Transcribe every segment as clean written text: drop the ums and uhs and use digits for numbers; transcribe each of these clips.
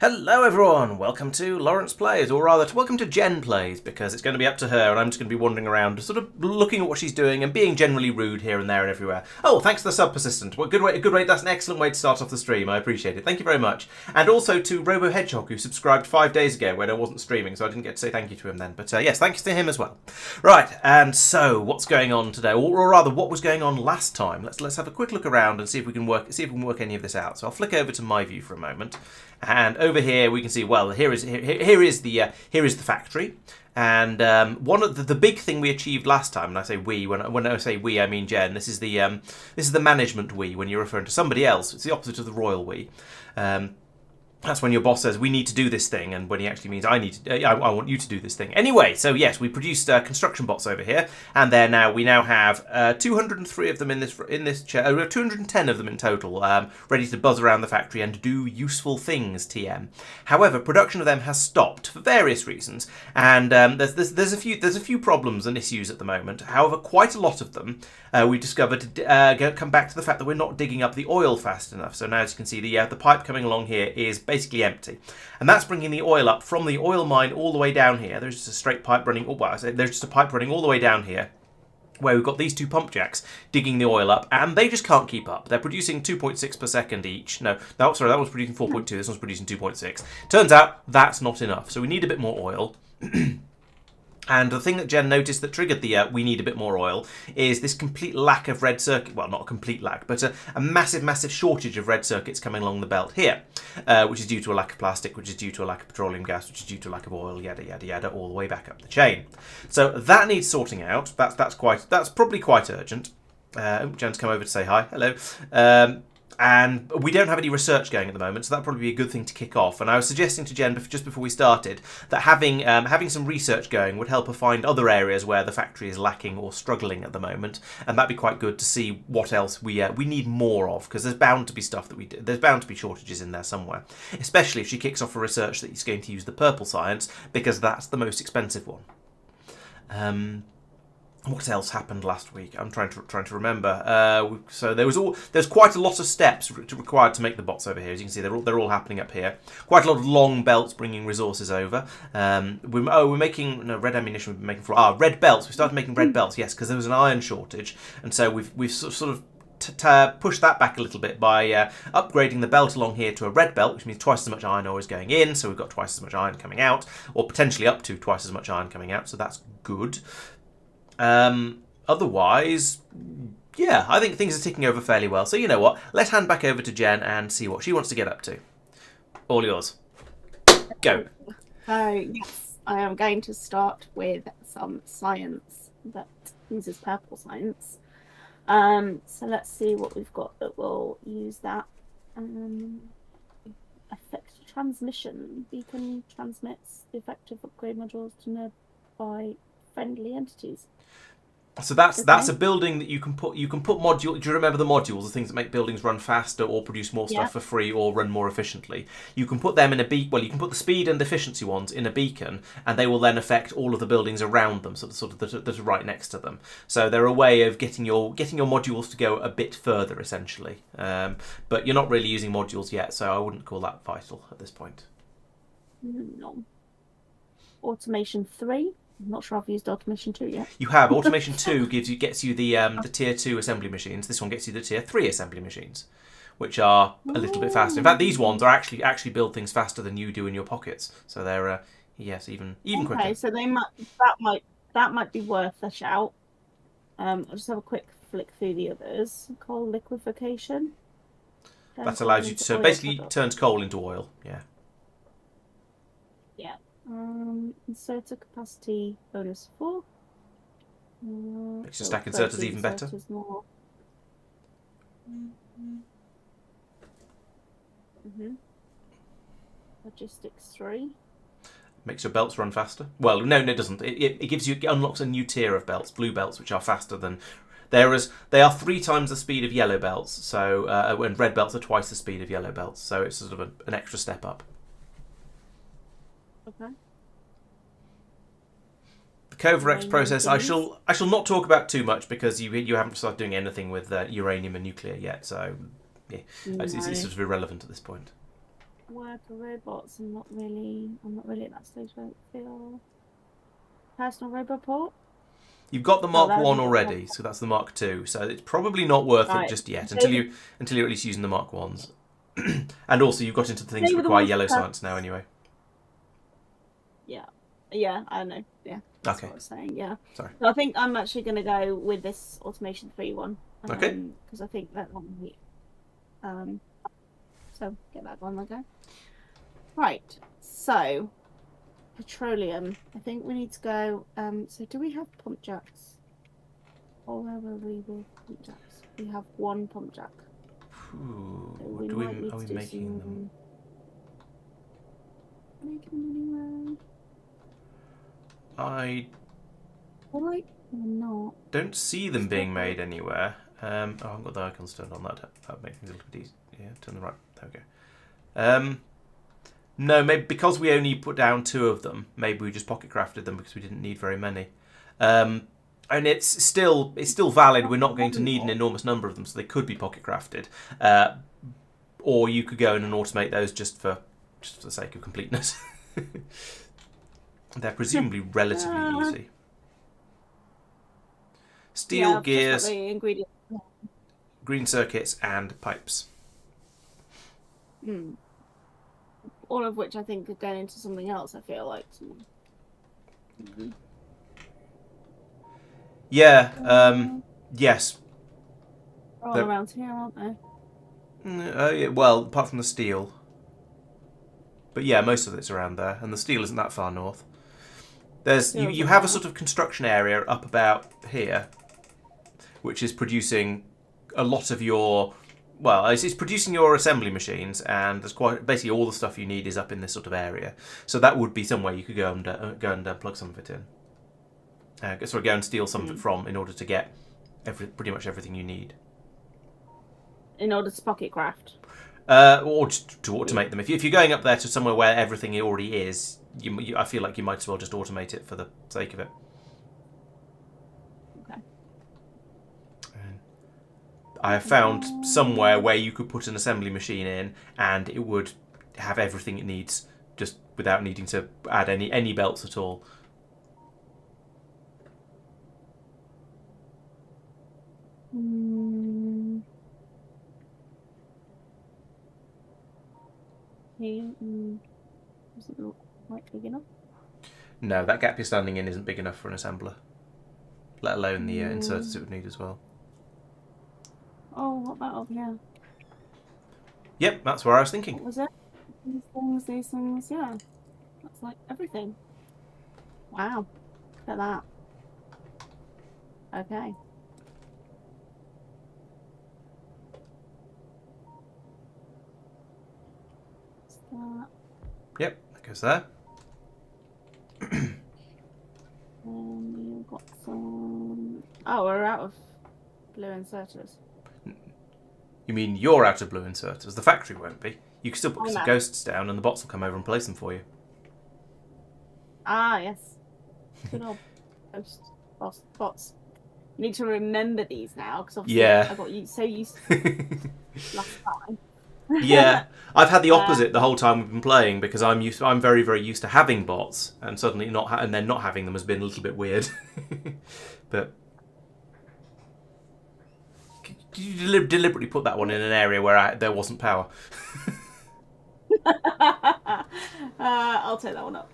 Hello everyone, welcome to Laurence Plays, or rather, welcome to Jen Plays, because it's going to be up to her and I'm just going to be wandering around, sort of looking at what she's doing and being generally rude here and there and everywhere. Oh, thanks to the sub persistent. Well, good way, that's an excellent way to start off the stream, I appreciate it. Thank you very much. And also to Robo Hedgehog, who subscribed 5 days ago when I wasn't streaming, so I didn't get to say thank you to him then. But yes, thanks to him as well. Right, and so, what's going on today? Or rather, what was going on last time? Let's have a quick look around and see if we can work any of this out. So I'll flick over to my view for a moment. And over here we can see, well, here is the factory, and one of the big thing we achieved last time, and I say we, when I say we, I mean Jen. This is the management we. When you're referring to somebody else, it's the opposite of the royal we. That's when your boss says, we need to do this thing, and when he actually means, I want you to do this thing. Anyway, so yes, we produced construction bots over here, and we now have 203 of them in this chair. We have 210 of them in total, ready to buzz around the factory and do useful things, TM. However, production of them has stopped for various reasons, and there's a few problems and issues at the moment. However, quite a lot of them we discovered come back to the fact that we're not digging up the oil fast enough. So now, as you can see, the pipe coming along here is basically empty, and that's bringing the oil up from the oil mine all the way down here. There's just a straight pipe running. There's just a pipe running all the way down here, where we've got these two pump jacks digging the oil up, and they just can't keep up. They're producing 2.6 per second each. No, sorry, that one's producing 4.2. This one's producing 2.6. Turns out that's not enough, so we need a bit more oil. And the thing that Jen noticed that triggered the we need a bit more oil is this complete lack of red circuit. Well, not a complete lack, but a massive shortage of red circuits coming along the belt here, which is due to a lack of plastic, which is due to a lack of petroleum gas, which is due to a lack of oil, yada yada yada, all the way back up the chain. So that needs sorting out. That's probably quite urgent. Jen's come over to say hi. Hello. And we don't have any research going at the moment, so that'd probably be a good thing to kick off. And I was suggesting to Jen just before we started that having some research going would help her find other areas where the factory is lacking or struggling at the moment, and that'd be quite good to see what else we need more of, because there's bound to be stuff there's bound to be shortages in there somewhere. Especially if she kicks off a research that is going to use the purple science, because that's the most expensive one. What else happened last week? I'm trying to remember. So there's quite a lot of steps required to make the bots over here. As you can see, they're all happening up here. Quite a lot of long belts bringing resources over. We're making red ammunition. We've been making red belts. We started making red belts, yes, because there was an iron shortage, and so we've sort of push that back a little bit by upgrading the belt along here to a red belt, which means twice as much iron ore is going in, so we've got twice as much iron coming out, or potentially up to twice as much iron coming out, so that's good. Otherwise, yeah, I think things are ticking over fairly well. So you know what? Let's hand back over to Jen and see what she wants to get up to. All yours. Go. Yes, I am going to start with some science that uses purple science. So let's see what we've got that will use that. Effect transmission. Beacon transmits the effective upgrade modules to nearby friendly entities. So that's a building that you can put module. Do you remember the modules, the things that make buildings run faster or produce more stuff for free or run more efficiently? You can put them in a beacon. Well, you can put the speed and efficiency ones in a beacon, and they will then affect all of the buildings around them, that are right next to them. So they're a way of getting your modules to go a bit further, essentially. But you're not really using modules yet, so I wouldn't call that vital at this point. No. Automation 3. I'm not sure I've used Automation 2 yet. You have. Automation 2 gets you the Tier 2 assembly machines. This one gets you the Tier 3 assembly machines, which are a little bit faster. In fact, these ones are actually build things faster than you do in your pockets. So they're yes, even quicker. Okay, so that might be worth a shout. I'll just have a quick flick through the others. Coal liquefaction. That allows you to basically turns coal into oil. Yeah. Yeah. Inserter capacity bonus 4. Makes your stack inserters even better. More. Logistics 3. Makes your belts run faster. Well, no, it doesn't. It unlocks a new tier of belts, blue belts, which are faster than. They are 3 times the speed of yellow belts. So and red belts are twice the speed of yellow belts. So it's sort of an extra step up. Okay. The Covarex process, I shall not talk about too much because you haven't started doing anything with uranium and nuclear yet, so yeah, it's sort of irrelevant at this point. worker robots. I'm not really at that stage. I don't feel personal robot port. You've got the Oh, Mark that 1 hasn't got already, so that's the Mark 2. So it's probably not worth it right. just yet They, until you're at least using the Mark 1s. And also you've got into the things they that were the require ones yellow that science now anyway. yeah. Yeah, I know. Yeah, that's Okay. what I was saying. Yeah. Sorry. So I think I'm actually going to go with this automation 3 one. Okay. Because I think that one. So get that one. Okay. Right. So petroleum. I think we need to go. So do we have pump jacks? Or where will we with pump jacks? We have one pump jack. Ooh, So we might need are we to do making them? some. Making them anywhere. I Right or not? don't see them being made anywhere. Oh, I haven't got the icons turned on. That makes things a little bit easier. Yeah, turn the right. There we go. No, maybe because we only put down 2 of them, maybe we just pocket crafted them because we didn't need very many. And it's still valid. We're not going to need an enormous number of them, so they could be pocket crafted. Or you could go in and automate those just for the sake of completeness. They're presumably relatively easy. Steel, gears, the ingredients. green circuits, and pipes. All of which I think are going into something else. I feel like. Yeah. Yes. All around here, aren't they? Yeah, well, apart from the steel. But yeah, most of it's around there, and the steel isn't that far north. You have a sort of construction area up about here, which is producing a lot of your. Well, it's producing your assembly machines, and there's basically all the stuff you need is up in this sort of area. So that would be somewhere you could go and plug some of it in. Go and steal some of it from in order to get pretty much everything you need. In order to pocket craft. Or just to automate them. If you're going up there to somewhere where everything already is, I feel like you might as well just automate it for the sake of it. Okay. I have found somewhere where you could put an assembly machine in and it would have everything it needs just without needing to add any belts at all. Doesn't look quite big enough. No, that gap you're standing in isn't big enough for an assembler, let alone the inserters it would need as well. Oh, what about over here? Yep, that's where I was thinking. What was it? These things, yeah. That's like everything. Wow. Look at that. Okay. That. Yep, that goes there. You've got some. Oh, we're out of blue inserters. You mean you're out of blue inserters? The factory won't be. You can still put some ghosts down and the bots will come over and place them for you. Ah, yes. Good old bots. You need to remember these now because obviously I got so used to last time. Yeah, I've had the opposite the whole time we've been playing because I'm very, very used to having bots, and suddenly and then not having them has been a little bit weird. But did you deliberately put that one in an area where there wasn't power? I'll take that one up.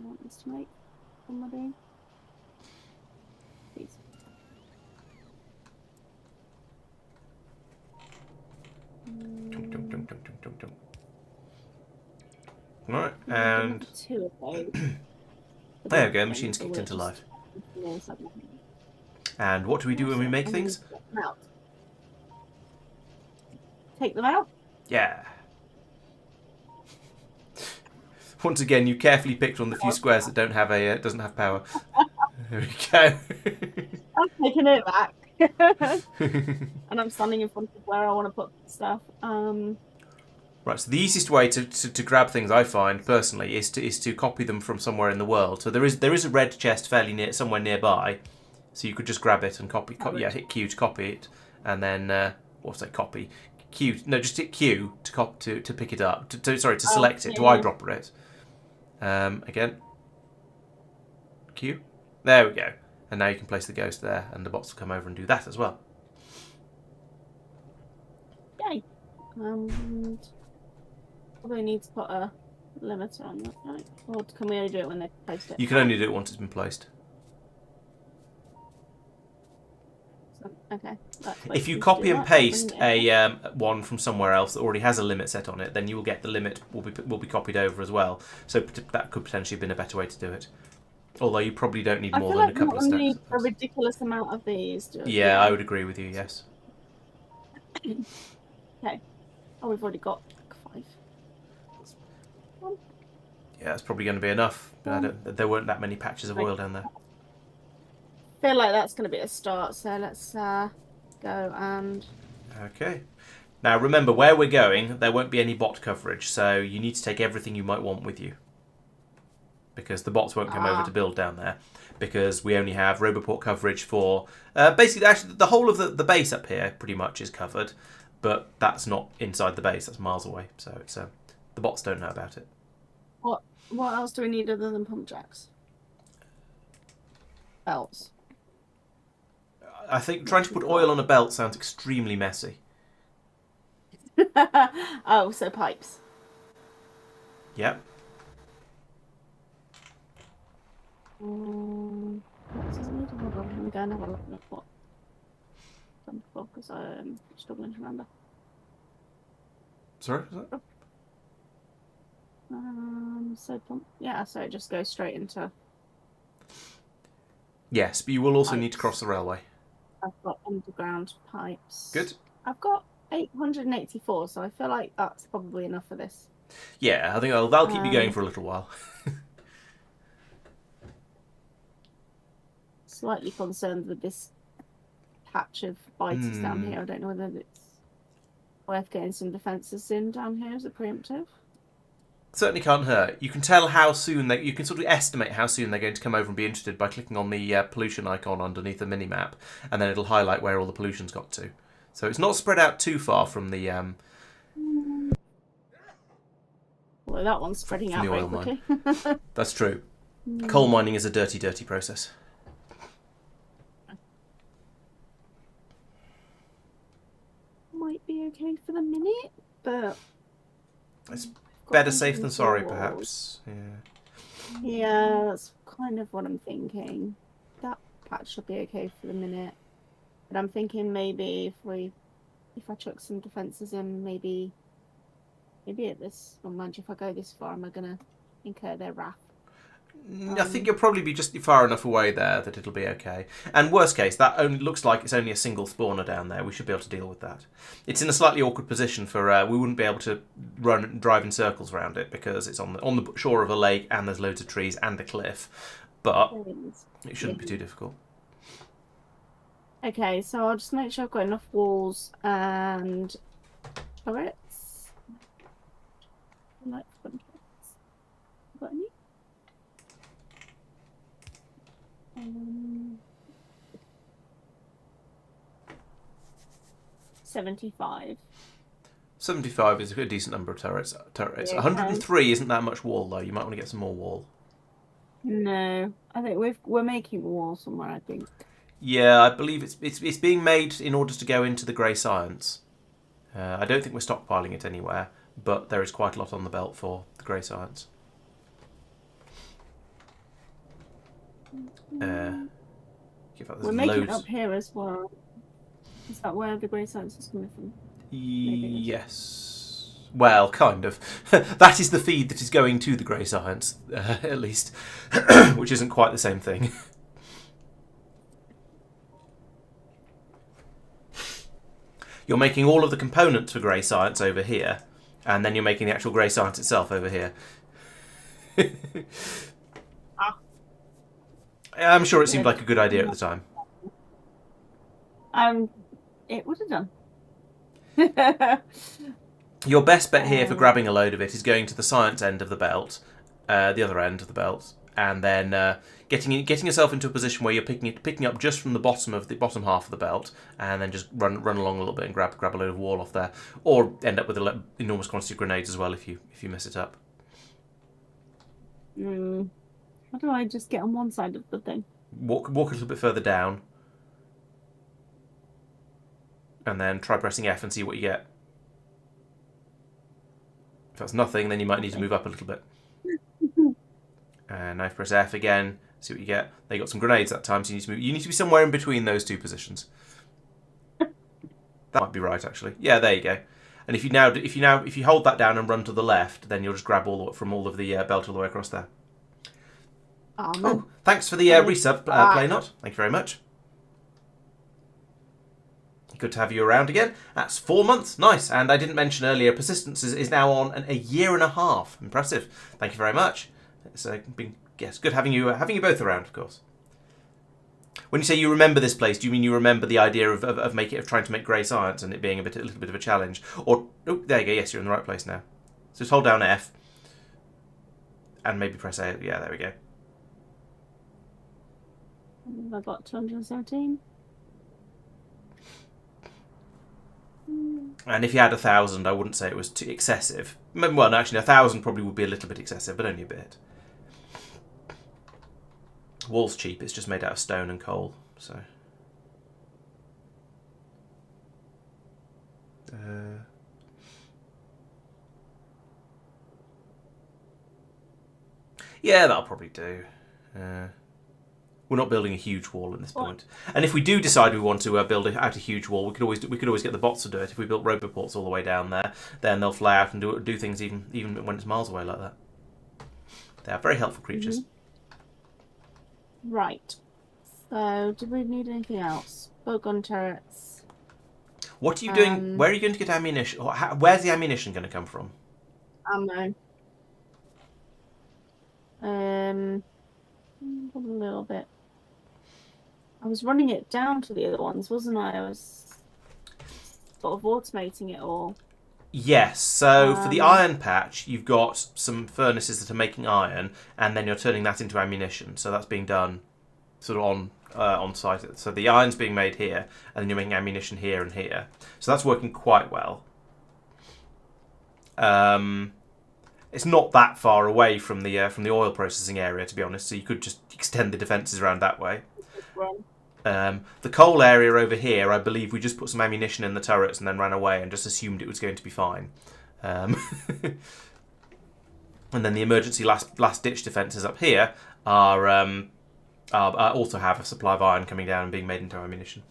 Want this to make somebody? Please. Alright, and two of those. there we go, machine's kicked into life. And what do we do when we make things? Take them out? Yeah. Once again, you carefully picked on the few squares that doesn't have power. There we go. I'm taking it back. And I'm standing in front of where I want to put stuff. Right, so the easiest way to grab things, I find personally, is to copy them from somewhere in the world. So there is a red chest fairly near somewhere nearby, so you could just grab it and hit Q to copy it, and then what's that copy? Q, no, just hit Q to pick it up. To select it, to eyedropper it. Again, Q. There we go. And now you can place the ghost there, and the bots will come over and do that as well. Yay. Probably need to put a limiter on that, right? Or can we only do it when they post it? You can only do it once it's been placed. So, okay. If you copy and paste a one from somewhere else that already has a limit set on it, then you will get the limit will be copied over as well. So that could potentially have been a better way to do it. Although you probably don't need more than a couple of stacks. I need a ridiculous amount of these. Yeah, I would agree with you. Yes. Okay. Oh, we've already got 5. Yeah, that's probably going to be enough. There weren't that many patches of oil down there. I feel like that's going to be a start, so let's go and... Okay. Now remember, where we're going, there won't be any bot coverage, so you need to take everything you might want with you. Because the bots won't come over to build down there. Because we only have Roboport coverage for... basically, actually, the whole of the base up here pretty much is covered. But that's not inside the base, that's miles away. So it's the bots don't know about it. What else do we need other than pump jacks? Belts. I think trying to put oil on a belt sounds extremely messy. Oh, so pipes. Yep. What does it need? Hold on, let me go and have a look at what done before, because I'm struggling to remember. Sorry? So pump. Yeah, so it just goes straight into... Yes, but you will also pipes. need to cross the railway. I've got underground pipes. Good. I've got 884, so I feel like that's probably enough for this. Yeah, I think that'll keep you going for a little while. Slightly concerned with this patch of biters down here. I don't know whether it's worth getting some defences in down here as a preemptive. Certainly can't hurt. You can tell how soon you can sort of estimate how soon they're going to come over and be interested by clicking on the pollution icon underneath the mini-map, and then it'll highlight where all the pollution's got to. So it's not spread out too far from the... Well, that one's spreading out very quickly. That's true. Coal mining is a dirty, dirty process. Might be okay for the minute, but... It's better safe than sorry, perhaps. Yeah. Yeah, that's kind of what I'm thinking. That patch should be okay for the minute. But I'm thinking maybe if I chuck some defences in, maybe at this... Well, mind you, if I go this far, am I going to incur their wrath? I think you'll probably be just far enough away there that it'll be okay. And worst case, that only looks like it's only a single spawner down there. We should be able to deal with that. It's in a slightly awkward position for we wouldn't be able to drive in circles around it because it's on the shore of a lake and there's loads of trees and a cliff. But it shouldn't be too difficult. Okay, so I'll just make sure I've got enough walls and turrets. Got any? 75. 75 is a decent number of turrets. Yeah, 103 isn't that much wall though. You might want to get some more wall. No, I think we're making a wall somewhere. I think. Yeah, I believe it's being made in order to go into the grey science. I don't think we're stockpiling it anywhere, but there is quite a lot on the belt for the grey science. We're making it up here as well. Is that where the grey science is coming from? Yes. Well, kind of. That is the feed that is going to the grey science, at least, which isn't quite the same thing. You're making all of the components for grey science over here, and then you're making the actual grey science itself over here. I'm sure it seemed like a good idea at the time. It would have done. Your best bet here for grabbing a load of it is going to the science end of the belt, the other end of the belt, and then getting yourself into a position where you're picking up just from the bottom half of the belt, and then just run along a little bit and grab a load of wall off there, or end up with an enormous quantity of grenades as well if you mess it up. How do I just get on one side of the thing? Walk a little bit further down, and then try pressing F and see what you get. If that's nothing, then you might need to move up a little bit. And now press F again, see what you get. They got some grenades that time, so you need to move. You need to be somewhere in between those two positions. That might be right, actually. Yeah, there you go. And if you hold that down and run to the left, then you'll just grab from all of the belt all the way across there. Oh, thanks for the resub, Playnot. Thank you very much. Good to have you around again. That's 4 months. Nice. And I didn't mention earlier, persistence is now on a year and a half. Impressive. Thank you very much. It's been good having you both around, of course. When you say you remember this place, do you mean you remember the idea of trying to make grey science and it being a little bit of a challenge? Or there you go. Yes, you're in the right place now. So just hold down F and maybe press A. Yeah, there we go. I got 217. And if you had 1,000, I wouldn't say it was too excessive. Well, no, actually, 1,000 probably would be a little bit excessive, but only a bit. Wall's cheap. It's just made out of stone and coal, so. Yeah, that'll probably do. We're not building a huge wall at this point. And if we do decide we want to build out a huge wall, we could always get the bots to do it. If we built roboports all the way down there, then they'll fly out and do things even when it's miles away like that. They are very helpful creatures. Right. So, do we need anything else? Boat gun turrets. What are you doing? Where are you going to get ammunition? Where's the ammunition going to come from? Ammo. A little bit. I was running it down to the other ones, wasn't I? I was sort of automating it all. Yes, so for the iron patch, you've got some furnaces that are making iron, and then you're turning that into ammunition. So that's being done sort of on site. So the iron's being made here, and then you're making ammunition here and here. So that's working quite well. It's not that far away from the oil processing area, to be honest. So you could just extend the defences around that way. The coal area over here, I believe we just put some ammunition in the turrets and then ran away and just assumed it was going to be fine. And then the emergency last ditch defences up here are also have a supply of iron coming down and being made into ammunition.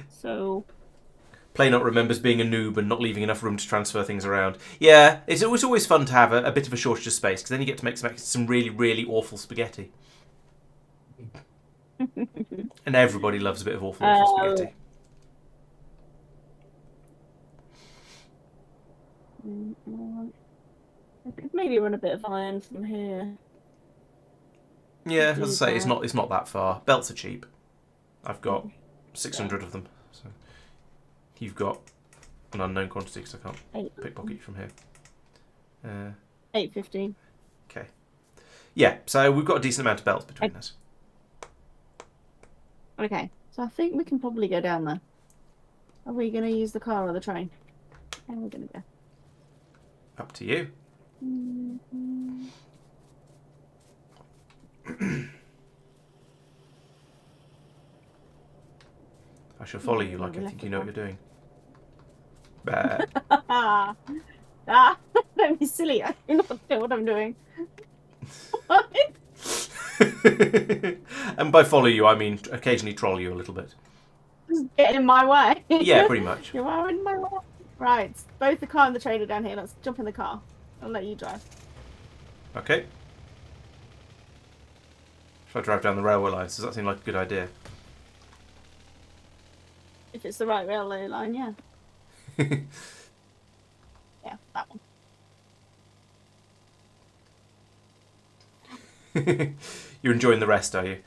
So. Playnot remembers being a noob and not leaving enough room to transfer things around. Yeah, it's always fun to have a bit of a shortage of space, because then you get to make some really, really awful spaghetti. And everybody loves a bit of awful spaghetti. I could maybe run a bit of iron from here. Yeah, as I say, it's not that far. Belts are cheap. I've got 600 of them. So you've got an unknown quantity, because I can't pickpocket you from here. 815. Okay. Yeah, so we've got a decent amount of belts between us. Okay, so I think we can probably go down there. Are we going to use the car or the train? Where are we going to go? Up to you. I shall follow you like I think you know what you're doing. Don't be silly. I do not know what I'm doing. And by follow you, I mean occasionally troll you a little bit. Just get in my way. Yeah, pretty much. You are in my way. Right, both the car and the train are down here. Let's jump in the car. I'll let you drive. Okay. Should I drive down the railway lines? Does that seem like a good idea? If it's the right railway line, yeah. Yeah, that one. You're enjoying the rest, are you?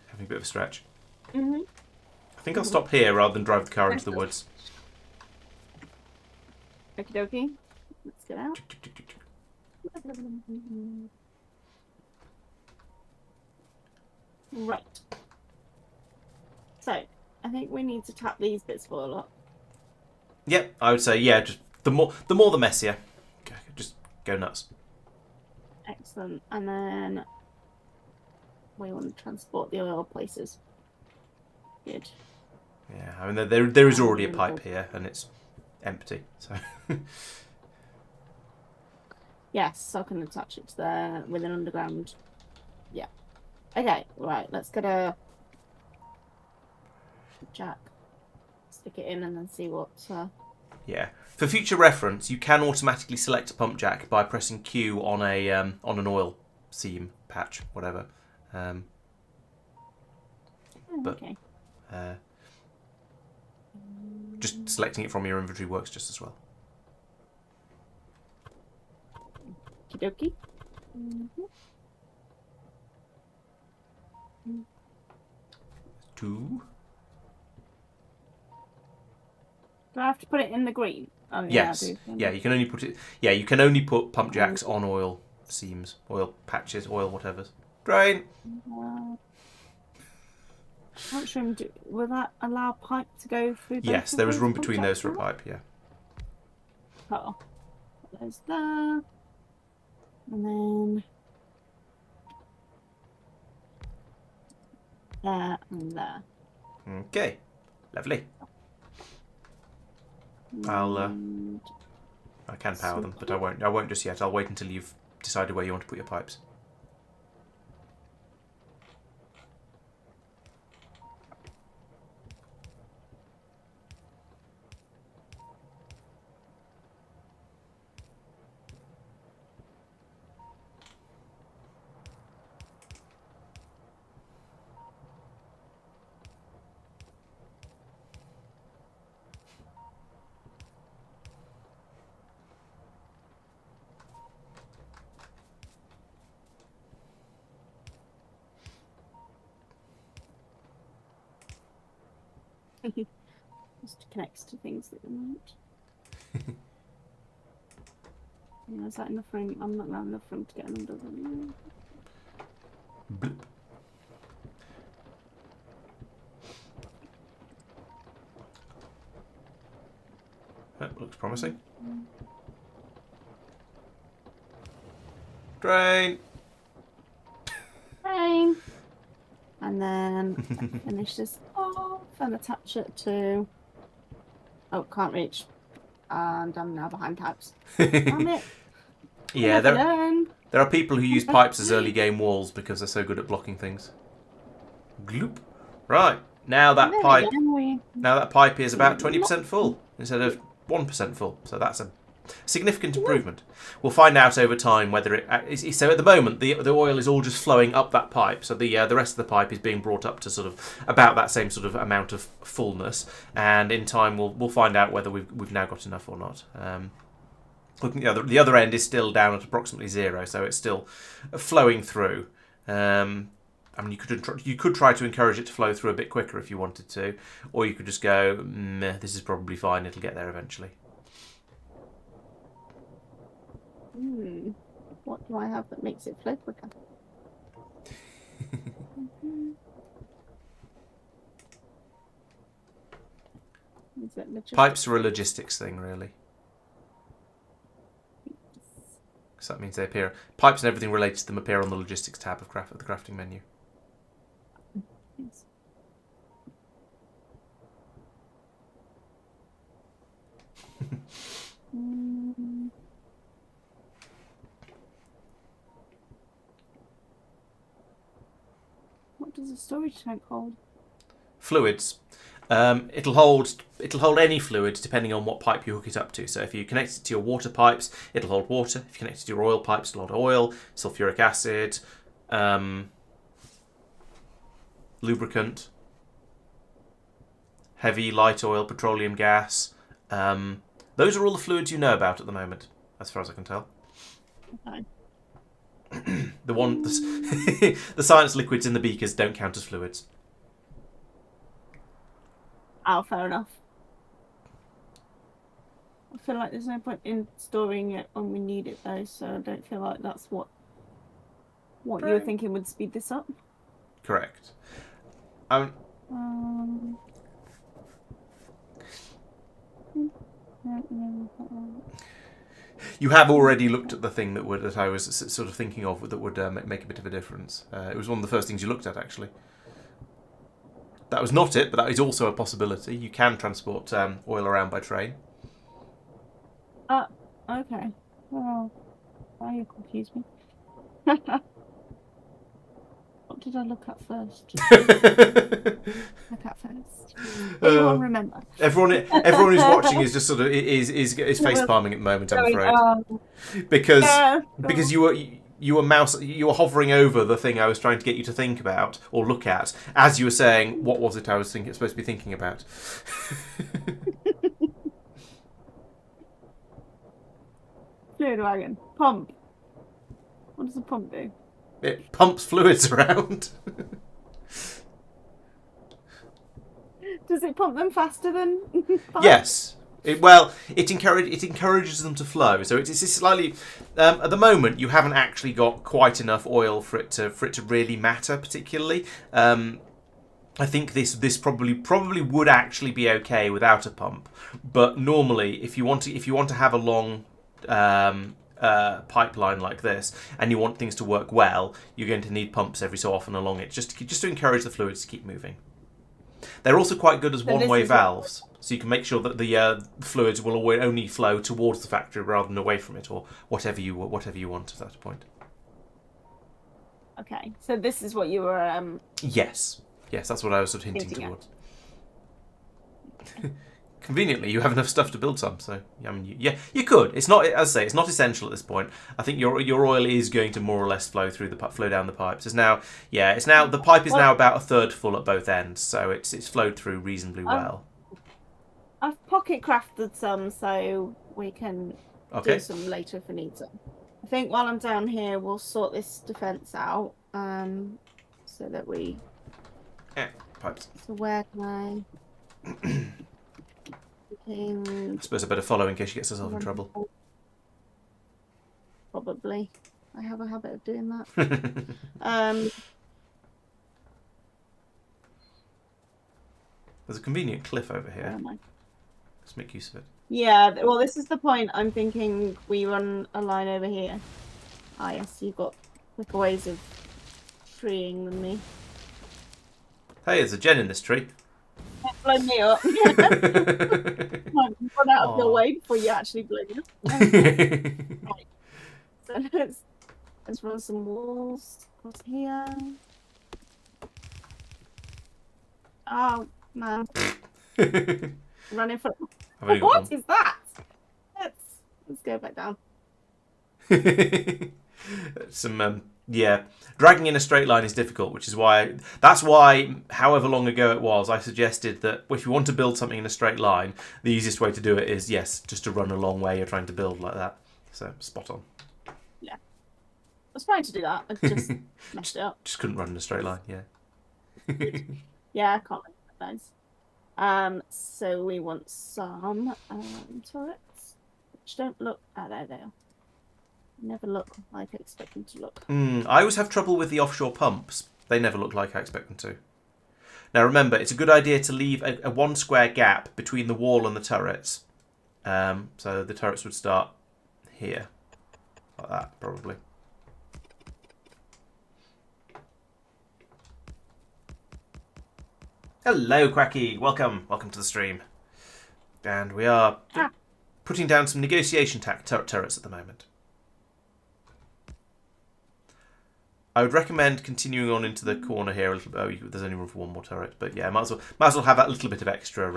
Having a bit of a stretch. Mhm. I think I'll stop here rather than drive the car into the woods. Okie dokie. Let's get out. Right. So, I think we need to tap these bits for a lot. Yep, I would say, yeah, just the more the messier. Just go nuts. Excellent. And then we want to transport the oil places. Good. Yeah, I mean, there is already a pipe here, and it's empty, so... Yes, so I can attach it to there with an underground. Yeah. Okay, right, let's get a jack. Stick it in and then see what... Yeah. For future reference, you can automatically select a pump jack by pressing Q on a on an oil seam patch, whatever. Okay. Just selecting it from your inventory works just as well. Okie dokie. Two. Do I have to put it in the green? Oh, Yes. Yeah, I do. Yeah, you can only put it. Yeah, you can only put pump jacks on oil seams, oil patches, oil whatever. Drain. Not sure. Will that allow pipe to go through? Yes, there is room between those for a pipe. Yeah. Oh, there's there, and then there and there. Okay. Lovely. I can power them, but I won't. I won't just yet. I'll wait until you've decided where you want to put your pipes. Just connects to things that you want. Yeah, is that enough room? I'm not around enough room to get them under. Bloop. That looks promising. Drain. Drain. And then finish this off and attach it to. Oh, can't reach. And I'm now behind pipes. Damn it. Yeah, there are people who use pipes as early game walls because they're so good at blocking things. Gloop. Right. Now that pipe is about 20% full instead of 1% full. So that's a significant improvement. We'll find out over time whether it. So at the moment, the oil is all just flowing up that pipe. So the rest of the pipe is being brought up to sort of about that same sort of amount of fullness. And in time, we'll find out whether we've now got enough or not. Looking at the other end is still down at approximately 0, so it's still flowing through. I mean, you could try to encourage it to flow through a bit quicker if you wanted to, or you could just go, meh, this is probably fine. It'll get there eventually. What do I have that makes it flow quicker? Pipes are a logistics thing, really. So that means they appear. Pipes and everything related to them appear on the logistics tab of the crafting menu. Yes. What does a storage tank hold? Fluids. It'll hold any fluid depending on what pipe you hook it up to. So if you connect it to your water pipes, it'll hold water. If you connect it to your oil pipes, it'll hold oil, sulfuric acid, lubricant, heavy, light oil, petroleum gas. Those are all the fluids you know about at the moment, as far as I can tell. Okay. The science liquids in the beakers don't count as fluids. Oh, fair enough. I feel like there's no point in storing it when we need it though, so I don't feel like that's what you were thinking would speed this up. Correct. You have already looked at the thing that I was sort of thinking of that would make a bit of a difference. It was one of the first things you looked at, actually. That was not it, but that is also a possibility. You can transport oil around by train. Okay. Well, why you confuse me? What did I look at first? Look at first. Everyone remember. Everyone who's watching is just sort of is face palming at the moment. I'm afraid, because you were hovering over the thing I was trying to get you to think about or look at as you were saying what was it I was supposed to be thinking about. Fluid wagon. Pump. What does a pump do? It pumps fluids around. Does it pump them faster than pump? Yes. It encourages them to flow. So it's slightly at the moment you haven't actually got quite enough oil for it to really matter particularly. I think this probably would actually be okay without a pump. But normally, if you want to have a long pipeline like this, and you want things to work well, you're going to need pumps every so often along it, just to encourage the fluids to keep moving. They're also quite good as one-way valves, so you can make sure that the fluids will only flow towards the factory rather than away from it, or whatever you want at that point. Okay, so this is what you were. Yes, that's what I was sort of hinting towards. Conveniently, you have enough stuff to build some, so I mean, you could. It's not, as I say, it's not essential at this point. I think your oil is going to more or less flow down the pipes. The pipe is now about a third full at both ends, so it's flowed through reasonably well. I've pocket crafted some, so we can do some later if we need some. I think while I'm down here, we'll sort this defense out, so that we. Pipes. So where can I? I suppose I better follow in case she gets herself in trouble. Probably. I have a habit of doing that. There's a convenient cliff over here. Let's make use of it. Yeah, well, this is the point. I'm thinking we run a line over here. Ah, yes, you've got quicker ways of treeing than me. Hey, there's a gen in this tree. Blow me up. Run out of your way before you actually blow me up. Right. So let's run some walls across here. Oh man. Running for what is that? Let's go back down. Dragging in a straight line is difficult, which is why however long ago it was, I suggested that if you want to build something in a straight line, the easiest way to do it is just to run a long way you're trying to build like that. So spot on. Yeah, I was trying to do that. I just messed it up. Just couldn't run in a straight line. Yeah, I can't make those. So we want some turrets, which don't look. Oh, there they are. Never look like I expect them to look. I always have trouble with the offshore pumps. They never look like I expect them to. Now remember, it's a good idea to leave a 1 square gap between the wall and the turrets. So the turrets would start here. Like that, probably. Hello, Quacky. Welcome to the stream. And we are putting down some negotiation turrets at the moment. I would recommend continuing on into the corner here a little bit. Oh, there's only room for one more turret, but yeah, might as well have that little bit of extra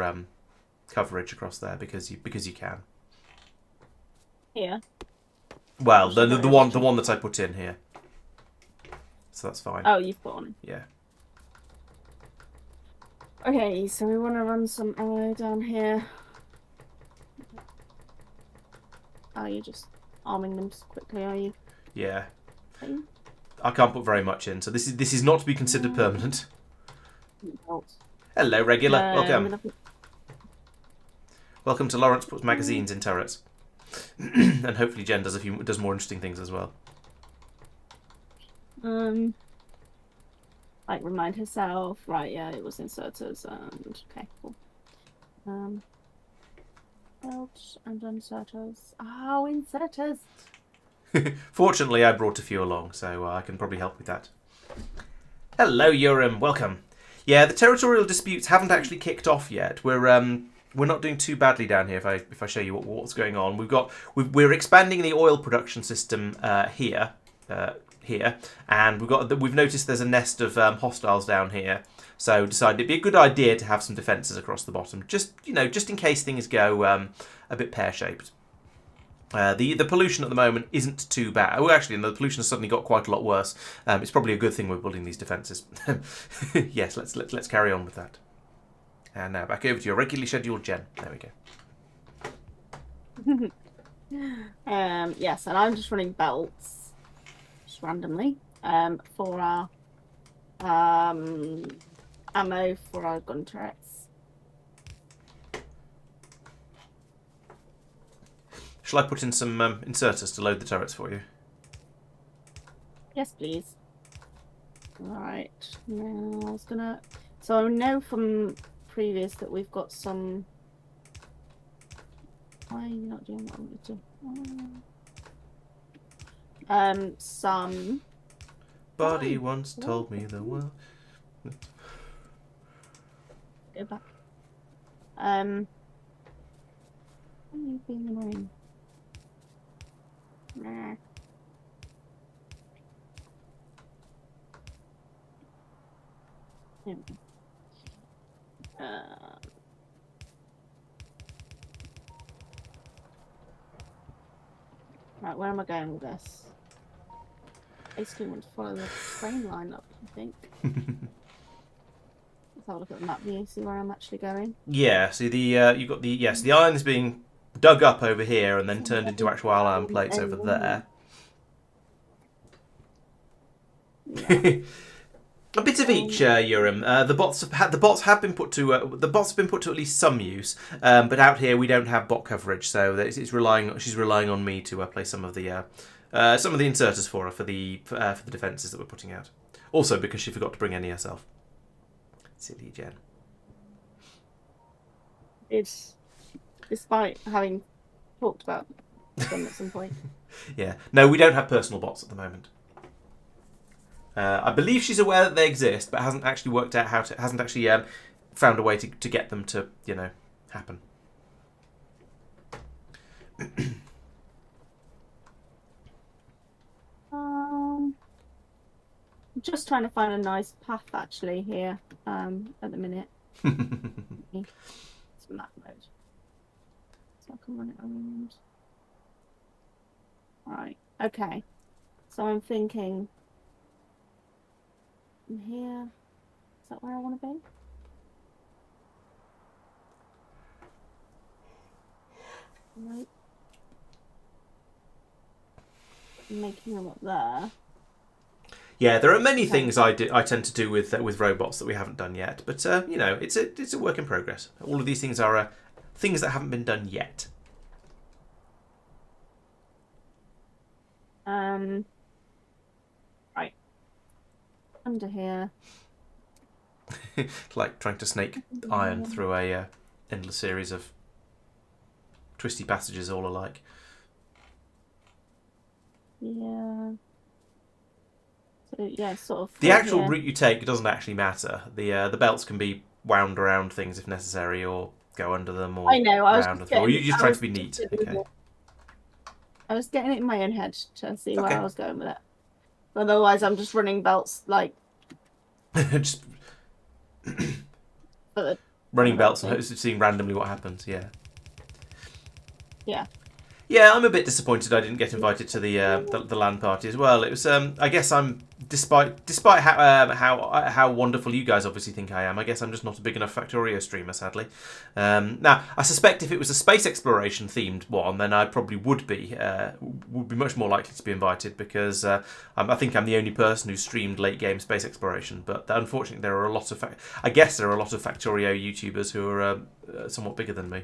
coverage across there because you can. Here. Well, the one that I put in here, so that's fine. Oh, you've put on. Yeah. Okay, so we want to run some ammo down here. Oh, you're just arming them quickly, are you? Yeah. Okay. I can't put very much in, so this is not to be considered permanent. No. Hello, regular. Welcome. Welcome to Laurence puts magazines in turrets. And hopefully Jen does more interesting things as well. Like remind herself. Right, yeah, it was inserters and okay, cool. Belts and inserters. Oh, inserters. Fortunately, I brought a few along, so I can probably help with that. Hello, Urim. Welcome. Yeah, the territorial disputes haven't actually kicked off yet. We're not doing too badly down here. If I show you what's going on, we're expanding the oil production system here, and we've noticed there's a nest of hostiles down here. So decided it'd be a good idea to have some defences across the bottom, just in case things go a bit pear-shaped. The pollution at the moment isn't too bad. Well, actually, the pollution has suddenly got quite a lot worse. It's probably a good thing we're building these defences. Yes, let's carry on with that. And now back over to your regularly scheduled Jen. There we go. Yes, and I'm just running belts, just randomly, for our ammo for our gun turrets. Shall I put in some inserters to load the turrets for you? Yes, please. Right. Now I was gonna. So I know from previous that we've got some. Why are you not doing what I wanted to? Some. Body once told me the world. Go back. Why are you being annoying? Nah. Right, where am I going with this? Basically, want to follow the train line up, I think. Let's have a look at the map here, see where I'm actually going. Yeah, see you've got the iron is being dug up over here and then turned into actual iron plates over there. Yeah. A bit of each, Urim. The bots have been put to at least some use, but out here we don't have bot coverage, so she's relying on me to play some of the inserters for her for the defences that we're putting out. Also because she forgot to bring any herself. Silly Jen. It's despite having talked about them at some point. Yeah. No, we don't have personal bots at the moment. I believe she's aware that they exist, but hasn't actually worked out hasn't actually found a way to get them to, happen. I'm just trying to find a nice path actually here at the minute. It's map mode. So I can run it around. Right, okay. So I'm thinking from here. Is that where I want to be? Right. Making them up there. Yeah, there are many things I tend to do with robots that we haven't done yet, but it's a work in progress. All of these things are things that haven't been done yet. Right. Under here. Like trying to snake iron through a endless series of twisty passages all alike. Yeah. So yeah, sort of. The actual route you take doesn't actually matter. The belts can be wound around things if necessary, or go under them, or I know. or you just try to be neat. Okay. I was getting it in my own head to see where I was going with it. But otherwise, I'm just running belts like. Just running belts and seeing randomly what happens. Yeah. Yeah. Yeah, I'm a bit disappointed I didn't get invited to the LAN party as well. It was I guess I'm despite how wonderful you guys obviously think I am. I guess I'm just not a big enough Factorio streamer, sadly. Now I suspect if it was a space exploration themed one, then I probably would be much more likely to be invited because I think I'm the only person who streamed late game space exploration. But unfortunately, there are a lot of Factorio YouTubers who are somewhat bigger than me.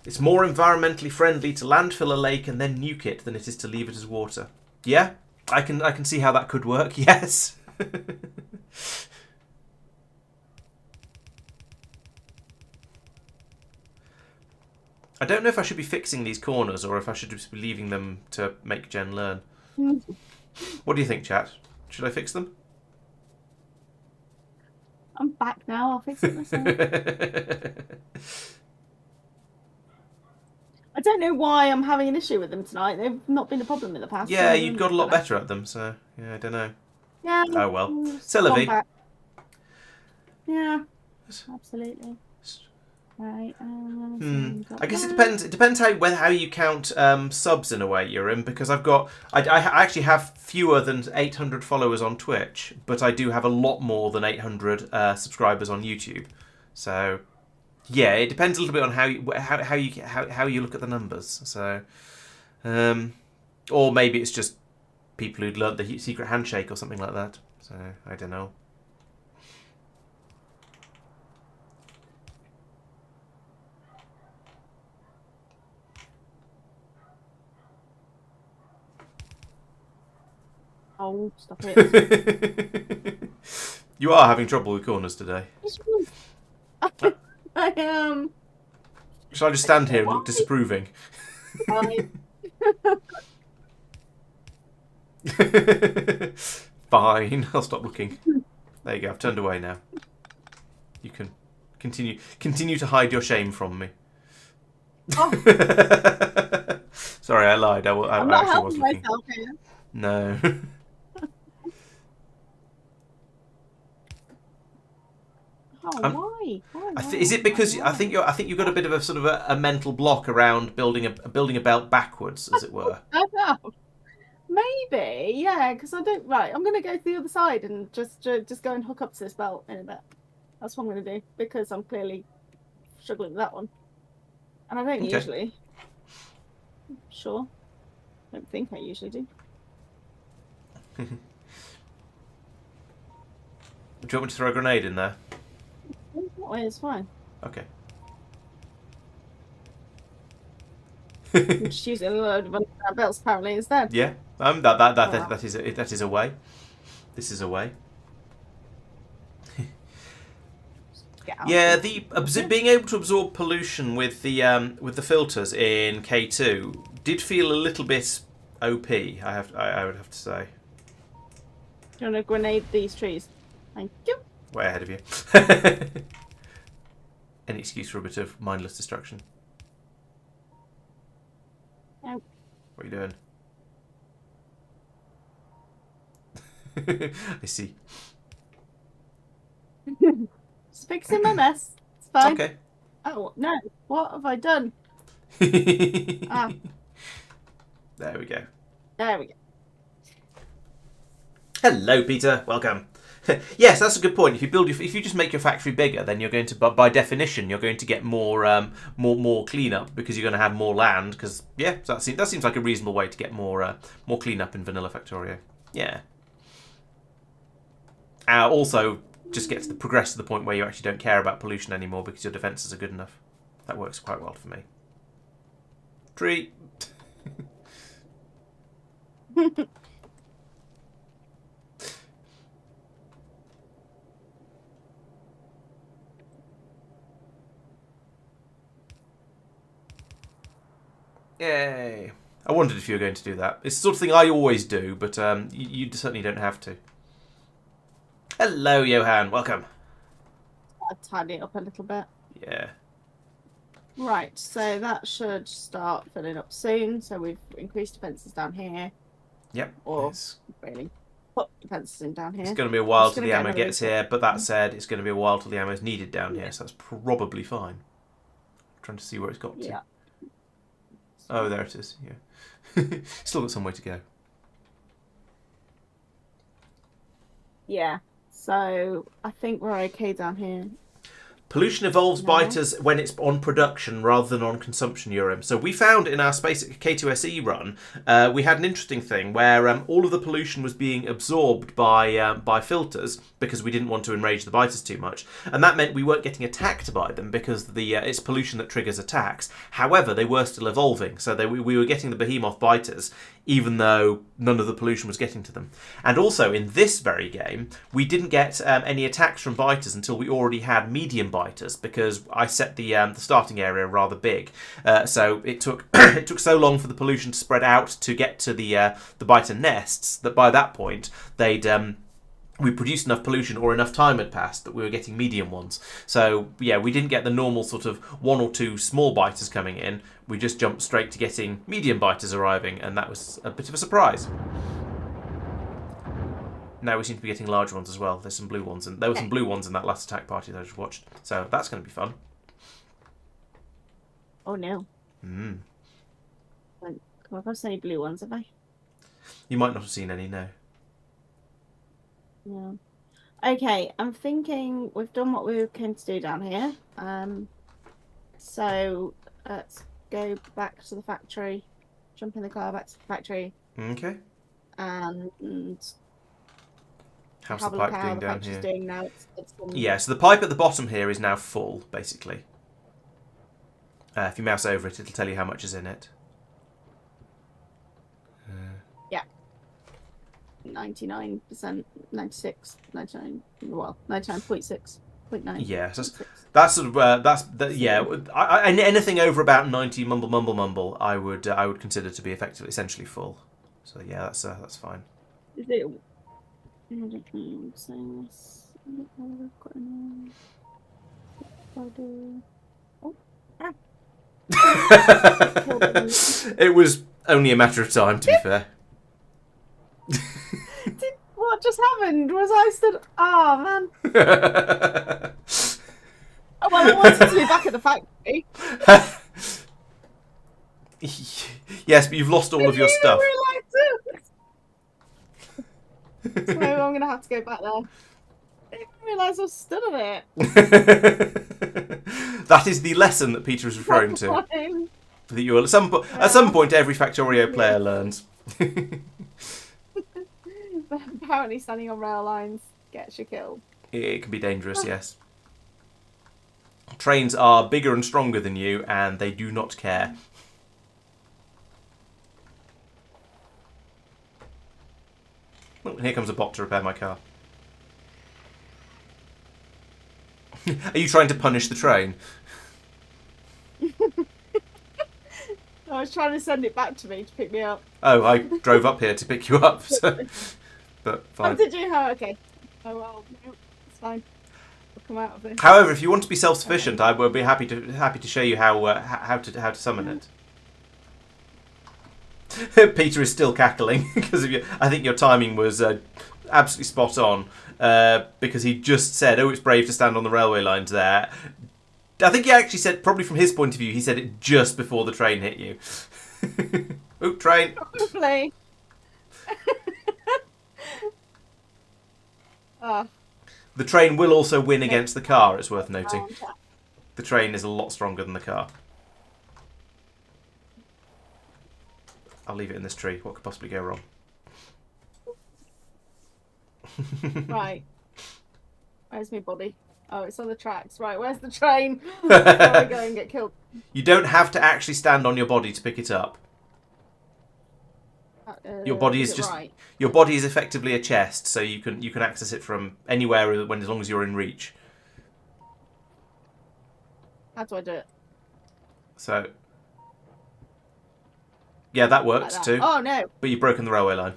It's more environmentally friendly to landfill a lake and then nuke it than it is to leave it as water. Yeah, I can see how that could work. Yes. I don't know if I should be fixing these corners or if I should just be leaving them to make Jen learn. What do you think, chat? Should I fix them? I'm back now. I'll fix it myself. I don't know why I'm having an issue with them tonight. They've not been a problem in the past. Yeah, you've got a lot better at them, so yeah, I don't know. Yeah. Oh well. C'est la vie. Yeah, absolutely. Right. I guess it depends. It depends how you count subs in a way, Urim, because I actually have fewer than 800 followers on Twitch, but I do have a lot more than 800 subscribers on YouTube. So yeah, it depends a little bit on how you look at the numbers. So or maybe it's just people who'd learnt the secret handshake or something like that. So I don't know. Oh, stop it. You are having trouble with corners today. I am. Shall I just stand here and look disapproving? Fine, I'll stop looking. There you go, I've turned away now. You can continue to hide your shame from me. Oh. Sorry, I lied. I I'm not actually was helping looking. myself here. No. Oh, why? Is it because I think you've got a bit of a sort of a mental block around building a belt backwards, as it were? I know. Maybe, yeah, because I don't. Right, I'm gonna go to the other side and just go and hook up to this belt in a bit. That's what I'm gonna do because I'm clearly struggling with that one, and I don't usually. Sure, I don't think I usually do. Do you want me to throw a grenade in there? That way is fine. Okay. Just use a load of belts apparently instead. Yeah. That is a way. This is a way. Yeah, being able to absorb pollution with the filters in K2 did feel a little bit OP. I would have to say. Do you want to grenade these trees? Thank you. Way ahead of you. Any excuse for a bit of mindless destruction. Nope. What are you doing? I see. Just fixing my mess. It's fine. Okay. Oh, no. What have I done? Ah. There we go. There we go. Hello, Peter. Welcome. Yes, that's a good point. If you just make your factory bigger, then you're going to, by definition, you're going to get more cleanup because you're going to have more land. Because yeah, that seems like a reasonable way to get more cleanup in vanilla Factorio. Yeah. Also, just progress to the point where you actually don't care about pollution anymore because your defences are good enough. That works quite well for me. Tree. Yay. I wondered if you were going to do that. It's the sort of thing I always do, but you certainly don't have to. Hello, Johan. Welcome. I'll tidy it up a little bit. Yeah. Right, so that should start filling up soon. So we've increased defences down here. Yep. Or really put defences in down here. It's going to be a while till the ammo gets here, but that said, it's going to be a while till the ammo is needed down here, so that's probably fine. I'm trying to see where it's got to. Yeah. Oh, there it is. Yeah. Still got some way to go. Yeah. So I think we're okay down here. Pollution evolves No. biters when it's on production rather than on consumption, Urim. So we found in our space K2SE run, we had an interesting thing where all of the pollution was being absorbed by filters because we didn't want to enrage the biters too much, and that meant we weren't getting attacked by them because it's pollution that triggers attacks. However, they were still evolving, so we were getting the behemoth biters even though none of the pollution was getting to them. And also in this very game, we didn't get any attacks from biters until we already had medium biters because I set the starting area rather big. So it took it took so long for the pollution to spread out to get to the biter nests that by that point we produced enough pollution or enough time had passed that we were getting medium ones. So yeah, we didn't get the normal sort of 1 or 2 small biters coming in. We just jumped straight to getting medium biters arriving, and that was a bit of a surprise. Now we seem to be getting large ones as well. There's some blue ones, and there were some blue ones in that last attack party that I just watched. So that's going to be fun. Oh no. Mm. Come across any blue ones, have I? You might not have seen any, no. Yeah. Okay, I'm thinking we've done what we came to do down here. So let's go back to the factory. Jump in the car back to the factory. Okay. And How's have the a look pipe at how doing the down factory's here? doing now. Yeah, so the pipe at the bottom here is now full, basically. If you mouse over it, it'll tell you how much is in it. 99%, 96, 99, well, 99.6.9. Yeah, so that's sort of yeah. Anything over about 90, mumble, I would consider to be effectively essentially full. So yeah, that's fine. Is it? I don't know. I'm saying this. I don't know if I've got any. Oh. Ah. It was only a matter of time, to be fair. What just happened? Was I stood? Oh man. Oh, well, I wanted to be back at the factory. Yes, but you've lost all of your stuff. So I'm going to have to go back there. I didn't realise I was stood on it. That is the lesson that Peter is referring to. That you will, at some point, every Factorio player learns. But apparently standing on rail lines gets you killed. It can be dangerous, yes. Trains are bigger and stronger than you, and they do not care. Oh, and here comes a bot to repair my car. Are you trying to punish the train? I was trying to send it back to me to pick me up. Oh, I drove up here to pick you up. So. But fine. Oh, did you? Oh, okay. Oh well, no, it's fine. I'll come out of this. However, if you want to be self-sufficient, I will be happy to show you how to summon it. Peter is still cackling because of I think your timing was absolutely spot on because he just said, "Oh, it's brave to stand on the railway lines there." I think he actually said, probably from his point of view, he said it just before the train hit you. Oop, train. Hopefully. The train will also win against the car, it's worth noting. The train is a lot stronger than the car. I'll leave it in this tree. What could possibly go wrong? Right. Where's my body? Oh, it's on the tracks. Right, where's the train? Before I go and get killed. You don't have to actually stand on your body to pick it up. Your body is just right? Your body is effectively a chest, so you can access it from anywhere as long as you're in reach. How do I do it? So yeah, that works Like that. too. Oh no! But you've broken the railway line.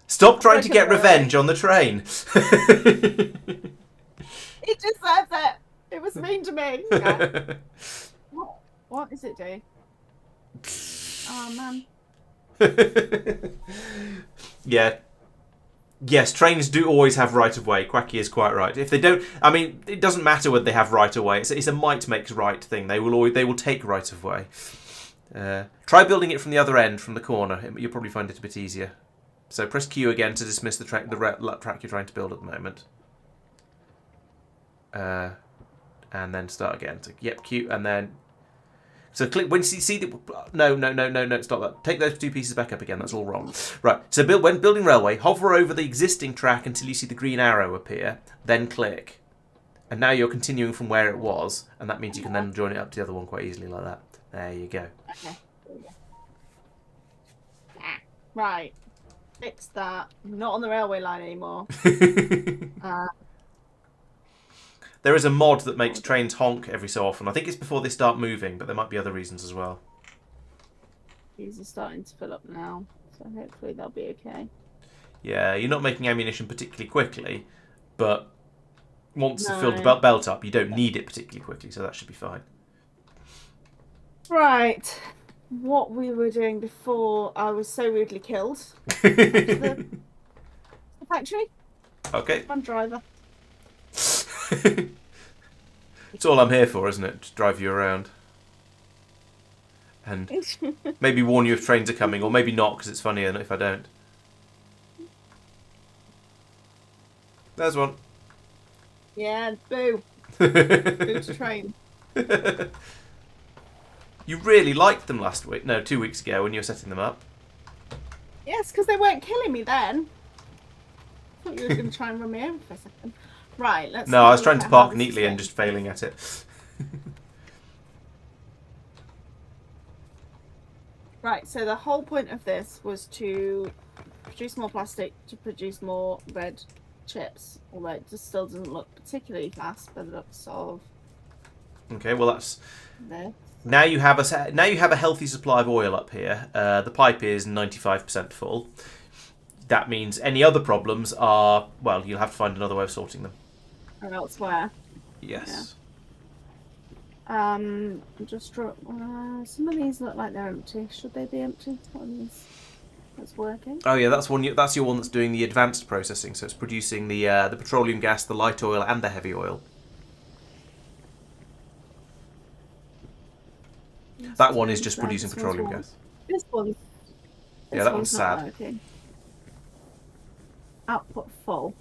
Stop trying to get revenge on the train. It just says it. It was mean to me. Okay. What is it doing? Oh man. Yeah. Yes, trains do always have right of way. Quacky is quite right. If they don't, I mean, it doesn't matter whether they have right of way. It's a might makes right thing. They will take right of way. Try building it from the other end, from the corner. You'll probably find it a bit easier. So press Q again to dismiss the track you're trying to build at the moment. and then start again. So yep, Q, and then so click when you see the no, stop that. Take those two pieces back up again. That's all wrong. Right. So when building railway, hover over the existing track until you see the green arrow appear, then click, and now you're continuing from where it was, and that means you can then join it up to the other one quite easily like that. There you go. Okay. Right. Fix that. Not on the railway line anymore. There is a mod that makes trains honk every so often. I think it's before they start moving, but there might be other reasons as well. These are starting to fill up now, so hopefully they'll be okay. Yeah, you're not making ammunition particularly quickly, but once you've filled the belt up, you don't need it particularly quickly, so that should be fine. Right. What we were doing before I was so rudely killed. The factory? Okay. Fun driver. It's all I'm here for, isn't it? To drive you around. And maybe warn you if trains are coming, or maybe not, because it's funnier if I don't. There's one. Yeah, boo. Boo to train. You really liked them last week. No, 2 weeks ago when you were setting them up. Yes, because they weren't killing me then. I thought you were going to try and run me over for a second. Right, let's... No, I was trying to park neatly and just failing at it. Right, so the whole point of this was to produce more plastic, to produce more red chips. Although it just still doesn't look particularly fast, but it looks sort of... Okay, well that's... there. Now you have a healthy supply of oil up here. The pipe is 95% full. That means any other problems are, well, you'll have to find another way of sorting them. Or elsewhere. Yes. Yeah. Just some of these look like they're empty. Should they be empty? What are these? That's working. Oh yeah, that's one. That's your one that's doing the advanced processing. So it's producing the petroleum gas, the light oil, and the heavy oil. That one is just producing petroleum gas. This one. Yeah, that one's sad. Working. Output full.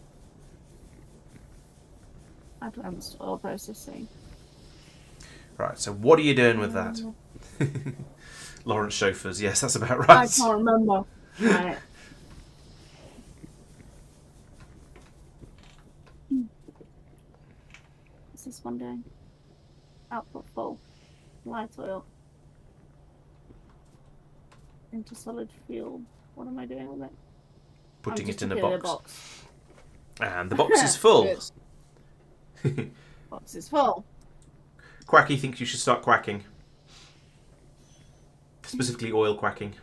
Advanced oil processing. Right, so what are you doing with that? Laurence chauffeurs, yes, that's about right. I can't remember. Right. What's this one doing? Output full. Light oil. Into solid fuel. What am I doing with it? Putting it in a a box. And the box is full. Box is full. Quacky thinks you should start quacking. Specifically oil quacking.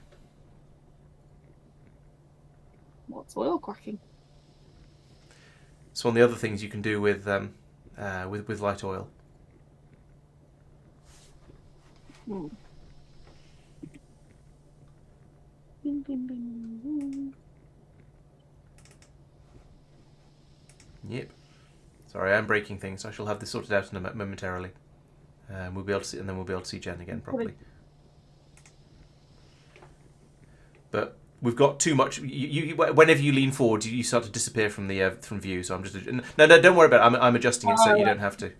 What's oil quacking? It's one of the other things you can do with light oil. Hmm. Bing, bing, bing, bing. Yep. Sorry, I'm breaking things. I shall have this sorted out in momentarily. We'll be able to see, and then we'll be able to see Jen again properly. But we've got too much. Whenever you lean forward, you start to disappear from the from view. So I'm just no, don't worry about it. I'm adjusting it so you don't have to.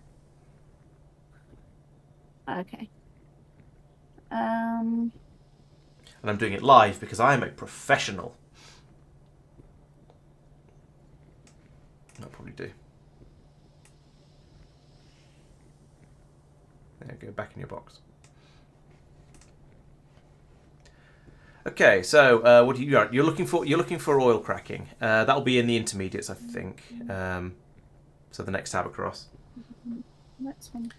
Okay. And I'm doing it live because I am a professional. That'll probably do. There you go, back in your box. Okay, so what you're looking for? You're looking for oil cracking. That'll be in the intermediates, I think. So the next tab across. Next one.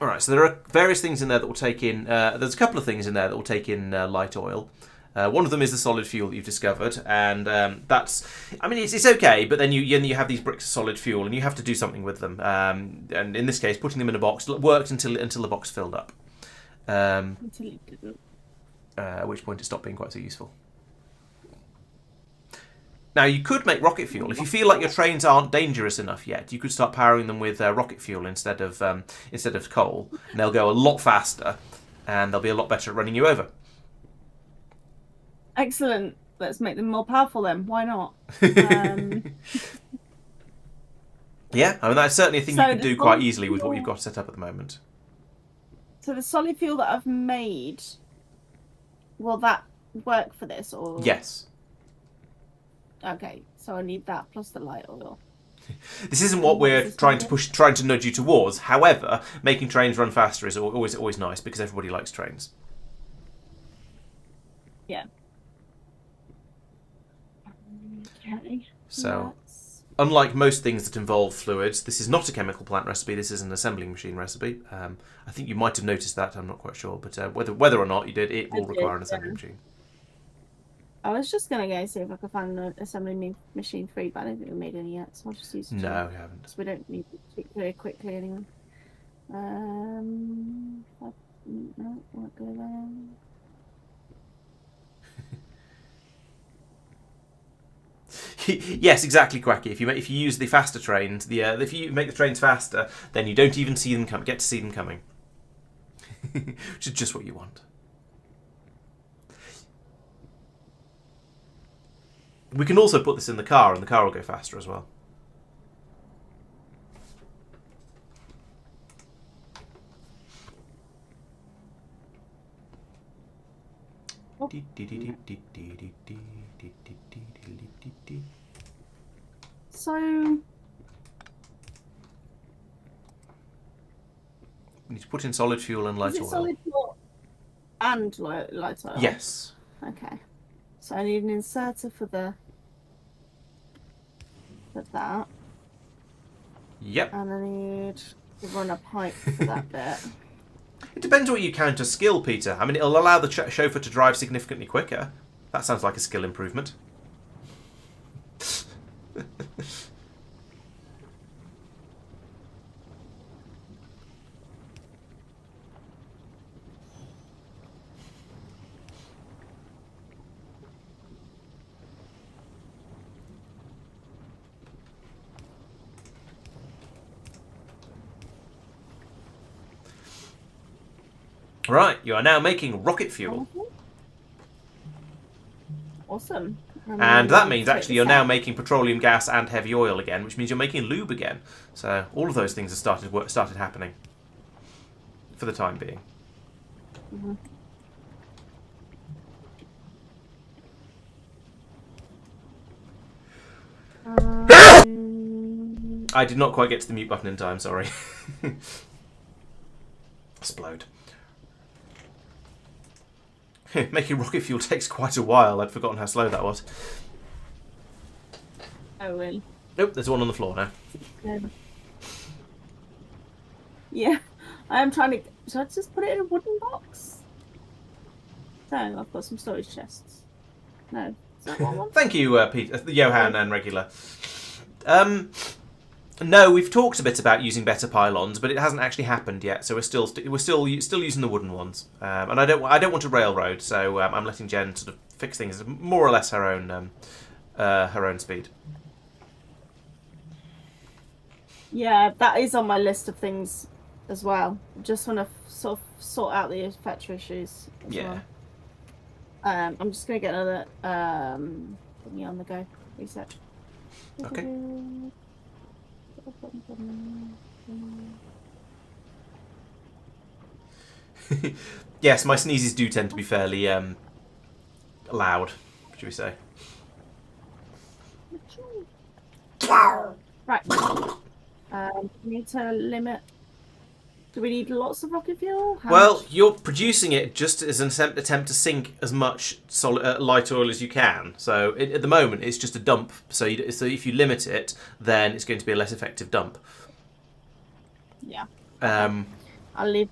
All right, so there are various things in there that will take in. There's a couple of things in there that will take in light oil. One of them is the solid fuel that you've discovered, and that's. I mean, it's okay, but then you have these bricks of solid fuel, and you have to do something with them. And in this case, putting them in a box worked until the box filled up. Until it didn't. At which point it stopped being quite so useful. Now, you could make rocket fuel. If you feel like your trains aren't dangerous enough yet, you could start powering them with rocket fuel instead of coal, and they'll go a lot faster, and they'll be a lot better at running you over. Excellent. Let's make them more powerful then. Why not? Yeah, I mean that's certainly a thing you So could the do quite solid easily with what fuel- you've got set up at the moment. So the solid fuel that I've made, will that work for this or? Yes. Okay, so I need that plus the light oil. This isn't And what what does we're this trying do? to push, trying to nudge you towards. However, making trains run faster is always nice because everybody likes trains. Yeah. Okay. So, Let's... unlike most things that involve fluids, this is not a chemical plant recipe. This is an assembling machine recipe. I think you might have noticed that. I'm not quite sure, but whether or not you did, it will require an assembly machine. I was just gonna go see if I could find an assembly machine free, but I don't think we made any yet, so I'll just use two. No, we haven't. Because we don't need to speak very quickly anyway. No, won't go there. Yes, exactly, Quacky. If you use the faster trains, if you make the trains faster, then you don't even see them get to see them coming, which is just what you want. We can also put this in the car, and the car will go faster as well. Oh. So We need to put in solid fuel and light is it oil. solid fuel and light oil? Yes. Okay. So I need an inserter for that. Yep. And I need to run a pipe for that bit. It depends what you count as skill, Peter. I mean, it'll allow the chauffeur to drive significantly quicker. That sounds like a skill improvement. Right, you are now making rocket fuel. Awesome. And that means actually you're now making petroleum gas and heavy oil again, which means you're making lube again. So all of those things have started happening for the time being. Mm-hmm. I did not quite get to the mute button in time, sorry. Explode. Making rocket fuel takes quite a while. I'd forgotten how slow that was. Oh, really? Nope, there's one on the floor now. Yeah, I am trying to... Should I just put it in a wooden box? No, I've got some storage chests. No. Is that what I want? Thank you, Peter, Johan and Regular. No, we've talked a bit about using better pylons, but it hasn't actually happened yet. So we're still using the wooden ones, and I don't want a railroad. So I'm letting Jen sort of fix things at more or less her own speed. Yeah, that is on my list of things as well. Just want to sort out the factory issues as well. I'm just gonna get another thingy on the go. Reset. Okay. Yes, my sneezes do tend to be fairly loud, should we say? Right. We need to limit. Do we need lots of rocket fuel? Well, you're producing it just as an attempt to sink as much light oil as you can. So at the moment, it's just a dump. So if you limit it, then it's going to be a less effective dump. Yeah. I'll leave.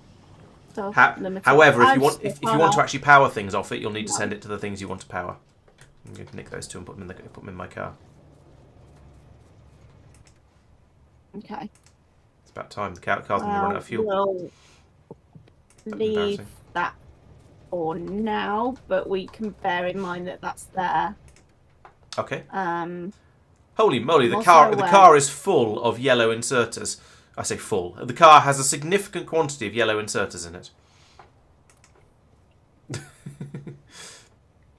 However, if you want to actually power things off it, you'll need to send it to the things you want to power. I'm going to nick those two and put them in my car. Okay. It's about time. The car's going to run out of fuel. We'll leave that for now, but we can bear in mind that that's there. Okay. Holy moly! The car is full of yellow inserters. I say full. The car has a significant quantity of yellow inserters in it.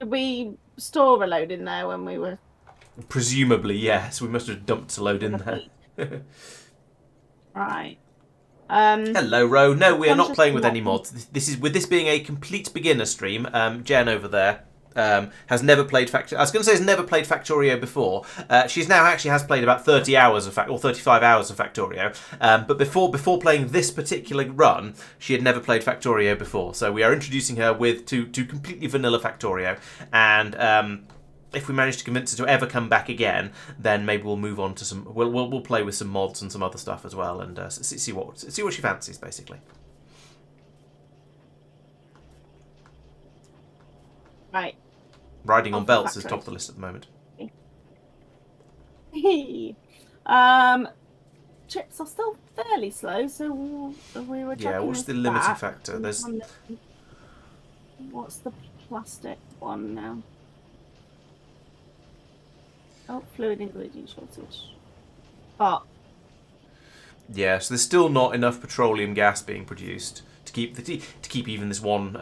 Did we store a load in there when we were? Presumably, yes. We must have dumped a load in there. Right. Hello, Ro. No, we are not Conscious playing with not- any mods. This is with this being a complete beginner stream. Jen over there has never played Factorio. I was going to say has never played Factorio before. She's now actually has played about 30 hours of or 35 hours of Factorio. But before playing this particular run, she had never played Factorio before. So we are introducing her to completely vanilla Factorio, and if we manage to convince her to ever come back again, then maybe we'll move on to some. We'll play with some mods and some other stuff as well, and see what she fancies, basically. Right. Riding on Off the belts is factory. top of the list at the moment. Chips are still fairly slow, so we were Yeah, checking what's this the limiting back. factor? What's the plastic one now? Oh, fluid ingredient shortage. Oh, Yeah, so there's still not enough petroleum gas being produced to keep even this one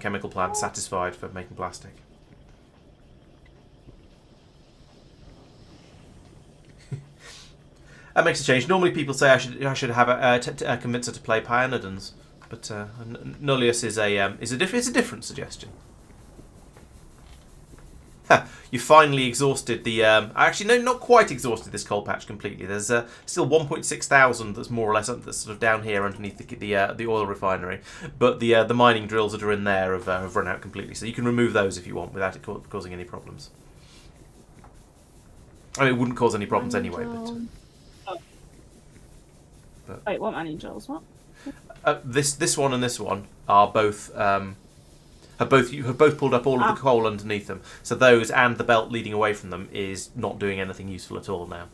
chemical plant satisfied for making plastic. That makes a change. Normally, people say I should have convince her to play Pionidans, but Nullius is a different suggestion. You finally exhausted the. Actually, no, not quite exhausted this coal patch completely. There's still 1.6 thousand that's more or less that's sort of down here underneath the oil refinery, but the mining drills that are in there have run out completely. So you can remove those if you want without it causing any problems. I mean, it wouldn't cause any problems anyway. But wait, what mining drills? What? this one and this one are both. Have both pulled up all of the coal underneath them. So those and the belt leading away from them is not doing anything useful at all now.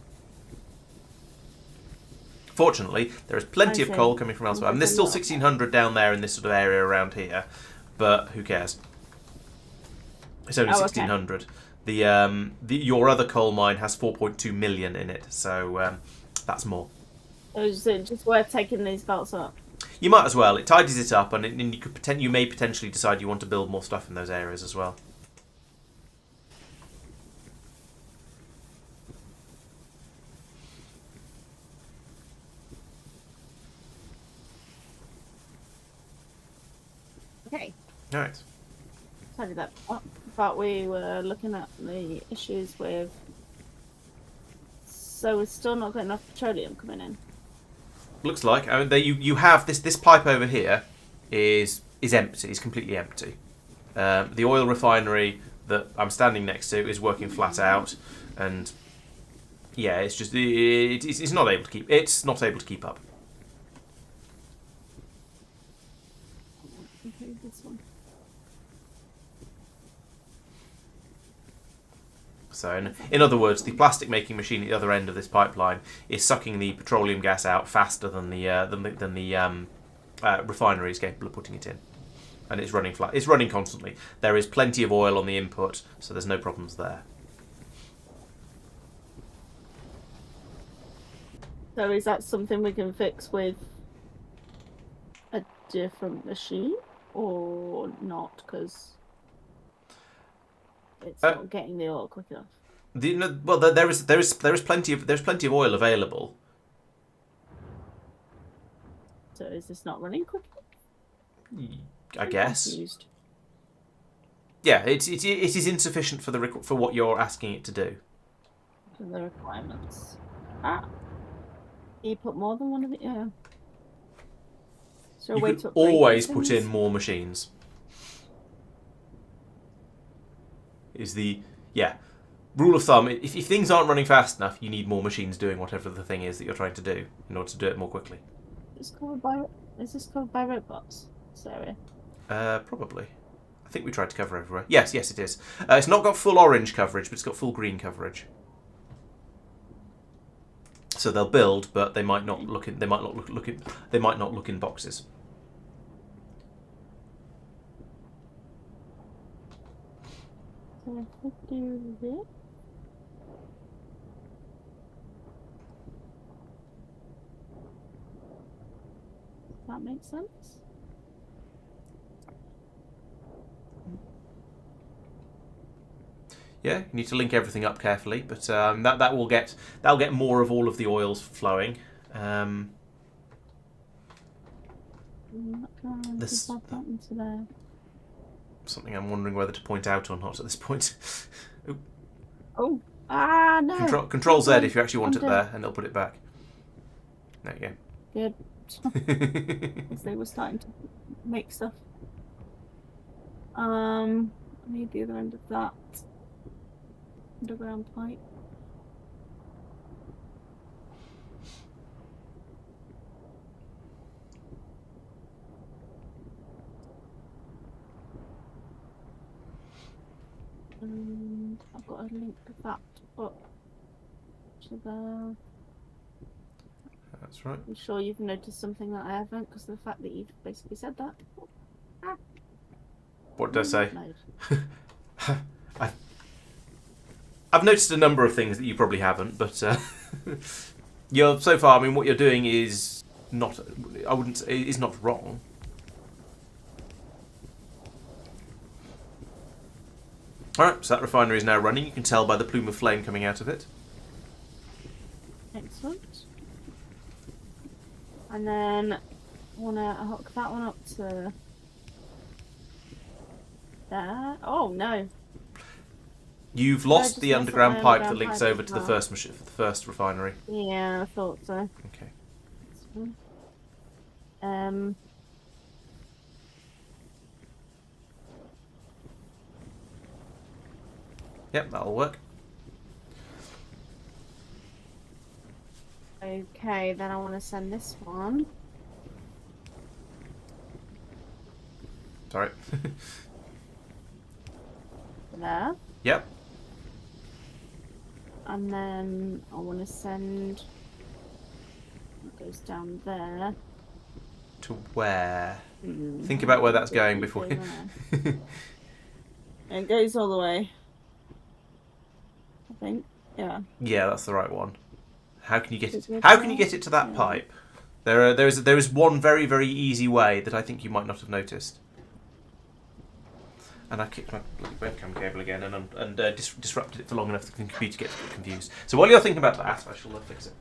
Fortunately, there is plenty of coal coming from elsewhere. I mean, there's still 1,600 down there in this sort of area around here, but who cares? It's only 1,600. Your other coal mine has 4.2 million in it, so that's more. Is it just worth taking these belts up? You might as well. It tidies it up, and you may potentially decide you want to build more stuff in those areas as well. Okay. All right. Tidy that up. But we were looking at the issues with. So we're still not got enough petroleum coming in. Looks like you have this pipe over here is empty. It's completely empty. The oil refinery that I'm standing next to is working flat out, and yeah, it's just it's not able to keep. It's not able to keep up. Okay, this one. So, in other words, the plastic making machine at the other end of this pipeline is sucking the petroleum gas out faster than the refinery is capable of putting it in, and it's running flat. It's running constantly. There is plenty of oil on the input, so there's no problems there. So is that something we can fix with a different machine, or not? Because it's not getting the oil quick enough. There is plenty of oil available. So is this not running quick enough? I guess. Confused. Yeah, it is insufficient for what you're asking it to do. For the requirements. You put more than one of it. Yeah. So You can always put in more machines. Is the rule of thumb? If things aren't running fast enough, you need more machines doing whatever the thing is that you're trying to do in order to do it more quickly. Is this covered by robots? This area? Probably. I think we tried to cover everywhere. Yes, it is. It's not got full orange coverage, but it's got full green coverage. So they'll build, but they might not look in. They might not look in boxes. So if we do this. Does that make sense? Yeah, you need to link everything up carefully, but that'll get more of all of the oils flowing. This something I'm wondering whether to point out or not at this point. Oh, no. Control Z if you actually want it there, and it'll put it back. There you go. Good. Because they were starting to make stuff. I need the other end of that underground pipe. And I've got a link to that up to there. That's right. I'm sure you've noticed something that I haven't, because of the fact that you've basically said that. What did I say? I've noticed a number of things that you probably haven't, but you're so far. I mean, what you're doing is not. I wouldn't say is not wrong. All right, so that refinery is now running. You can tell by the plume of flame coming out of it. Excellent. And then I want to hook that one up to there. Oh no! You've lost the underground pipe that links over to the first refinery. Yeah, I thought so. Okay. Yep, that'll work. Okay, then I want to send this one. Sorry. There. Yep. And then I want to send. It goes down there. To where? Think about where that's going before. It goes all the way. I think. Yeah. Yeah, that's the right one. How can you get it? How can you get it to that pipe? There is one very, very easy way that I think you might not have noticed. And I kicked my webcam cable again and disrupted it for long enough that the computer gets a bit confused. So while you're thinking about that, I shall fix it.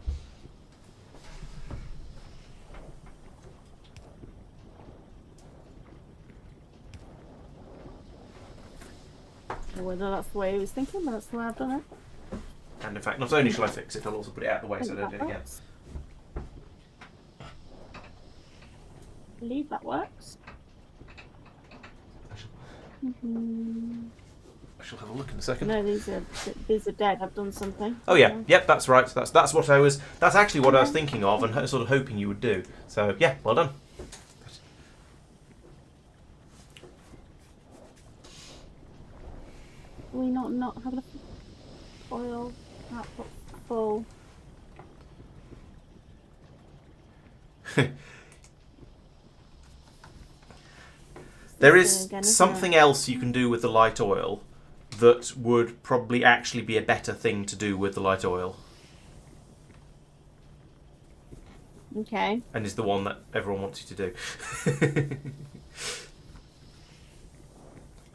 Whether that's the way he was thinking, but that's the way I've done it. And in fact, not only shall I fix it, I'll also put it out of the way so I don't do it again. I believe that works. I shall have a look in a second. No, these are dead. I've done something. Oh yeah, yep, that's right. That's what I was. That's actually what I was thinking of and sort of hoping you would do. So yeah, well done. We not have enough oil output full. There is something else you can do with the light oil that would probably actually be a better thing to do with the light oil. Okay. And is the one that everyone wants you to do.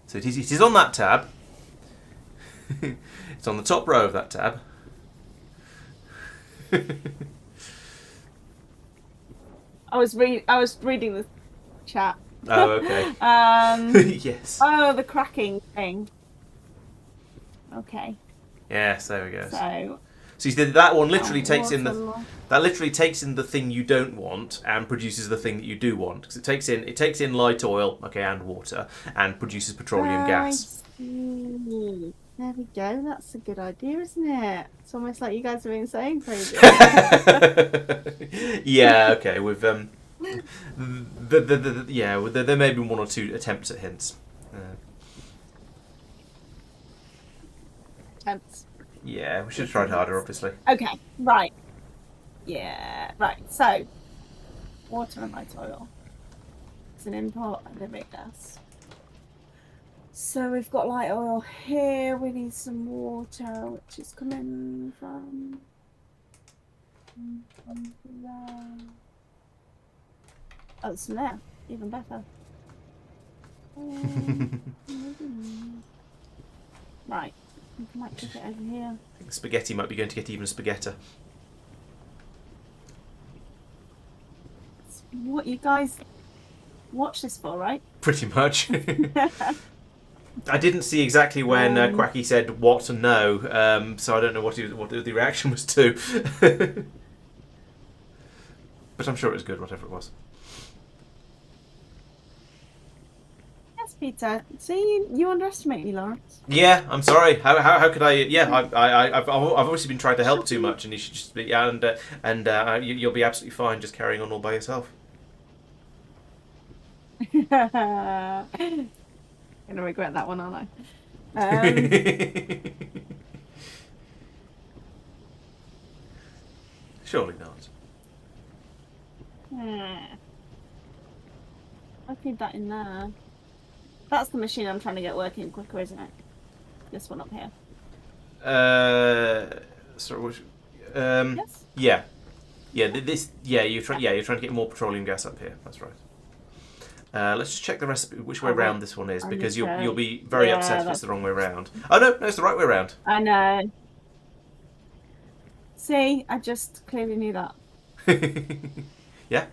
So it is on that tab. It's on the top row of that tab. I was reading the chat. Oh, okay. Yes. Oh, the cracking thing. Okay. Yes, there we go. So you see, that one literally takes in the thing you don't want and produces the thing that you do want, because it takes in light oil, okay, and water, and produces petroleum gas. There we go. That's a good idea, isn't it? It's almost like you guys have been saying for ages. Yeah. Okay. We've there may be one or two attempts at hints. Attempts. Yeah, we should have tried harder, obviously. Okay. Right. Yeah. Right. So, water and light oil. It's an import and a big gas. So we've got light oil here. We need some water, which is coming from there. Oh, it's from there. Even better. Right. think I might put it over here. I think spaghetti might be going to get even spaghetti. It's what you guys watch this for, right? Pretty much. I didn't see exactly when Quacky said what and no, so I don't know what the reaction was to. But I'm sure it was good, whatever it was. Yes, Peter. See, you underestimate me, Laurence. Yeah, I'm sorry. How could I? Yeah, I've obviously been trying to help too much, and you should just be. Yeah, you'll be absolutely fine just carrying on all by yourself. Gonna regret that one, aren't I? Surely not. I feed that in there. That's the machine I'm trying to get working quicker, isn't it? This one up here. Sorry. Which, Yes. Yeah. Yeah. You're trying to get more petroleum gas up here. That's right. Let's just check the recipe, which way round this one is, because you'll be very upset if it's the wrong way round. Oh no, it's the right way round. I know. See, I just clearly knew that. Yeah.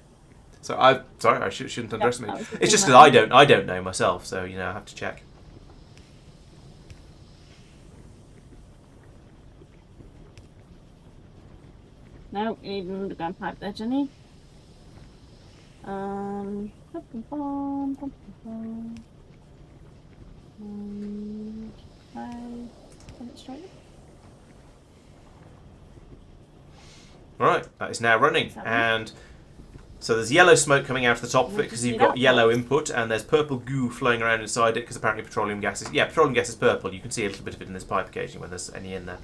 So I shouldn't underestimate. It's Just because I don't know myself, so I have to check. No, you need an underground pipe there, Jenny. Right, that is now running, and so there's yellow smoke coming out of the top of it because you've got yellow input, and there's purple goo flowing around inside it because apparently petroleum gas is purple. You can see a little bit of it in this pipe occasionally when there's any in there.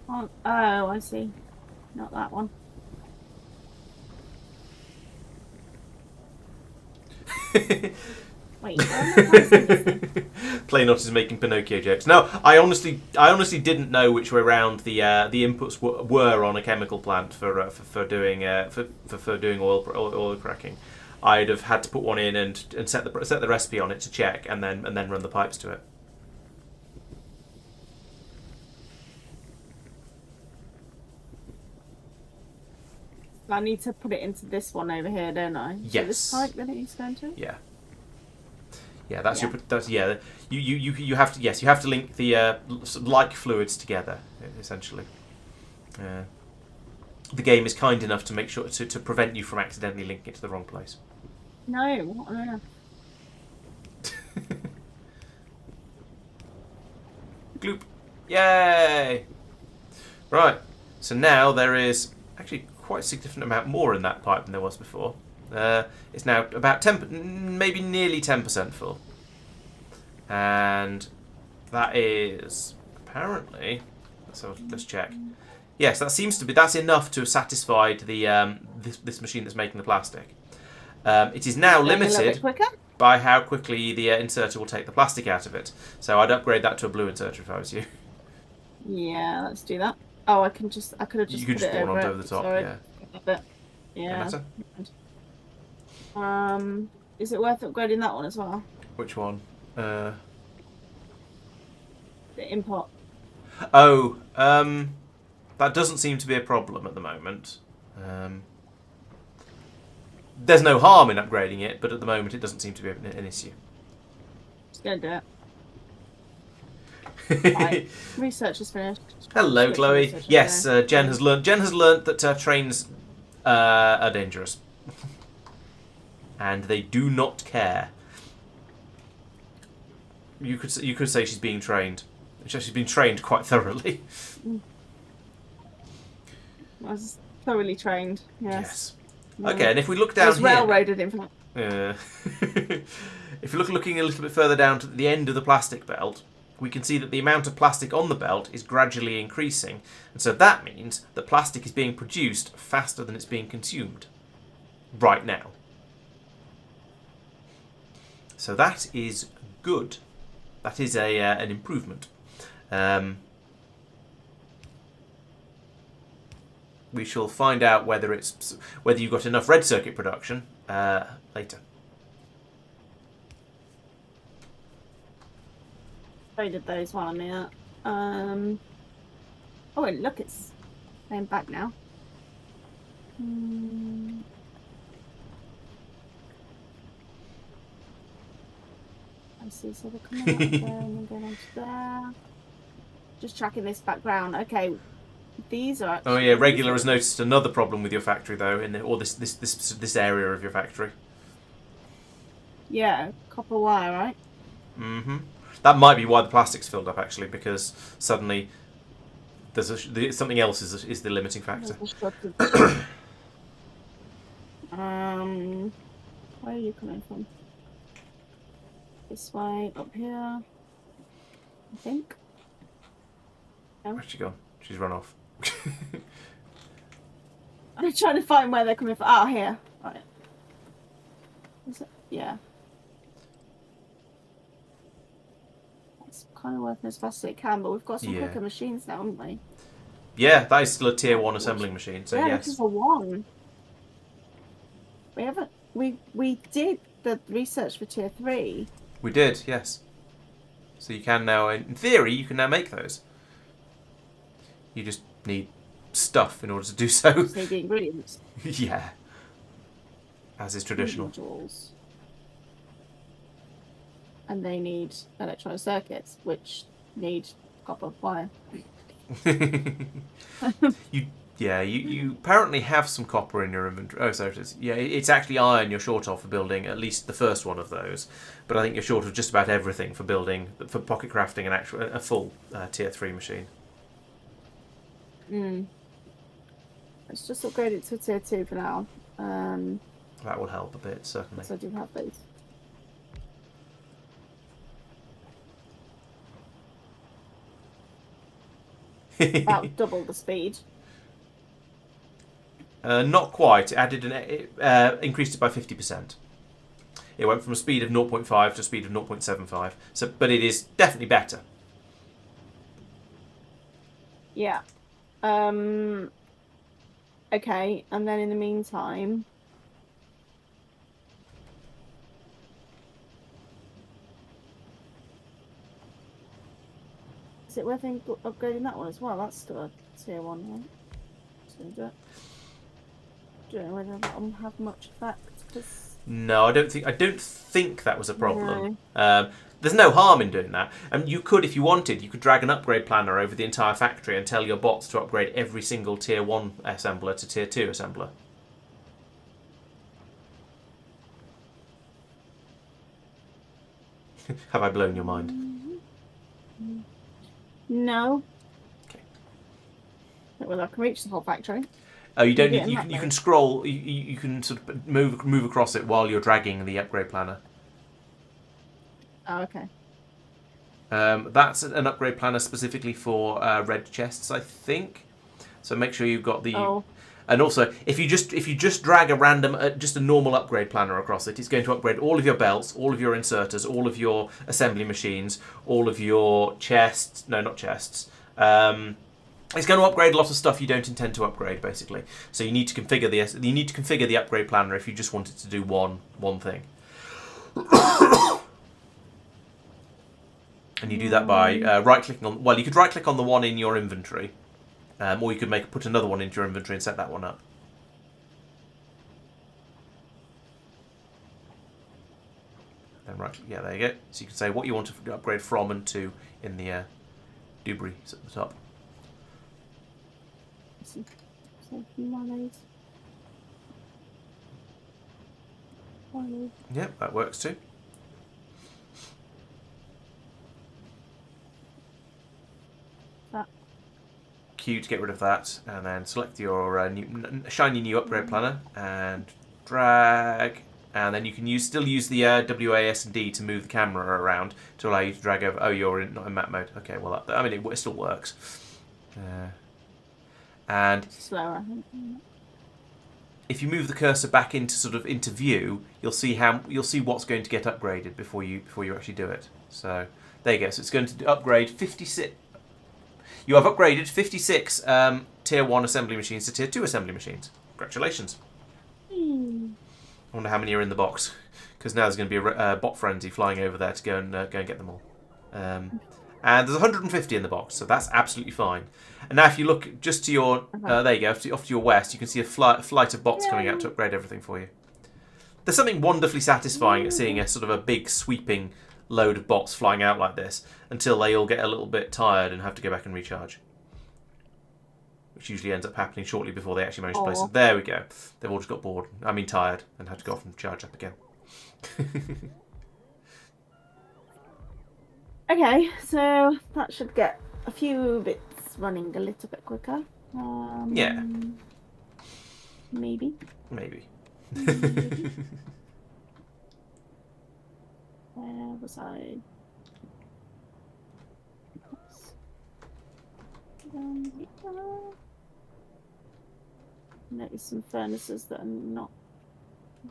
Oh, I see. Not that one. Wait, Playnot is making Pinocchio jokes. No, I honestly didn't know which way round the inputs were on a chemical plant for doing oil cracking. I'd have had to put one in and set the recipe on it to check, and then run the pipes to it. I need to put it into this one over here, don't I? Yes. So this pipe that it needs to go into? Yeah. Yeah, you have to link the like fluids together, essentially. The game is kind enough to make sure to prevent you from accidentally linking it to the wrong place. No, what on earth? Gloop. Yay! Right. So now there is actually quite a significant amount more in that pipe than there was before. It's now about 10, maybe nearly 10% full, and that is apparently. So let's check. Yes, that's enough to have satisfied the this machine that's making the plastic. It is now limited by how quickly the inserter will take the plastic out of it. So I'd upgrade that to a blue inserter if I was you. Yeah, let's do that. Oh, I could have just You could just spawn onto over the top. Sorry. Yeah. Yeah. Is it worth upgrading that one as well? Which one? The import. Oh, that doesn't seem to be a problem at the moment. There's no harm in upgrading it, but at the moment it doesn't seem to be an issue. Just gonna do it. Right. Research is finished. Hello, Chloe. Yes, Jen has learnt that trains are dangerous, and they do not care. You could say she's being trained. She's been trained quite thoroughly. I was thoroughly trained. Yes. Okay, and if we look down here, railroaded in fact. If you're looking a little bit further down to the end of the plastic belt, we can see that the amount of plastic on the belt is gradually increasing, and so that means that plastic is being produced faster than it's being consumed right now. So that is good. That is an improvement. We shall find out whether you've got enough red circuit production later. traded those while I'm here. Oh, and look, it's going back now. I see, so they're coming out of there and then going on to there. Just tracking this background. Okay, these are actually... Oh yeah, Regular has noticed another problem with your factory though, or this area of your factory. Yeah, copper wire, right? Mm-hmm. That might be why the plastic's filled up actually, because suddenly there's something else is the limiting factor. Where are you coming from? This way, up here, I think. No. Where's she gone? She's run off. I'm trying to find where they're coming from. Oh, here. Right. Is it? Yeah. It's kind of working as fast as it can, but we've got some quicker machines now, haven't we? Yeah, that is still a tier 1 assembling machine, so yeah, yes. this is a 1. We haven't... We did the research for tier 3. We did, yes. So you can now, in theory, you can now make those. You just need stuff in order to do so. Just need the ingredients. Yeah. As is traditional. Modules. And they need electronic circuits, which need copper wire. You apparently have some copper in your inventory. Oh, so it is. Yeah, it's actually iron you're short of for building at least the first one of those. But I think you're short of just about everything for pocket crafting a full tier 3 machine. Let's just upgrade it to tier 2 for now. That will help a bit, certainly. So I do have those. About double the speed. Not quite. It increased it by 50%. It went from a speed of 0.5 to a speed of 0.75. So, but it is definitely better. Yeah. Okay, and then in the meantime... Is it worth upgrading that one as well? That's still a tier 1, right? So do it. Don't know whether that will have much effect. Cause... No, I don't think that was a problem. No. There's no harm in doing that. You could, if you wanted, you could drag an upgrade planner over the entire factory and tell your bots to upgrade every single tier 1 assembler to tier 2 assembler. Have I blown your mind? No. Okay. Well, I can reach the whole factory. Oh, you don't need. You can scroll. You can sort of move across it while you're dragging the upgrade planner. Oh, okay. That's an upgrade planner specifically for red chests, I think. So make sure you've got the. Oh. And also, if you just drag a random, just a normal upgrade planner across it, it's going to upgrade all of your belts, all of your inserters, all of your assembly machines, all of your chests. No, not chests. It's going to upgrade a lot of stuff you don't intend to upgrade, basically. So you need to configure the upgrade planner if you just wanted to do one thing. And you do that by right-clicking on. Well, you could right-click on the one in your inventory, or you could put another one into your inventory and set that one up. Then yeah, there you go. So you can say what you want to upgrade from and to in the debris at the top. Yep, that works too. Q to get rid of that, and then select your shiny new upgrade planner and drag, and then you can still use the WAS and D to move the camera around to allow you to drag over. Oh, you're not in map mode. Okay, well, it still works. And slower. If you move the cursor back into view, you'll see what's going to get upgraded before you actually do it. So there you go. So it's going to upgrade 56. You have upgraded 56 tier 1 assembly machines to tier 2 assembly machines. Congratulations. I wonder how many are in the box, because now there's going to be a bot frenzy flying over there to go and get them all. And there's 150 in the box, so that's absolutely fine. And now if you look just to your... there you go, off to your west, you can see a flight of bots coming out to upgrade everything for you. There's something wonderfully satisfying at seeing a sort of a big sweeping load of bots flying out like this until they all get a little bit tired and have to go back and recharge. Which usually ends up happening shortly before they actually manage to place it. There we go. They've all just got bored. I mean tired and had to go off and charge up again. Okay, so that should get a few bits running a little bit quicker. Yeah. Maybe. Maybe. Where was I? Notice some furnaces that are not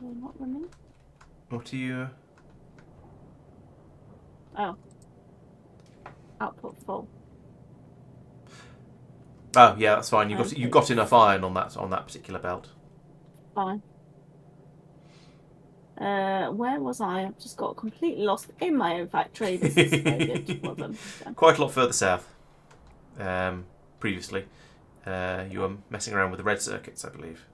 running. What are you... Oh. Output full. Oh yeah, that's fine. You've got enough iron on that particular belt. Fine. Where was I? I've just got completely lost in my own factory. This is very good for them. So. Quite a lot further south. Previously, you were messing around with the red circuits, I believe.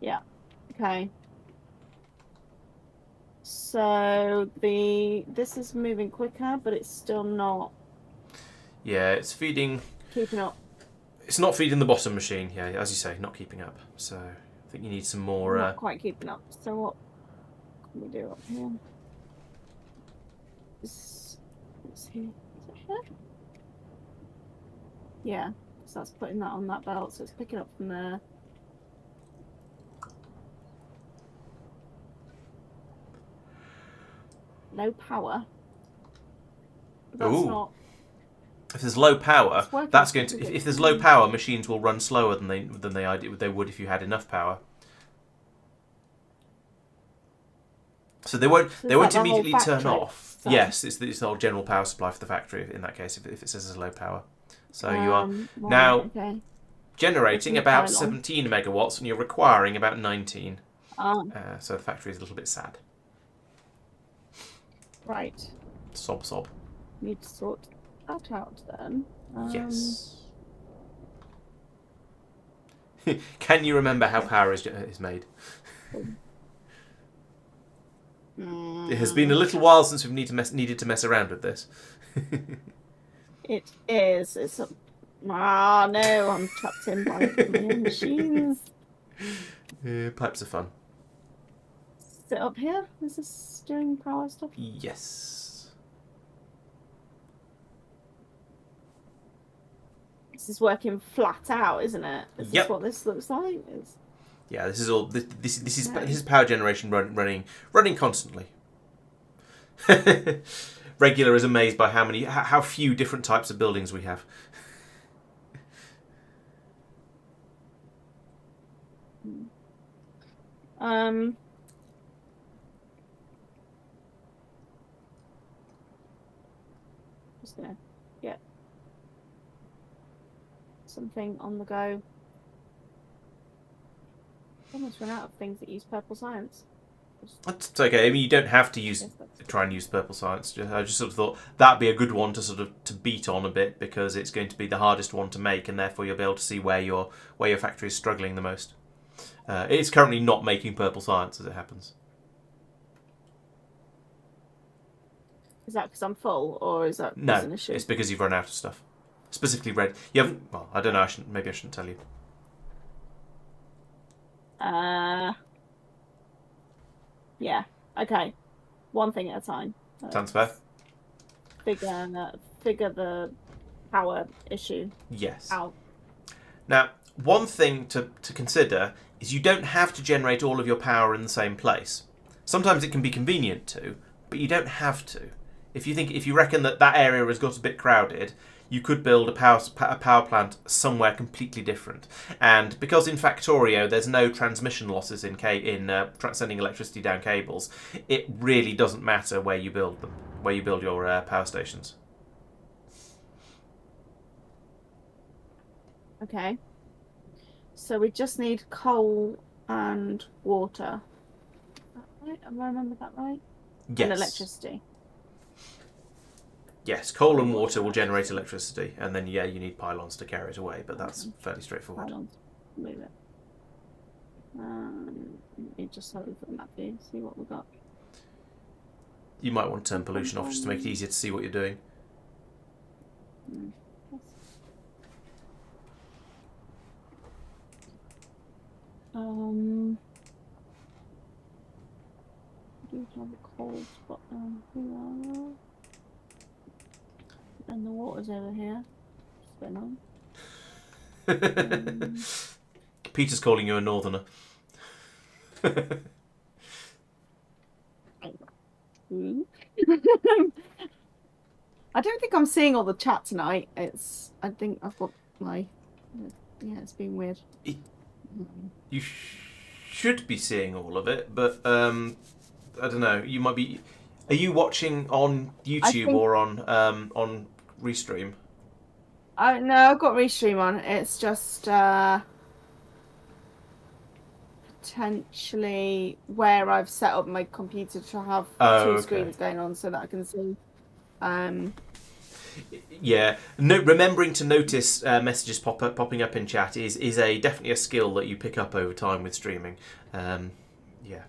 Yeah. Okay. So this is moving quicker, but it's still not. Yeah, it's feeding. Keeping up. It's not feeding the bottom machine. Yeah, as you say, not keeping up. So I think you need some more. Not quite keeping up. So what can we do up here? Let's see. Is it here? Yeah. So that's putting that on that belt. So it's picking up from there. No power. But that's not. If there's low power, that's going to. If there's low power, machines will run slower than they would if you had enough power. So they won't immediately turn off. So. Yes, it's the whole general power supply for the factory in that case. If it says there's low power, so you are now generating about 17 megawatts, and you're requiring about 19. So the factory is a little bit sad. Right. Sob. Need to sort that out then. Yes. Can you remember how power is made? It has been a little while since we've needed to mess around with this. It is. It's a... no, I'm trapped in by my own machines. Pipes are fun. Is it up here? Is this steering power stuff? Yes. This is working flat out, isn't it? Is this what this looks like? Yeah, this is all. This is power generation running constantly. Regular is amazed by how few different types of buildings we have. Just gonna get something on the go. Almost run out of things that use purple science. That's okay. I mean, you don't have to try and use purple science. I just sort of thought that'd be a good one to beat on a bit because it's going to be the hardest one to make, and therefore you'll be able to see where your factory is struggling the most. It's currently not making purple science as it happens. Is that because I'm full, or is that an issue? It's because you've run out of stuff. Specifically red. You haven't. Well, I don't know. Maybe I shouldn't tell you. Yeah. Okay. One thing at a time. Sounds fair. Figure the power issue. Yes. Out. Now, one thing to consider is you don't have to generate all of your power in the same place. Sometimes it can be convenient to, but you don't have to. If you reckon that area has got a bit crowded, you could build a power plant somewhere completely different. And because in Factorio there's no transmission losses in sending electricity down cables, it really doesn't matter where you build them, where you build your power stations. Okay. So we just need coal and water. Right, have I remembered that right? Yes. And electricity. Yes, coal and water will generate electricity, and then yeah, you need pylons to carry it away, but that's fairly straightforward. Pylons. Move it. Let me just have a look at the map here, see what we've got. You might want to turn pollution off just to make it easier to see what you're doing. Yes. I do have a cold spot down here. And the water's over here. Spin on. Peter's calling you a northerner. I don't think I'm seeing all the chat tonight. I think I've got my. Yeah, it's been weird. You should be seeing all of it, but I don't know. You might be. Are you watching on YouTube or on Restream? No, I've got Restream on. It's just potentially where I've set up my computer to have two screens going on so that I can see. Yeah, no, remembering to notice messages popping up in chat is definitely a skill that you pick up over time with streaming. Yeah.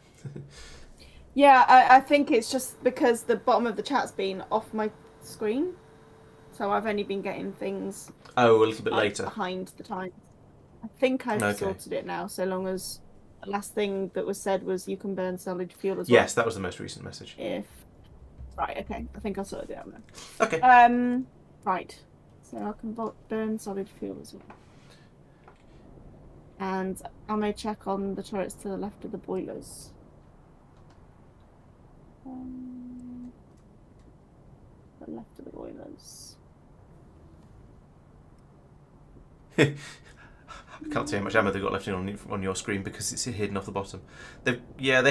Yeah, I think it's just because the bottom of the chat's been off my screen, so I've only been getting things. A little bit later. Behind the times. I think I've sorted it now. So long as the last thing that was said was you can burn solid fuel as well. Yes, that was the most recent message. Right, okay. I think I sorted it out now. Okay. Right. So I can burn solid fuel as well. And I may check on the turrets to the left of the boilers. The left of the boilers. I can't see how much ammo they've got left on your screen because it's hidden off the bottom. They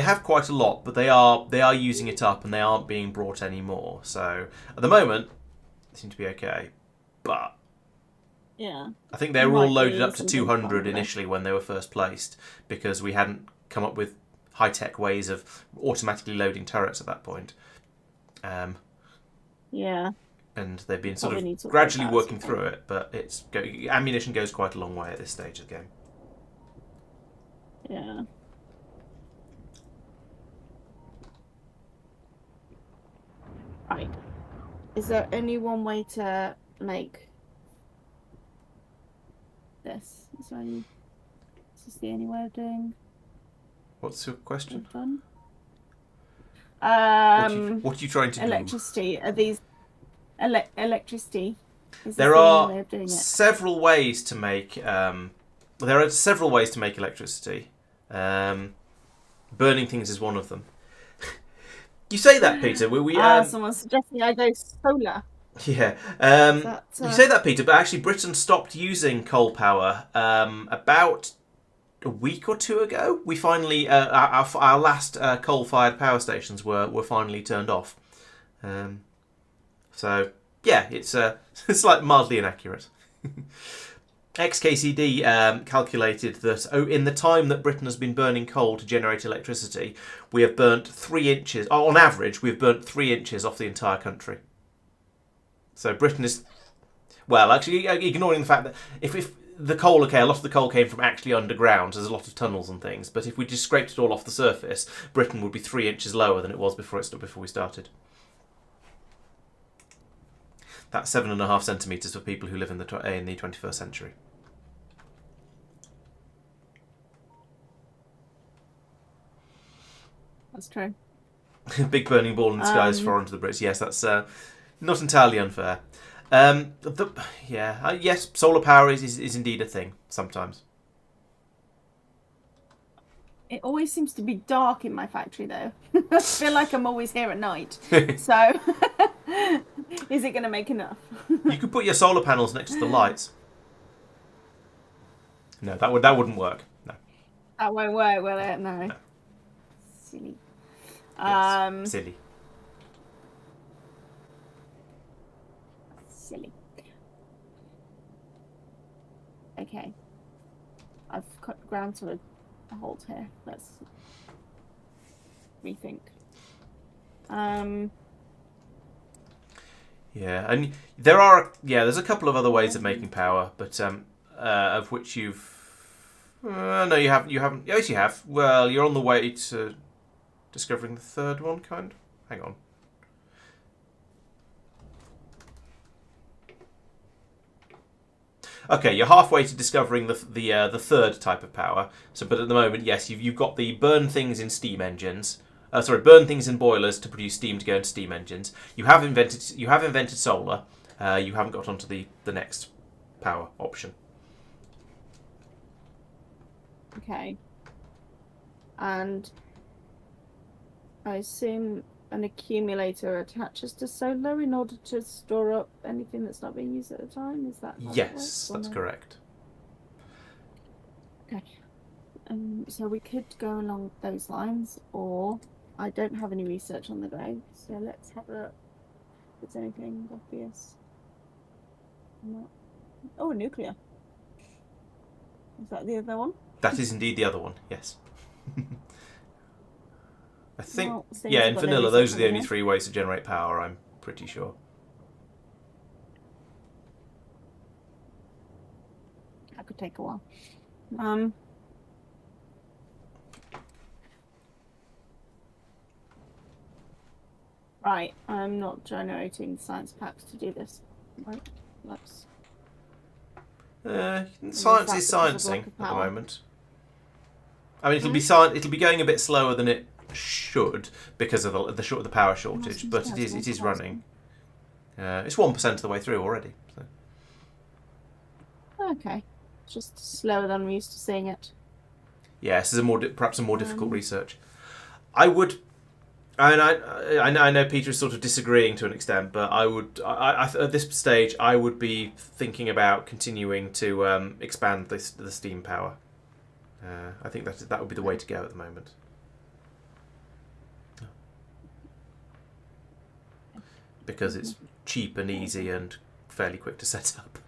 have quite a lot, but they are using it up and they aren't being brought anymore. So at the moment, they seem to be okay. But yeah, I think they were all loaded up to 200 initially when they were first placed because we hadn't come up with high-tech ways of automatically loading turrets at that point. Yeah. And they've been sort of gradually working through it, but ammunition goes quite a long way at this stage of the game. Yeah. Right. Is there only one way to make this? Is this the only way of doing? What's your question? Fun? What are you trying to do? Electricity. Are these electricity? There are several ways to make. There are several ways to make electricity. Burning things is one of them. You say that, Peter. Someone's suggesting I go solar. Yeah. You say that, Peter, but actually Britain stopped using coal power about a week or two ago. We finally our last coal-fired power stations were finally turned off. So yeah, it's like mildly inaccurate. XKCD calculated that in the time that Britain has been burning coal to generate electricity, we have burnt 3 inches. On average, we've burnt 3 inches off the entire country. So Britain is, well, actually ignoring the fact that if the coal, a lot of the coal came from actually underground, so there's a lot of tunnels and things. But if we just scraped it all off the surface, Britain would be 3 inches lower than it was before we started. That's 7.5 centimetres for people who live in the 21st century. That's true. Big burning ball in the sky is foreign to the Brits. Yes, that's not entirely unfair. Yes, solar power is indeed a thing sometimes. It always seems to be dark in my factory, though. I feel like I'm always here at night. So, is it going to make enough? You could put your solar panels next to the lights. No, that wouldn't work. No. That won't work, will it? No. Silly. Yes, silly. Silly. Okay. I've cut ground to a halt here. me think. Yeah, and there's a couple of other ways of making power, but of which you've no, you haven't. Yes, you have. Well, you're on the way to discovering the third one, kind of. Hang on. Okay, you're halfway to discovering the third type of power. So, but at the moment, yes, you've got the burn things in steam engines. Burn things in boilers to produce steam to go into steam engines. You have invented solar. You haven't got onto the next power option. Okay. And I assume an accumulator attaches to solar in order to store up anything that's not being used at the time? Is that how that Yes, works, that's correct. Okay. So we could go along those lines, or I don't have any research on the go, so let's have a look if there's anything obvious. No. Oh, nuclear. Is that the other one? That is indeed the other one. Yes. I think. Well, Yeah, in I've got no vanilla, those research are the on only here. 3 ways to generate power. I'm pretty sure. That could take a while. Right, I'm not generating science packs to do this. Right, let's. Science that is because of sciencing lack of at the power? moment. I mean, it'll be going a bit slower than it should because of the power shortage, but it is running. It's 1% of the way through already. So. Okay, just slower than we're used to seeing it. Yeah, this is perhaps a more difficult research. I would. I know Peter is sort of disagreeing to an extent, but at this stage I would be thinking about continuing to expand the steam power. I think that would be the way to go at the moment. Because it's cheap and easy and fairly quick to set up.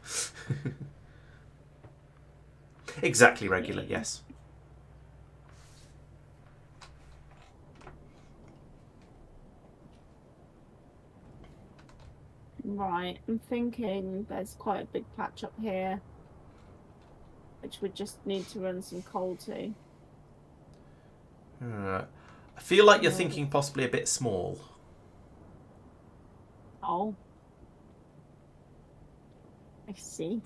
Exactly regular, yes. Right, I'm thinking there's quite a big patch up here, which we just need to run some coal to. I feel like you're thinking possibly a bit small. Oh. I see.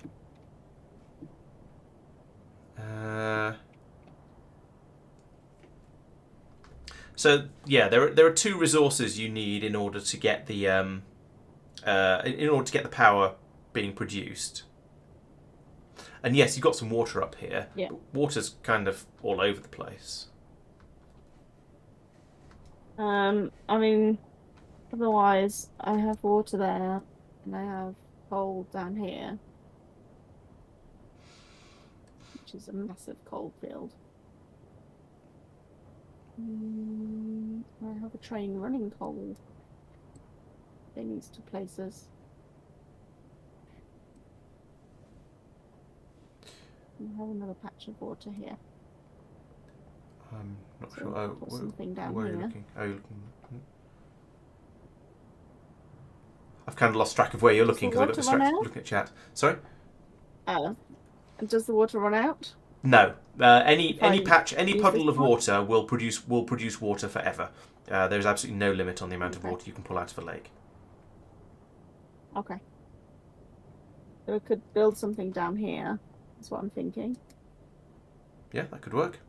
So yeah, there are 2 resources you need in order to get the power being produced. And yes, you've got some water up here. Yeah. But water's kind of all over the place. I mean, otherwise, I have water there, and I have coal down here, which is a massive coal field. I have a train running coal things to places. I have another patch of water here. I'm not So sure. I'll put something down where are you here. looking? Oh, you're looking. I've kind of lost track of where you're looking because I got Does the water distracted run looking at chat. Sorry? Oh. And does the water run out? No. Any use puddle this of one? water will produce water forever. There's absolutely no limit on the amount of Okay. water you can pull out of a lake. Okay. So we could build something down here. That's what I'm thinking. Yeah, that could work.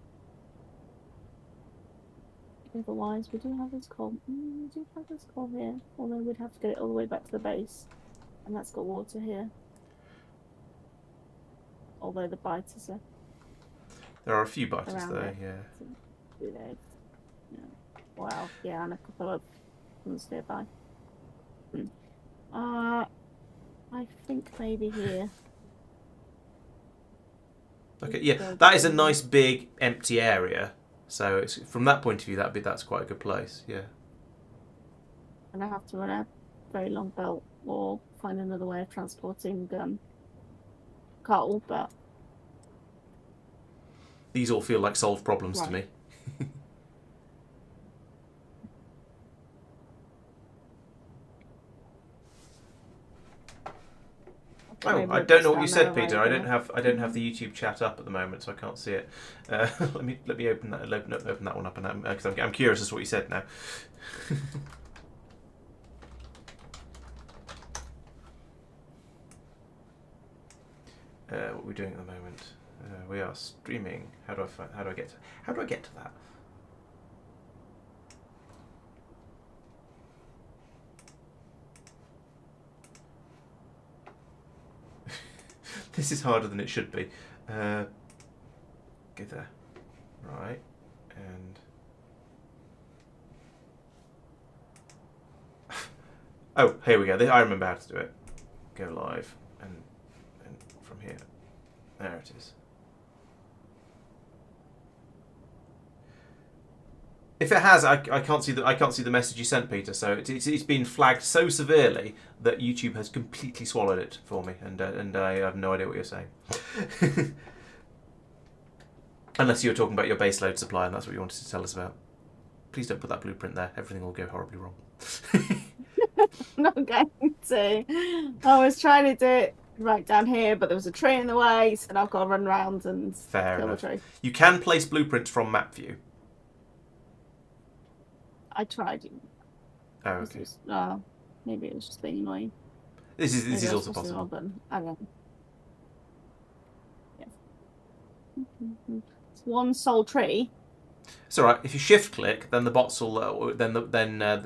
Otherwise, we do have this coal. We do have this coal here. Although we'd have to get it all the way back to the base. And that's got water here. Although the biters are There are a few biters around there, it. yeah. So, do they? Yeah. Wow. Yeah, and a couple of ones nearby. I think maybe here. Okay, yeah, that is a nice big empty area. So it's, from that point of view, that's quite a good place. Yeah. And I have to run a very long belt or find another way of transporting coal, but These all feel like solved problems to me. Oh, maybe I we're don't know just what you down there said, Peter. already. I don't have the YouTube chat up at the moment, so I can't see it. Let me open that one up, and because I'm curious as to what you said now. What are we doing at the moment? We are streaming. How do I get to that? This is harder than it should be. Go there. Right. And... oh, here we go. I remember how to do it. Go live. And from here. There it is. If it has, I can't see the message you sent, Peter. So it's been flagged so severely that YouTube has completely swallowed it for me, and I have no idea what you're saying. Unless you were talking about your baseload supply, and that's what you wanted to tell us about. Please don't put that blueprint there. Everything will go horribly wrong. Not going to. I was trying to do it right down here, but there was a tree in the way, so I've got to run around and Fair kill enough. the tree. You can place blueprints from map view. I tried. Oh, okay. Maybe it was just being annoying. This is also possible. I don't know. Yeah. It's one sole tree. It's all right. If you shift click, then the bots will then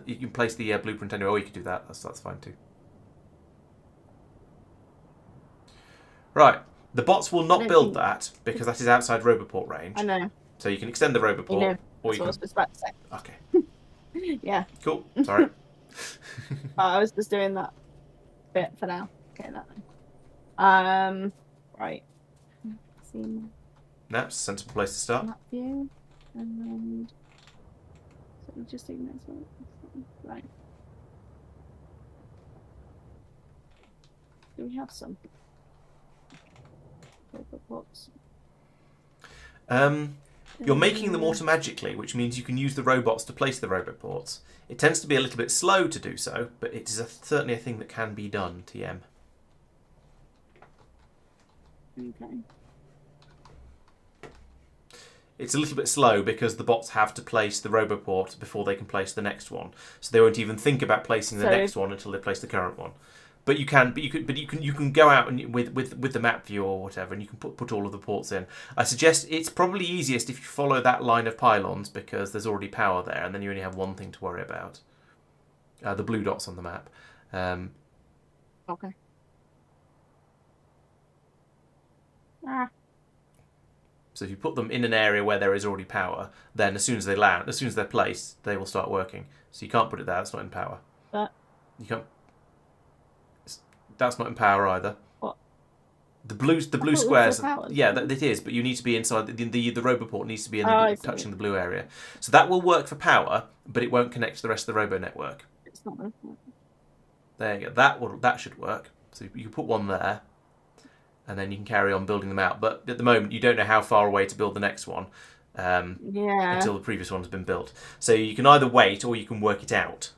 you can place the blueprint anywhere. Or you can do that. That's fine too. Right. The bots will not build that because that is outside Roboport range. I know. So you can extend the Roboport, or you can. That's what I was about to say. Okay. Yeah. Cool. Sorry. I was just doing that bit for now. Okay, that then. Right. See. That's a sensible place to start. Map view, and then so we just take next one. Right. Do we have some? Pots. You're making them automagically, which means you can use the robots to place the roboports. It tends to be a little bit slow to do so, but it is certainly a thing that can be done, TM. Okay. It's a little bit slow because the bots have to place the roboport before they can place the next one, so they won't even think about placing the next one until they place the current one. But you can go out and with the map view or whatever, and you can put all of the ports in. I suggest it's probably easiest if you follow that line of pylons because there's already power there, and then you only have one thing to worry about: the blue dots on the map. Okay. So if you put them in an area where there is already power, then as soon as they're placed, they will start working. So you can't put it there; it's not in power. But you can't. That's not in power either. What? The blue squares. Yeah, it is, but you need to be inside. The roboport needs to be touching the blue area. So that will work for power, but it won't connect to the rest of the robo network. It's not there. There you go. That should work. So you can put one there, and then you can carry on building them out. But at the moment, you don't know how far away to build the next one. Until the previous one has been built. So you can either wait or you can work it out.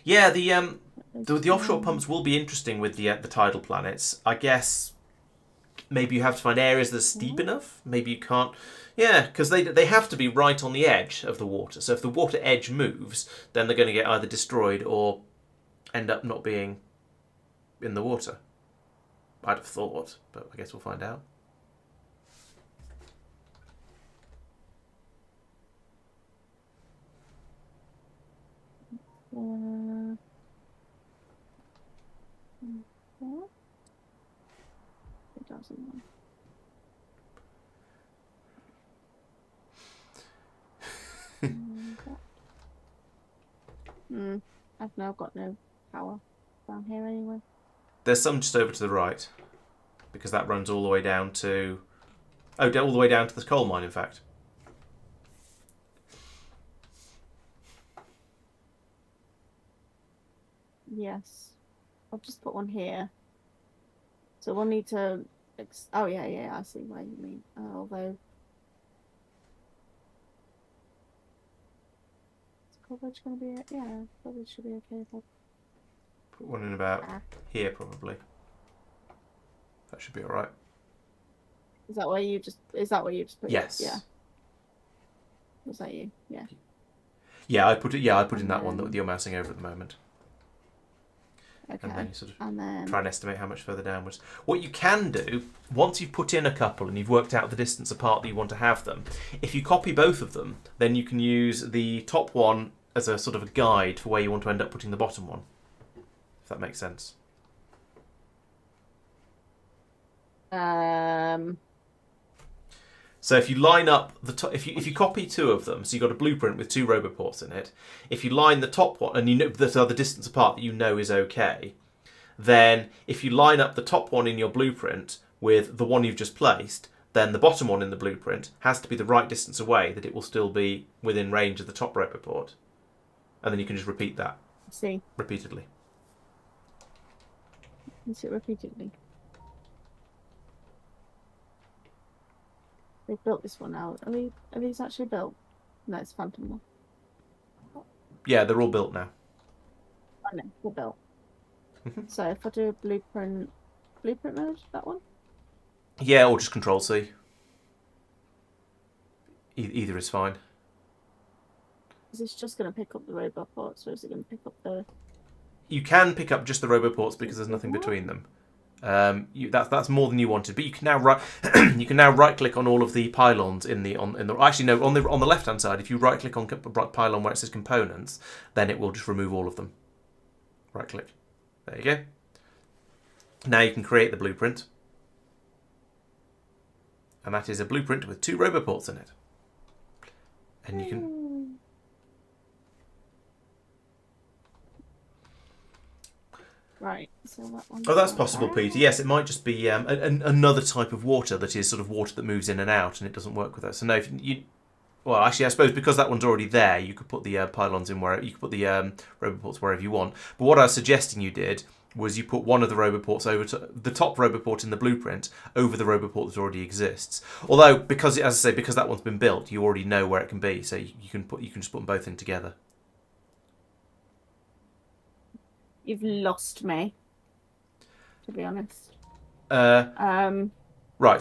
Yeah, the offshore pumps will be interesting with the tidal planets. I guess maybe you have to find areas that are steep enough. Maybe you can't. Yeah, because they have to be right on the edge of the water. So if the water edge moves, then they're going to get either destroyed or end up not being in the water. I'd have thought, but I guess we'll find out. It doesn't. I've now got no power down here anyway. There's some just over to the right, because that runs all the way down to... oh, all the way down to the coal mine, in fact. Yes. I'll just put one here. So we'll need to... oh, yeah, I see what you mean. Although... probably going to be it. Yeah, probably should be okay. If I... Put one in about here, probably. That should be all right. Is that where you just? Is that where you just put? Yes. Yeah. Was that you? Yeah. Yeah, I put it. Yeah, I put in that one that you're mousing over at the moment. Okay. And then you sort of then... try and estimate how much further downwards. What you can do, once you've put in a couple and you've worked out the distance apart that you want to have them, if you copy both of them, then you can use the top one as a sort of a guide for where you want to end up putting the bottom one. If that makes sense. So if you line up the top, if you copy two of them, so you've got a blueprint with two roboports in it. If you line the top one, and you know that are the distance apart that you know is okay, then if you line up the top one in your blueprint with the one you've just placed, then the bottom one in the blueprint has to be the right distance away that it will still be within range of the top roboport, and then you can just repeat that. See. Repeatedly. Is it repeatedly? They built this one out. Are these actually built? No, it's Phantom one. Yeah, they're all built now. Oh no, they're built. So if I do a blueprint mode, that one? Yeah, or just Control C. Either is fine. Is this just going to pick up the robot ports, or is it going to pick up the... You can pick up just the roboports because there's nothing between them. That's more than you wanted, but you can now right click on all of the pylons on the left hand side. If you right click on pylon where it says components, then it will just remove all of them. Right click. There you go. Now you can create the blueprint, and that is a blueprint with two roboports in it, and you can. Right, so that one. Oh, that's possible, Peter. Yes, it might just be another type of water that is sort of water that moves in and out, and it doesn't work with that. So no, if you, well, actually, I suppose because that one's already there, you could put the pylons in where you could put the roboports wherever you want. But what I was suggesting you did was you put one of the roboports over to the top roboport in the blueprint over the roboport that already exists. Although, because as I say, because that one's been built, you already know where it can be, so you can just put them both in together. You've lost me, to be honest. Right,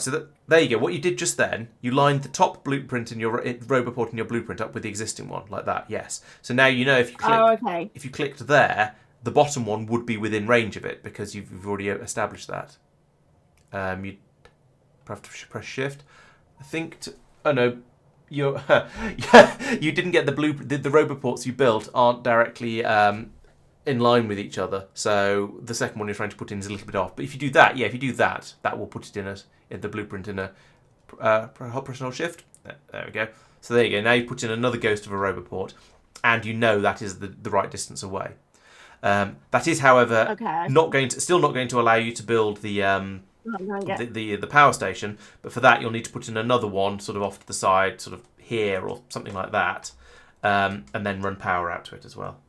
so there you go. What you did just then, you lined the top blueprint in your roboport in your blueprint up with the existing one, like that. Yes. So now you know if you click, if you clicked there, the bottom one would be within range of it because you've already established that. You have to press Shift. I think. You didn't get the blueprint. The roboports you built aren't directly in line with each other, so the second one you're trying to put in is a little bit off. But if you do that, that will put it in the blueprint in a press and hold Shift. There we go. So there you go. Now you put in another ghost of a roboport, and you know that is the right distance away. That is, however, still not going to allow you to build the power station. But for that, you'll need to put in another one, sort of off to the side, sort of here or something like that, and then run power out to it as well.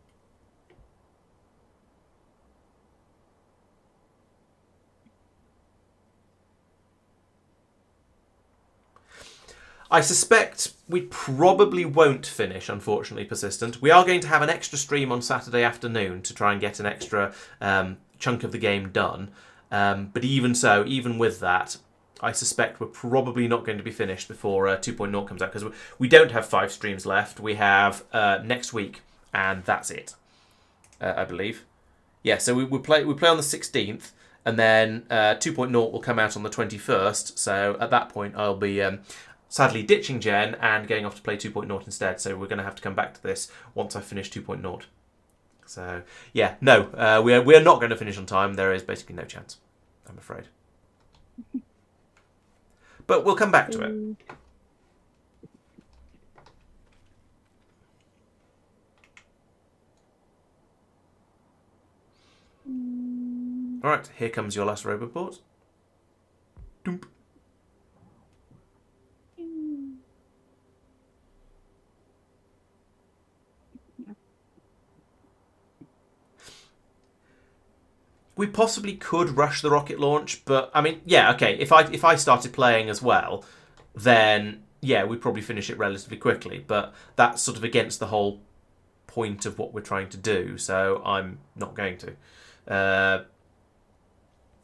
I suspect we probably won't finish, unfortunately, Persistent. We are going to have an extra stream on Saturday afternoon to try and get an extra chunk of the game done. But even so, even with that, I suspect we're probably not going to be finished before 2.0 comes out, because we don't have 5 streams left. We have next week, and that's it, I believe. Yeah, so we play on the 16th, and then 2.0 will come out on the 21st. So at that point, I'll be... sadly ditching Jen and going off to play 2.0 instead, so we're going to have to come back to this once I finish 2.0. So, yeah, no, we are not going to finish on time. There is basically no chance, I'm afraid. But we'll come back to it. Alright, here comes your last roboport. Doomp. We possibly could rush the rocket launch, but I mean, yeah, okay. If I started playing as well, then yeah, we'd probably finish it relatively quickly. But that's sort of against the whole point of what we're trying to do, so I'm not going to.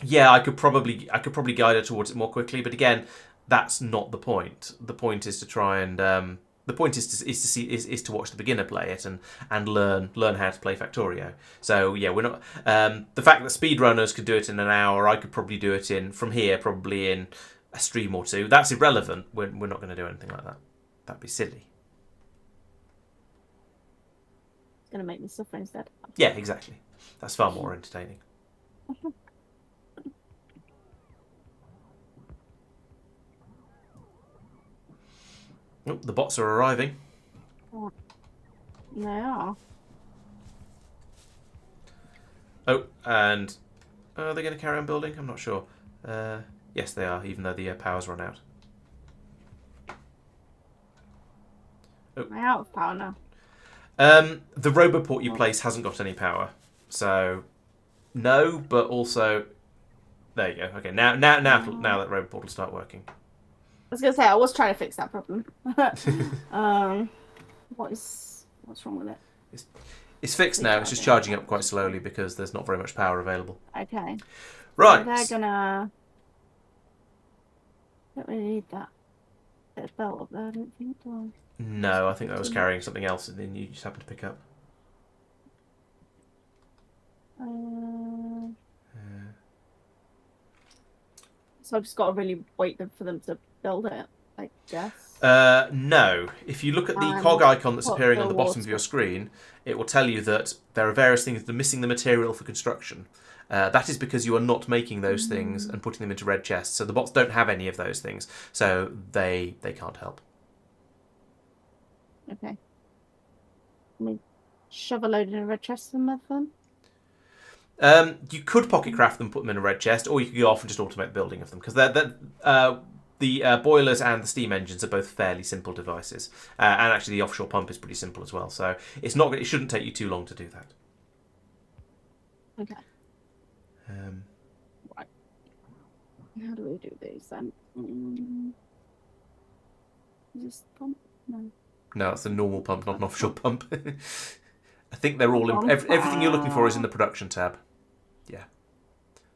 Yeah, I could probably guide her towards it more quickly, but again, that's not the point. The point is to try and the point is to watch the beginner play it and learn how to play Factorio. So yeah, we're not the fact that speedrunners could do it in an hour, I could probably do it probably in a stream or two. That's irrelevant. We're not going to do anything like that. That'd be silly. It's gonna make me suffer instead. Yeah, exactly. That's far more entertaining. Oh, the bots are arriving. They are. Oh, and are they going to carry on building? I'm not sure. Yes, they are, even though the power's run out. Oh. Am I out of power now? The Roboport you place hasn't got any power, so no. But also, there you go. Okay, now that Roboport will start working. I was gonna say I was trying to fix that problem. What's wrong with it? It's fixed now. It's just charging up quite slowly because there's not very much power available. Okay. Right. So they're gonna. Don't really need that bit of belt up there. I don't think. Do I? No, I think that was carrying something else, and then you just happened to pick up. So I've just got to really wait for them to build it, I guess. No. If you look at the cog icon that's appearing on the bottom of your screen, it will tell you that there are various things that are missing the material for construction. That is because you are not making those things and putting them into red chests. So the bots don't have any of those things, so they can't help. Okay. Let me shove a load in a red chest and with them. You could pocket craft them, put them in a red chest, or you could go off and just automate the building of them, because the boilers and the steam engines are both fairly simple devices, and actually the offshore pump is pretty simple as well. So it shouldn't take you too long to do that. Okay. Right. How do we do these then? Is this pump? No. No, it's a normal pump, not an offshore pump. I think they're all in. Everything you're looking for is in the production tab. Yeah.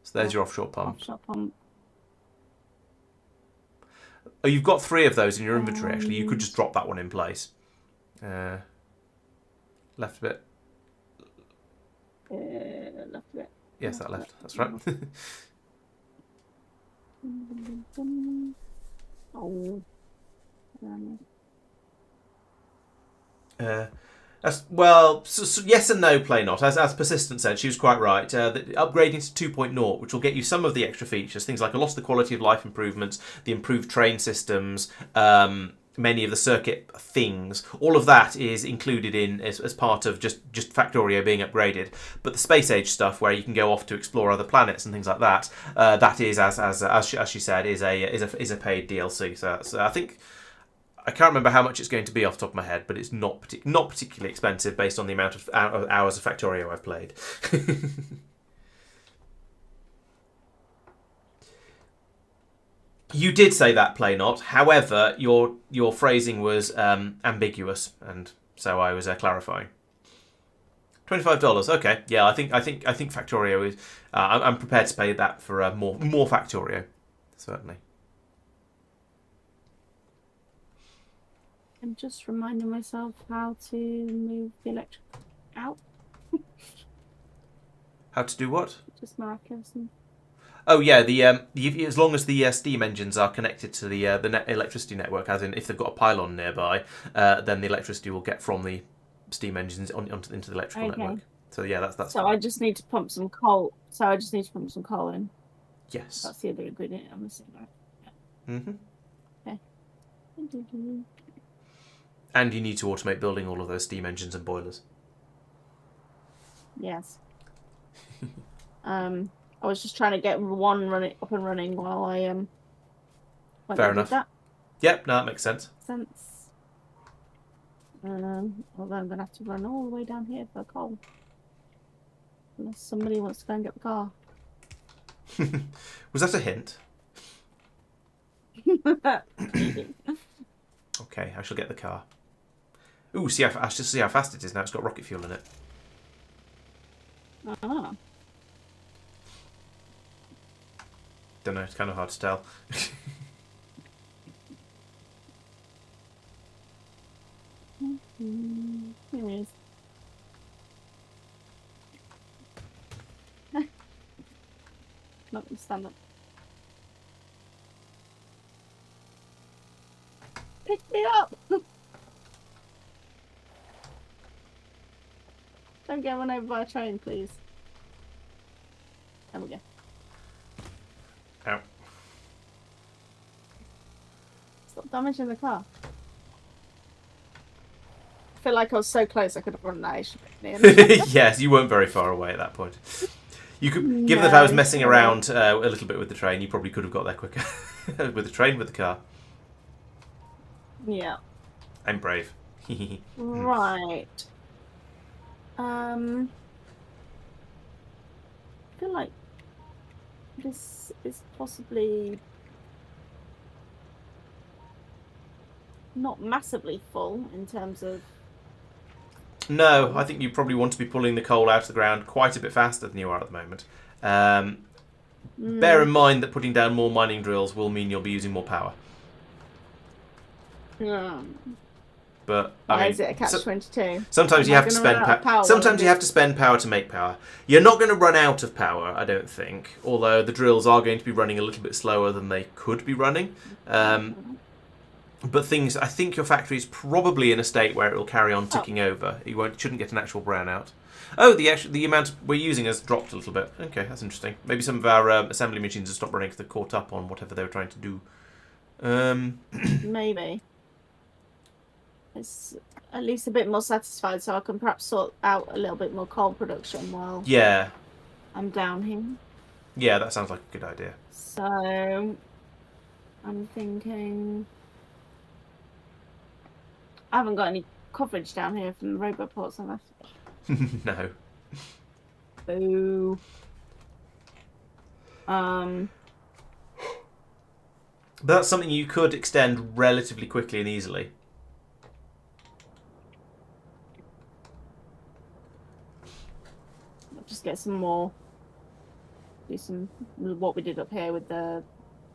So there's your offshore pump. Offshore pump. Oh, you've got 3 of those in your inventory, actually. You could just drop that one in place. Left a bit. Left a bit. Yes, that left. That's right. Oh. So yes and no, play not. As Persistent said, she was quite right. Upgrading to 2.0, which will get you some of the extra features, things like a lot of the quality of life improvements, the improved train systems, many of the circuit things. All of that is included in as part of just Factorio being upgraded. But the space age stuff, where you can go off to explore other planets and things like that, that is as she said, is a paid DLC. So I think. I can't remember how much it's going to be off the top of my head, but it's not particularly expensive based on the amount of hours of Factorio I've played. You did say that, play not. However, your phrasing was ambiguous, and so I was clarifying. $25. Okay, yeah, I think Factorio is. I'm prepared to pay that for more Factorio, certainly. I'm just reminding myself how to move the electric out. How to do what? Just miraculously. Oh yeah, as long as the steam engines are connected to the electricity network, as in if they've got a pylon nearby, then the electricity will get from the steam engines into the electrical network. So yeah, that's. So fine. I just need to pump some coal. In. Yes. That's the other ingredient I'm missing, right? Yeah. Okay. And you need to automate building all of those steam engines and boilers. Yes. I was just trying to get one up and running while I Fair enough. That. Yep, no, that makes sense. Although I'm gonna have to run all the way down here for coal, unless somebody wants to go and get the car. Was that a hint? Okay, I shall get the car. Ooh, I should see how fast it is now. It's got rocket fuel in it. Ah. Don't know. It's kind of hard to tell. Here he is. Not stand up. Pick me up! Don't get run over by a train, please. There we go. Ow. Stop damaging the car. I feel like I was so close I could have run that. Yes, you weren't very far away at that point. You could, given that I was messing around a little bit with the train, you probably could have got there quicker. With the train, with the car. Yeah. I'm brave. Right. I feel like this is possibly not massively full in terms of... No, I think you probably want to be pulling the coal out of the ground quite a bit faster than you are at the moment. Bear in mind that putting down more mining drills will mean you'll be using more power. But why is it a catch-22? Sometimes you have to spend power. Sometimes you have to spend power to make power. You're not going to run out of power, I don't think. Although the drills are going to be running a little bit slower than they could be running. But I think your factory is probably in a state where it will carry on ticking over. You shouldn't get an actual brownout. Oh, the amount we're using has dropped a little bit. Okay, that's interesting. Maybe some of our assembly machines have stopped running because they're caught up on whatever they were trying to do. Maybe. It's at least a bit more satisfied, so I can perhaps sort out a little bit more coal production while I'm down here. Yeah, that sounds like a good idea. So, I'm thinking... I haven't got any coverage down here from the roboports, have I? No. Boo. But that's something you could extend relatively quickly and easily. I'll just get some more. Do some what we did up here with the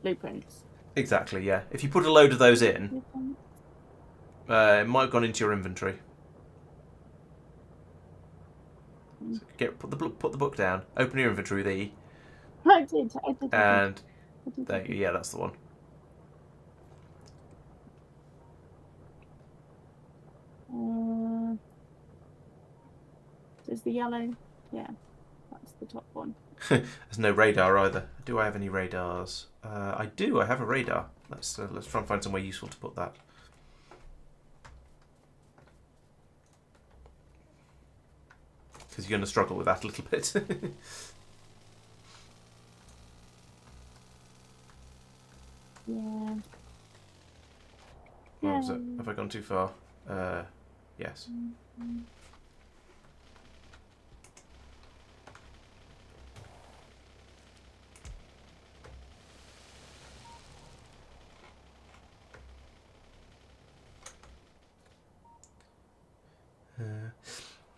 blueprints. Exactly, yeah. If you put a load of those in, it might have gone into your inventory. So put the book down. Open your inventory with E. I did. And there, yeah, that's the one. Is the yellow? Yeah, that's the top one. There's no radar either. Do I have any radars? I do. I have a radar. Let's try and find somewhere useful to put that. Because you're going to struggle with that a little bit. Yeah. What was it? Have I gone too far? Yes.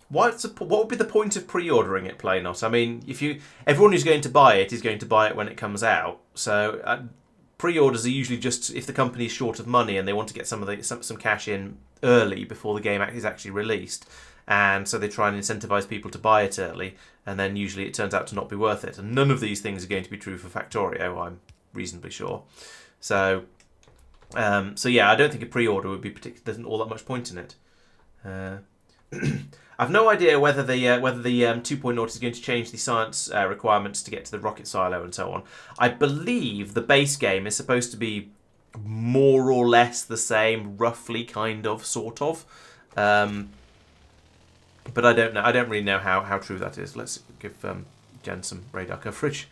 What would be the point of pre-ordering it, Playnot? I mean, everyone who's going to buy it is going to buy it when it comes out. So pre-orders are usually just if the company's short of money and they want to get some cash in early before the game is actually released, and so they try and incentivize people to buy it early, and then usually it turns out to not be worth it. And none of these things are going to be true for Factorio, I'm reasonably sure. So yeah, I don't think a pre-order would be there's not all that much point in it. I've no idea whether the 2.0 is going to change the science requirements to get to the rocket silo and so on. I believe the base game is supposed to be more or less the same, roughly, kind of, sort of. But I don't know. I don't really know how true that is. Let's give Jen some radar coverage.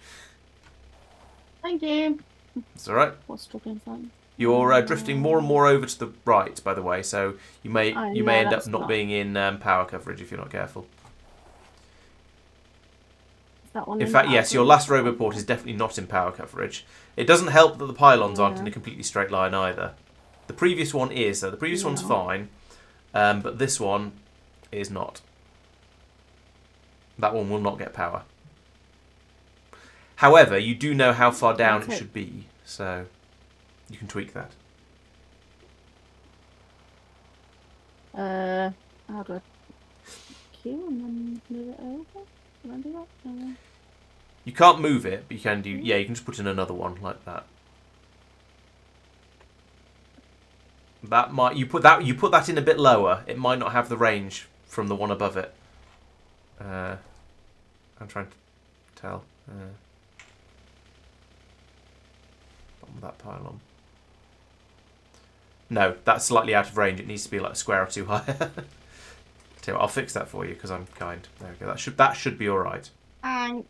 Thank you. It's all right. What's struggling from? You're drifting more and more over to the right, by the way, so you may end up not being in power coverage if you're not careful. Is that one in fact, yes, your last roboport is definitely not in power coverage. It doesn't help that the pylons aren't in a completely straight line either. The previous one is, though. The previous one's fine. but this one is not. That one will not get power. However, you do know how far down it should be, so you can tweak that. How do I queue and then move it over? Can I do that? No. You can't move it, but you can do. Yeah, you can just put in another one like that. That might you put that in a bit lower. It might not have the range from the one above it. I'm trying to tell. Bottom of that pylon. No, that's slightly out of range. It needs to be like a square or two higher. Tell you what, I'll fix that for you because I'm kind. There we go. That should be all right. Okay.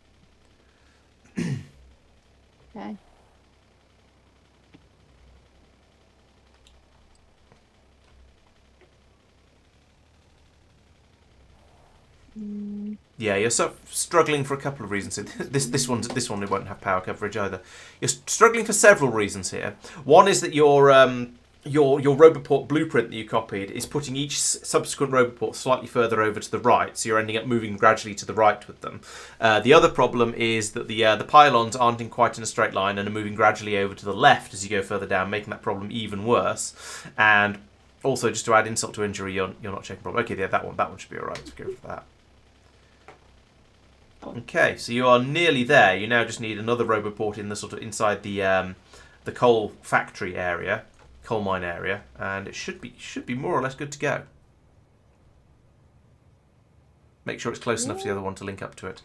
Yeah, you're struggling for a couple of reasons. This one won't have power coverage either. You're struggling for several reasons here. One is that your Roboport blueprint that you copied is putting each subsequent Roboport slightly further over to the right, so you're ending up moving gradually to the right with them. The other problem is that the pylons aren't in quite in a straight line and are moving gradually over to the left as you go further down, making that problem even worse. And also, just to add insult to injury, you're not checking problem. Okay, yeah, that one should be all right. Let's go for that. Okay, so you are nearly there. You now just need another Roboport in the sort of inside the coal factory area, coal mine area, and it should be more or less good to go. Make sure it's close enough to the other one to link up to it.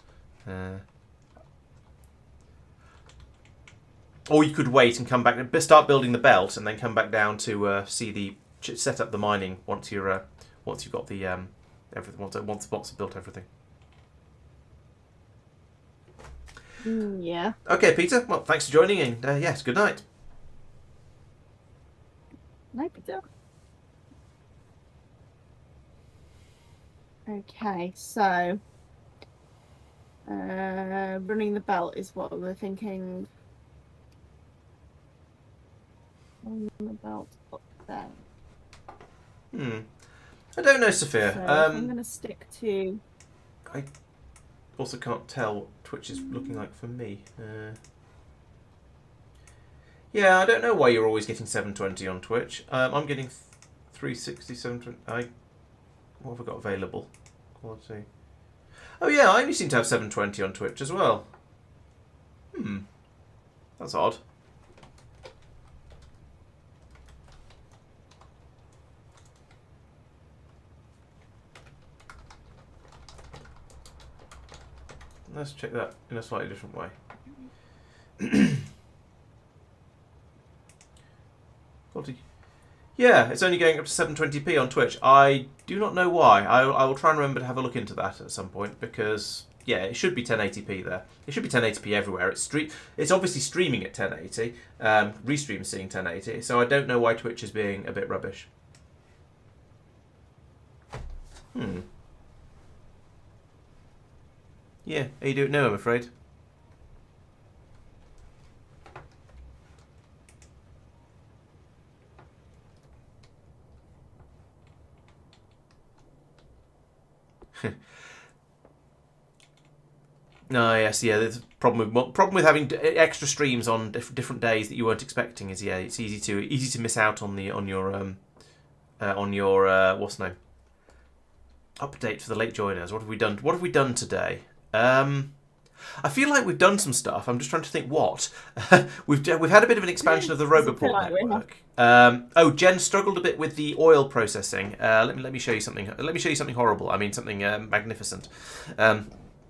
Or you could wait and come back and start building the belt, and then come back down to set up the mining once you've got the everything once the bots have built everything. Yeah. Okay, Peter. Well, thanks for joining, and yes, good night. Night, Peter. Okay, so running the belt is what we're thinking. Running the belt up there. I don't know, Sophia. So I'm going to stick to. I also can't tell what Twitch is looking like for me. Yeah, I don't know why you're always getting 720 on Twitch. I'm getting 360, 720. What have I got available? Quality. Oh yeah, I only seem to have 720 on Twitch as well. That's odd. Let's check that in a slightly different way. Yeah, it's only going up to 720p on Twitch. I do not know why. I will try and remember to have a look into that at some point because, yeah, it should be 1080p there. It should be 1080p everywhere. It's obviously streaming at 1080. Restream's seeing 1080, so I don't know why Twitch is being a bit rubbish. Yeah, you don't know, I'm afraid. No, yes, yeah. There's a problem with having extra streams on different days that you weren't expecting. Is it's easy to miss out on your what's the name? Update for the late joiners. What have we done? What have we done today? I feel like we've done some stuff. I'm just trying to think what. We've had a bit of an expansion of the Roboport network. Jen struggled a bit with the oil processing. Let me show you something. Let me show you something horrible. I mean something magnificent.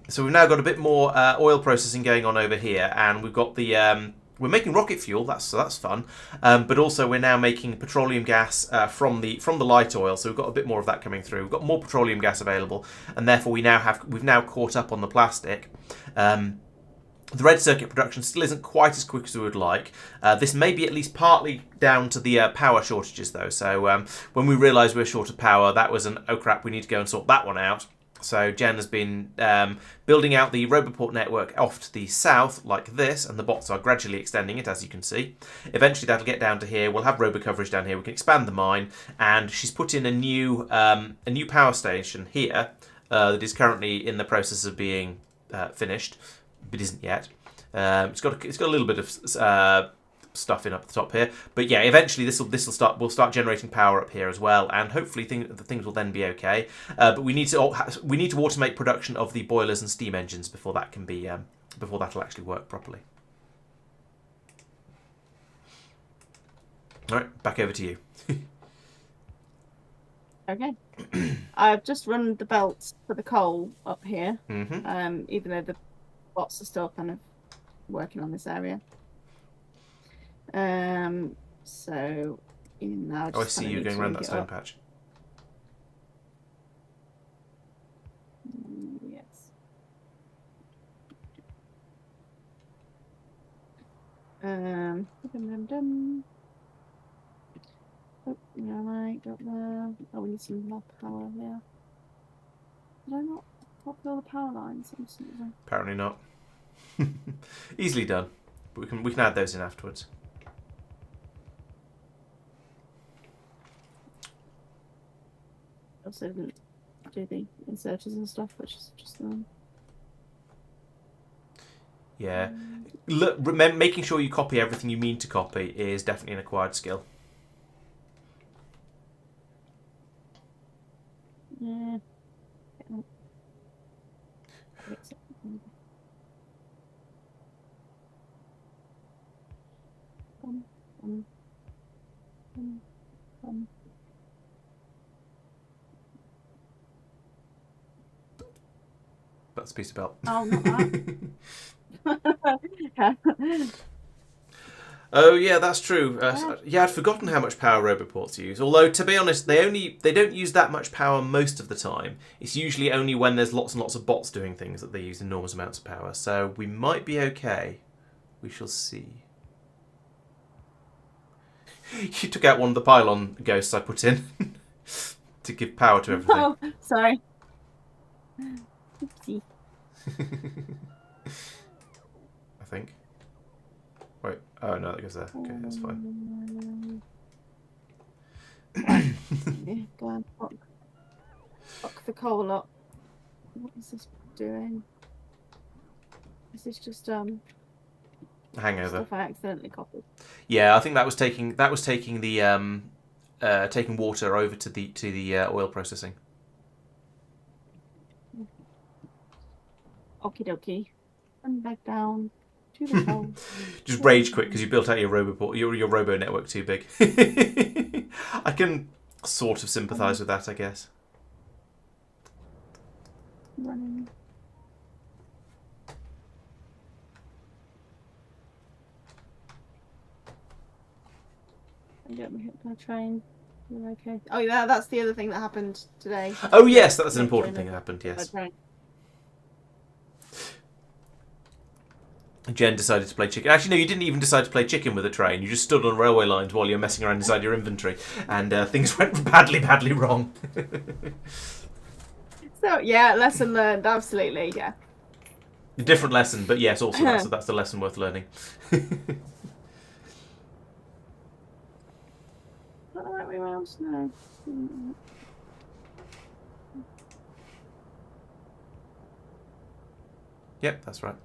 So we've now got a bit more oil processing going on over here, and we've got the we're making rocket fuel. That's fun. But also we're now making petroleum gas from the light oil. So we've got a bit more of that coming through. We've got more petroleum gas available, and therefore we've now caught up on the plastic. The red circuit production still isn't quite as quick as we would like. This may be at least partly down to the power shortages, though. So when we realised we were short of power, that was oh crap, we need to go and sort that one out. So Jen has been building out the Roboport network off to the south like this, and the bots are gradually extending it, as you can see. Eventually that'll get down to here. We'll have robo coverage down here. We can expand the mine, and she's put in a new power station here that is currently in the process of being finished, but isn't yet. It's got a little bit of stuff in up the top here, but yeah, eventually we'll start generating power up here as well, and hopefully things will then be okay. But we need to automate production of the boilers and steam engines before that can be before that'll actually work properly. All right, back over to you. Okay. I've just run the belts for the coal up here. Mm-hmm. Even though the bots are still kind of working on this area. So now I see you going around that stone patch. Yes. Oh, yeah, I got there. Oh, we need some more power here. Did I not copy all the power lines? Apparently not. Easily done. But we can add those in afterwards. Also didn't do the inserters and stuff, which is just Yeah. Look, remember, making sure you copy everything you mean to copy is definitely an acquired skill. Yeah. That's a piece of belt. Oh, not that. Oh yeah, that's true. Yeah, I'd forgotten how much power roboports use. Although, to be honest, they don't use that much power most of the time. It's usually only when there's lots and lots of bots doing things that they use enormous amounts of power. So we might be okay. We shall see. You took out one of the pylon ghosts I put in to give power to everything. Oh, sorry. Oopsie. I think. Wait. Oh no, that goes there. Okay, that's fine. Yeah, go on. Fuck the coal up. What is this doing? Is this just Hangover. stuff I accidentally copied? Yeah, I think that was taking the taking water over to the oil processing. Okie dokie. And back down to the coal. Just rage quit because you built out your robo network too big. I can sort of sympathise with that, I guess. Running. I got hit by a train. You're okay. Oh yeah, that's the other thing that happened today. Oh yes, that's an important thing that happened. Yes. Jen decided to play chicken. Actually, no, you didn't even decide to play chicken with a train. You just stood on railway lines while you were messing around inside your inventory, and things went badly wrong. So yeah, lesson learned. Absolutely, yeah. A different lesson, but yes, also that's the lesson worth learning. Not the right way around. No. Yep, that's right.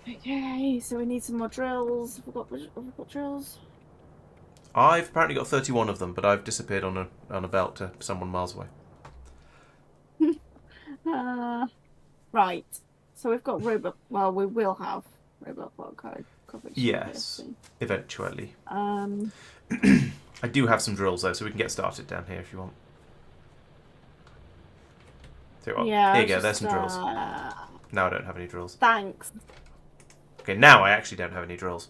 Okay, so we need some more drills. Have we got drills? I've apparently got 31 of them, but I've disappeared on a belt to someone miles away. Right. So we've got robot. Well, we will have robot block code coverage. Yes, eventually. I do have some drills though, so we can get started down here if you want. So, yeah. Here you go. There's some drills. Now I don't have any drills. Thanks. Okay, now I actually don't have any drills.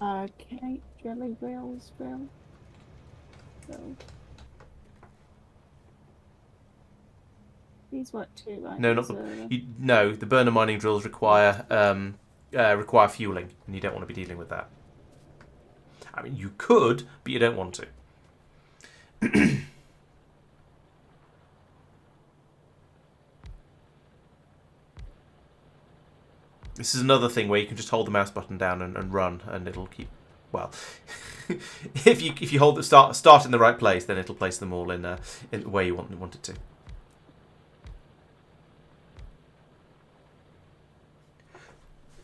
Okay, drilling drills. These work too, right? No, not the. No, the burner mining drills require require fueling, and you don't want to be dealing with that. I mean, you could, but you don't want to. This is another thing where you can just hold the mouse button down and run, and it'll keep. Well, if you hold the start in the right place, then it'll place them all in where you want it to.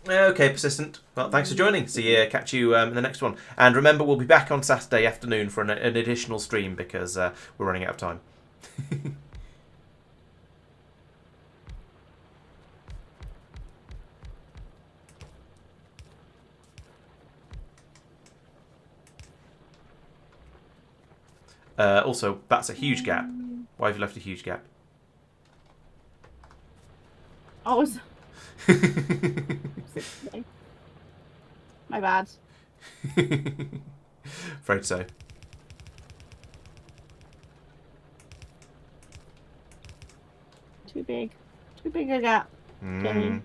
Okay, persistent. Well, thanks for joining. See you. Catch you in the next one. And remember, we'll be back on Saturday afternoon for an additional stream because we're running out of time. Also, that's a huge gap. Why have you left a huge gap? Oh, my bad. Afraid so. Too big a gap. Jenny.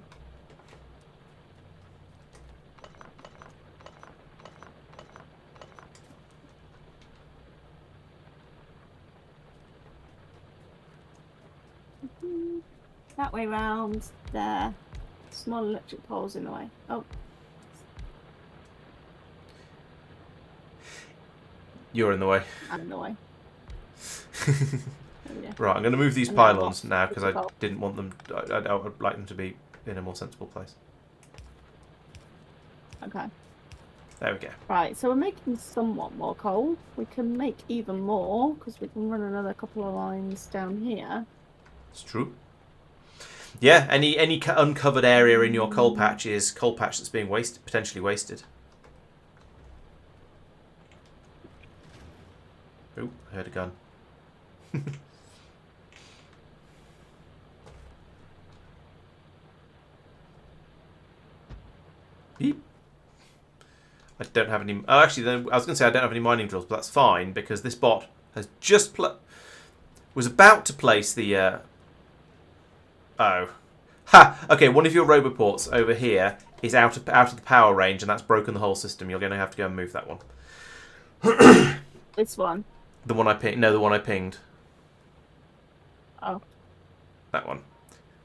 That way round there. Small electric poles in the way. Oh. You're in the way. I'm in the way. Right, I'm going to move these pylons now because I didn't want them. I would like them to be in a more sensible place. Okay. There we go. Right, so we're making somewhat more coal. We can make even more because we can run another couple of lines down here. It's true. Yeah, any uncovered area in your coal patch is coal patch that's being potentially wasted. Oh, I heard a gun. Beep. I don't have any. Oh, actually, I was going to say I don't have any mining drills, but that's fine because this bot has just was about to place the. Oh, ha! Okay, one of your roboports over here is out of the power range, and that's broken the whole system. You're going to have to go and move that one. This one. The one I pinged. No, the one I pinged. Oh. That one.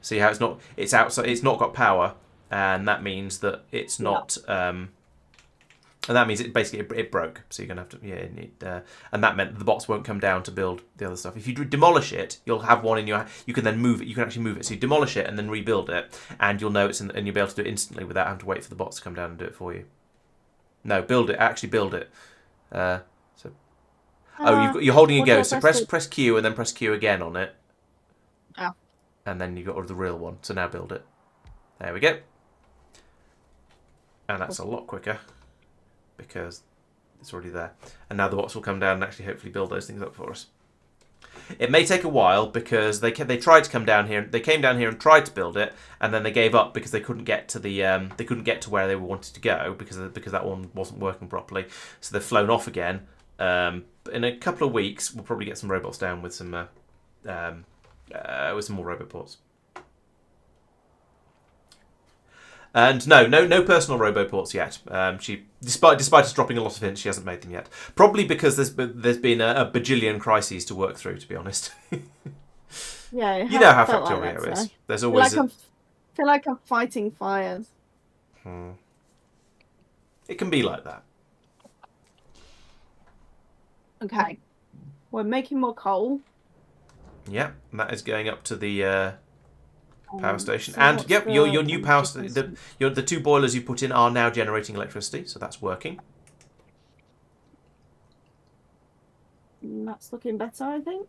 See how it's not? It's outside. It's not got power, and that means that it's not. And that means it basically it broke. So you're gonna have to and that meant the bots won't come down to build the other stuff. If you demolish it, you'll have one in your. You can then move it. You can actually move it. So you demolish it and then rebuild it, and you'll know it's and you'll be able to do it instantly without having to wait for the bots to come down and do it for you. No, build it. Actually, build it. You're holding a go. So press Q and then press Q again on it. Oh. And then you got the real one. So now build it. There we go. And that's a lot quicker because it's already there. And now the bots will come down and actually hopefully build those things up for us. It may take a while because they tried to come down here. They came down here and tried to build it, and then they gave up because they couldn't get to where they wanted to go because that one wasn't working properly. So they've flown off again. In a couple of weeks, we'll probably get some robots down with some more roboports. And no personal roboports yet. She, despite us dropping a lot of hints, she hasn't made them yet. Probably because there's been a bajillion crises to work through. To be honest. Yeah, you know how Factorio is. There's always. I feel like I'm fighting fires. It can be like that. Okay, we're making more coal. Yeah, and that is going up to the power station. So and yep, your new power the two boilers you put in are now generating electricity, so that's working. That's looking better, I think.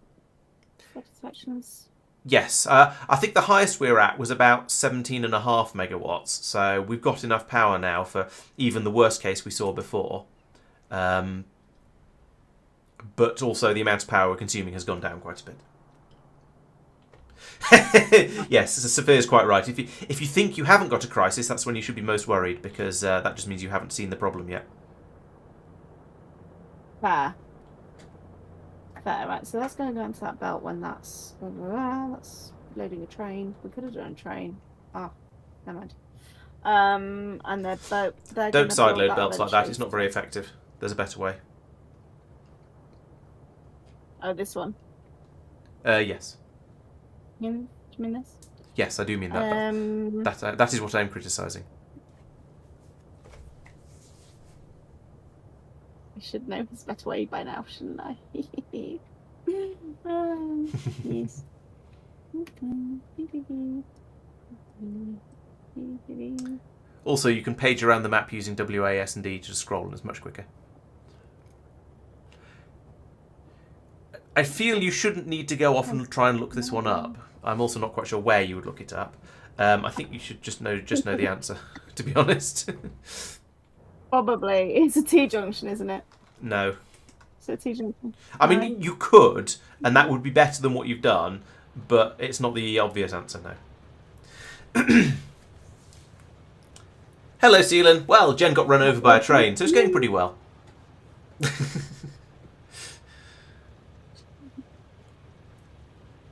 Satisfaction is. Yes, I think the highest we're at was about 17.5 megawatts, so we've got enough power now for even the worst case we saw before. But also the amount of power we're consuming has gone down quite a bit. Yes, Sophia's quite right. If you think you haven't got a crisis, that's when you should be most worried because that just means you haven't seen the problem yet. Fair, right. So that's going to go into that belt when that's loading a train. We could have done a train. Ah, never mind. And they're Don't gonna build sideload that belts like that. eventually. It's not very effective. There's a better way. Oh, this one. Yes. Do you mean this? Yes, I do mean that. That is what I'm criticising. I should know his better way by now, shouldn't I? Yes. Also, you can page around the map using WAS and D to scroll, and it's much quicker. I feel you shouldn't need to go off and try and look this one up. I'm also not quite sure where you would look it up. I think you should just know the answer, to be honest. Probably. It's a T-junction, isn't it? No. It's a T-junction. I mean, you could, and that would be better than what you've done, but it's not the obvious answer, no. Hello, Seelan. Well, Jen got run over by a train, so it's going pretty well.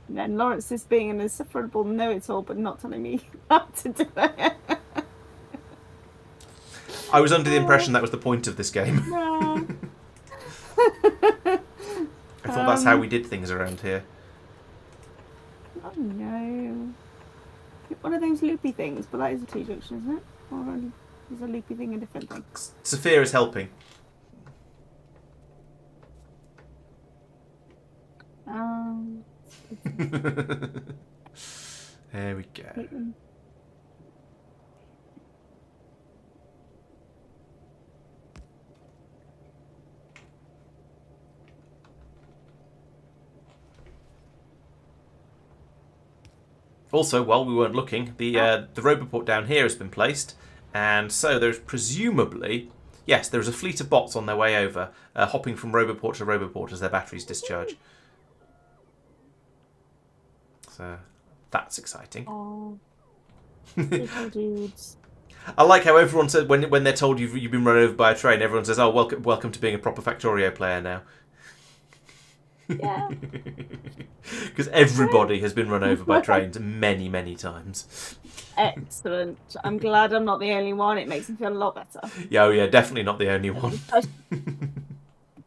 And then Laurence is being an insufferable know-it-all, but not telling me how to do it. I was under the impression that was the point of this game. No. I thought that's how we did things around here. Oh no. One of those loopy things, but that is a T-junction, isn't it? Or is a loopy thing a different thing? Sophia is helping. There we go. Also, while we weren't looking, the roboport down here has been placed, and so there's presumably, yes, there is a fleet of bots on their way over, hopping from roboport to roboport as their batteries discharge. So that's exciting. Oh, little dudes. I like how everyone said when they're told you've been run over by a train, everyone says, "Oh, welcome to being a proper Factorio player now." Yeah. Because everybody has been run over by trains many, many times. Excellent. I'm glad I'm not the only one. It makes me feel a lot better. Yeah, oh yeah, definitely not the only one.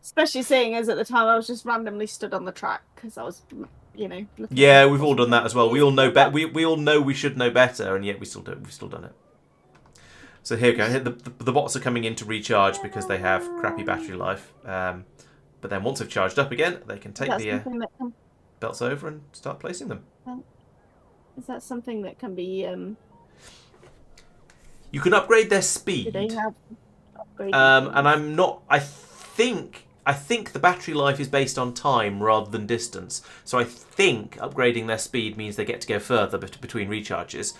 Especially seeing as at the time I was just randomly stood on the track because I was, looking. Yeah, we've all done that as well. We all know we all know we should know better, and yet we still do. We've still done it. So here we go. The bots are coming in to recharge because they have crappy battery life. But then once they've charged up again, they can take the belts over and start placing them. Is that something that can be... You can upgrade their speed. Do they have and I'm not... I think the battery life is based on time rather than distance. So I think upgrading their speed means they get to go further between recharges.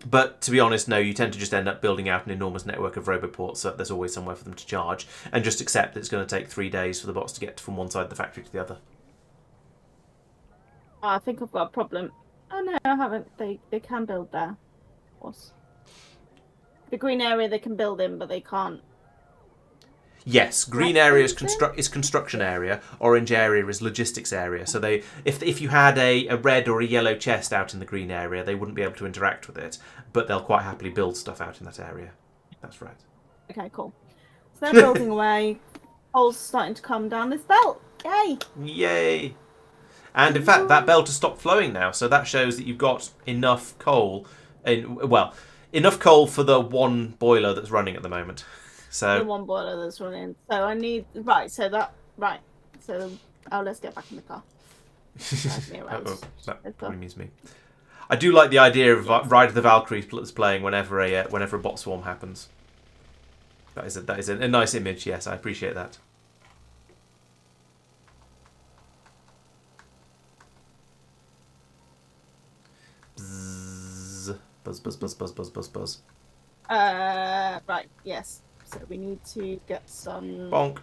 But to be honest, no, you tend to just end up building out an enormous network of roboports so that there's always somewhere for them to charge, and just accept that it's going to take 3 days for the bots to get from one side of the factory to the other. I think I've got a problem. Oh no, I haven't. They can build there. What's the green area they can build in, but they can't. Yes, green area is construction area, orange area is logistics area. So if you had a red or a yellow chest out in the green area, they wouldn't be able to interact with it, but they'll quite happily build stuff out in that area. That's right. Okay, cool. So they're building away. Coal's starting to come down this belt. Yay! Yay! And in fact, that belt has stopped flowing now, so that shows that you've got enough coal. Enough coal for the one boiler that's running at the moment. So the one boiler that's running. So I need So let's get back in the car. That probably means me. I do like the idea of Ride of the Valkyries playing whenever a bot swarm happens. That is a nice image. Yes, I appreciate that. Buzz, buzz, buzz, buzz, buzz, buzz, buzz, buzz. Right. Yes. So we need to get some bonk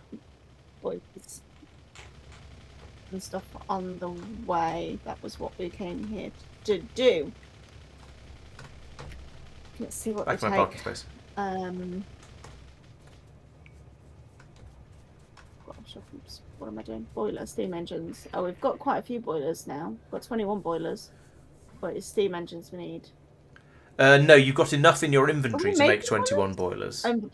boys and stuff on the way. That was what we came here to do. Let's see what back to we my take. parking space. Oops, what am I doing? Boilers, steam engines. Oh, we've got quite a few boilers now. We've got 21 boilers, but it's steam engines we need. No, you've got enough in your inventory we to make make 21 boilers. Um,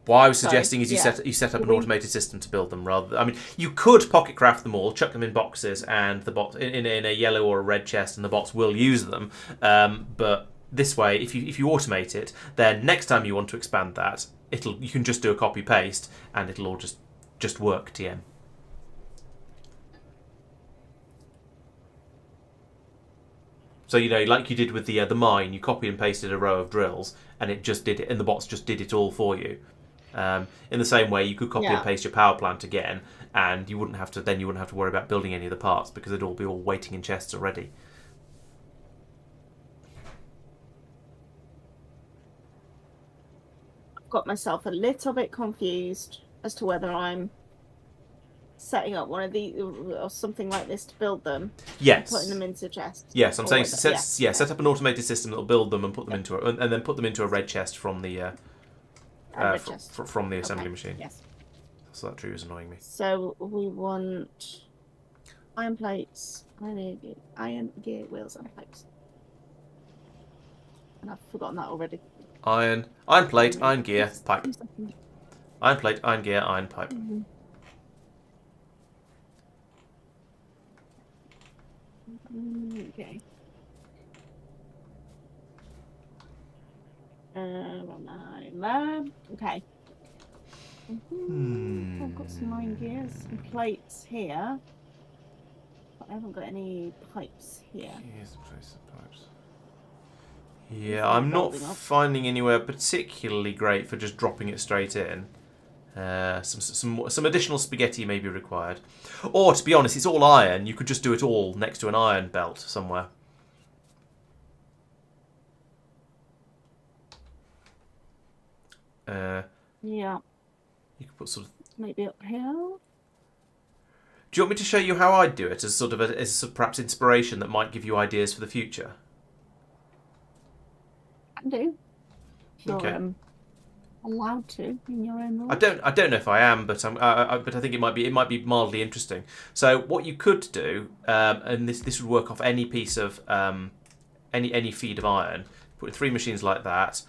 What I was Sorry, suggesting is you yeah. set up an We- automated system to build them rather. I mean, you could pocket craft them all, chuck them in boxes, and the bot in a yellow or a red chest, and the bots will use them. But this way, if you automate it, then next time you want to expand that, you can just do a copy paste, and it'll all just work. TM. So like you did with the mine, you copy and pasted a row of drills, and it just did it, and the bots just did it all for you. In the same way, you could copy and paste your power plant again, and you wouldn't have to worry about building any of the parts because they'd all be waiting in chests already. I've got myself a little bit confused as to whether I'm setting up one of these or something like this to build them. Yes. And putting them into chests. Yes, I'm saying set up an automated system that'll build them and put them into and then put them into a red chest from the from the assembly machine. Yes. So that tree was annoying me. So we want iron plates, iron gear wheels, and pipes. And I've forgotten that already. Iron plate, iron gear, pipe. Iron plate, iron gear, iron pipe. Mm-hmm. Okay. Okay. I've got some iron gears and plates here, but I haven't got any pipes here. Yeah, I'm not finding anywhere particularly great for just dropping it straight in. Some additional spaghetti may be required. Or, to be honest, it's all iron. You could just do it all next to an iron belt somewhere. Yeah. You could put sort of... Maybe up here? Do you want me to show you how I'd do it as sort of as perhaps inspiration that might give you ideas for the future? I do. Okay. You're allowed to in your own rules. I don't know if I am, but I think it might be mildly interesting. So what you could do, and this would work off any piece of any feed of iron. Put 3 machines like that.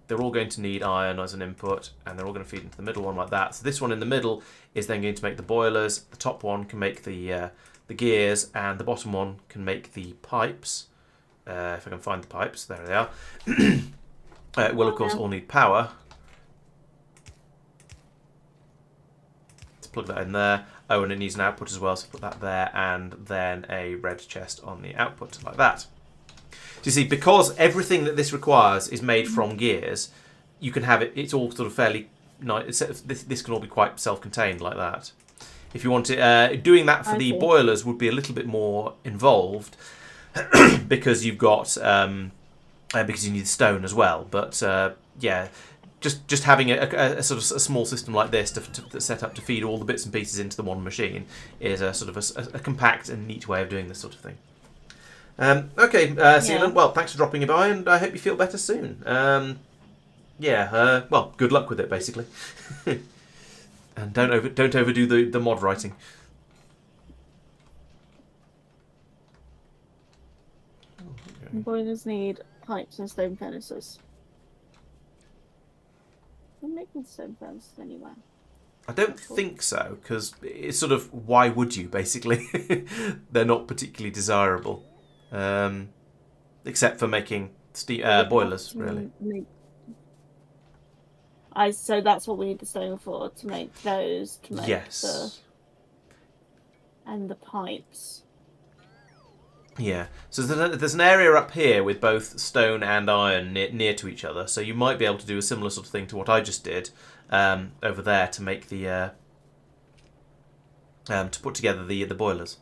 They're all going to need iron as an input, and they're all going to feed into the middle one like that. So this one in the middle is then going to make the boilers. The top one can make the gears, and the bottom one can make the pipes. If I can find the pipes, there they are. It will, of course, all need power. Let's plug that in there. Oh, and it needs an output as well, so put that there, and then a red chest on the output, like that. So you see, because everything that this requires is made from gears, you can have it, it's all sort of fairly nice. This can all be quite self-contained like that. If you want to, doing that for the boilers would be a little bit more involved because you've got... because you need stone as well, but yeah, just having a sort of a small system like this to set up to feed all the bits and pieces into the one machine is a sort of a compact and neat way of doing this sort of thing. Okay, Sealant, well, thanks for dropping by, and I hope you feel better soon. Well, good luck with it, basically, and don't overdo the mod writing. Boilers need pipes and stone furnaces. They're making stone furnaces anywhere. I don't think so, because it's sort of, why would you, basically? They're not particularly desirable. Except for making boilers, really. So that's what we need the stone for, to make those, to make and the pipes. Yeah, so there's an area up here with both stone and iron near to each other, so you might be able to do a similar sort of thing to what I just did over there to make the to put together the boilers.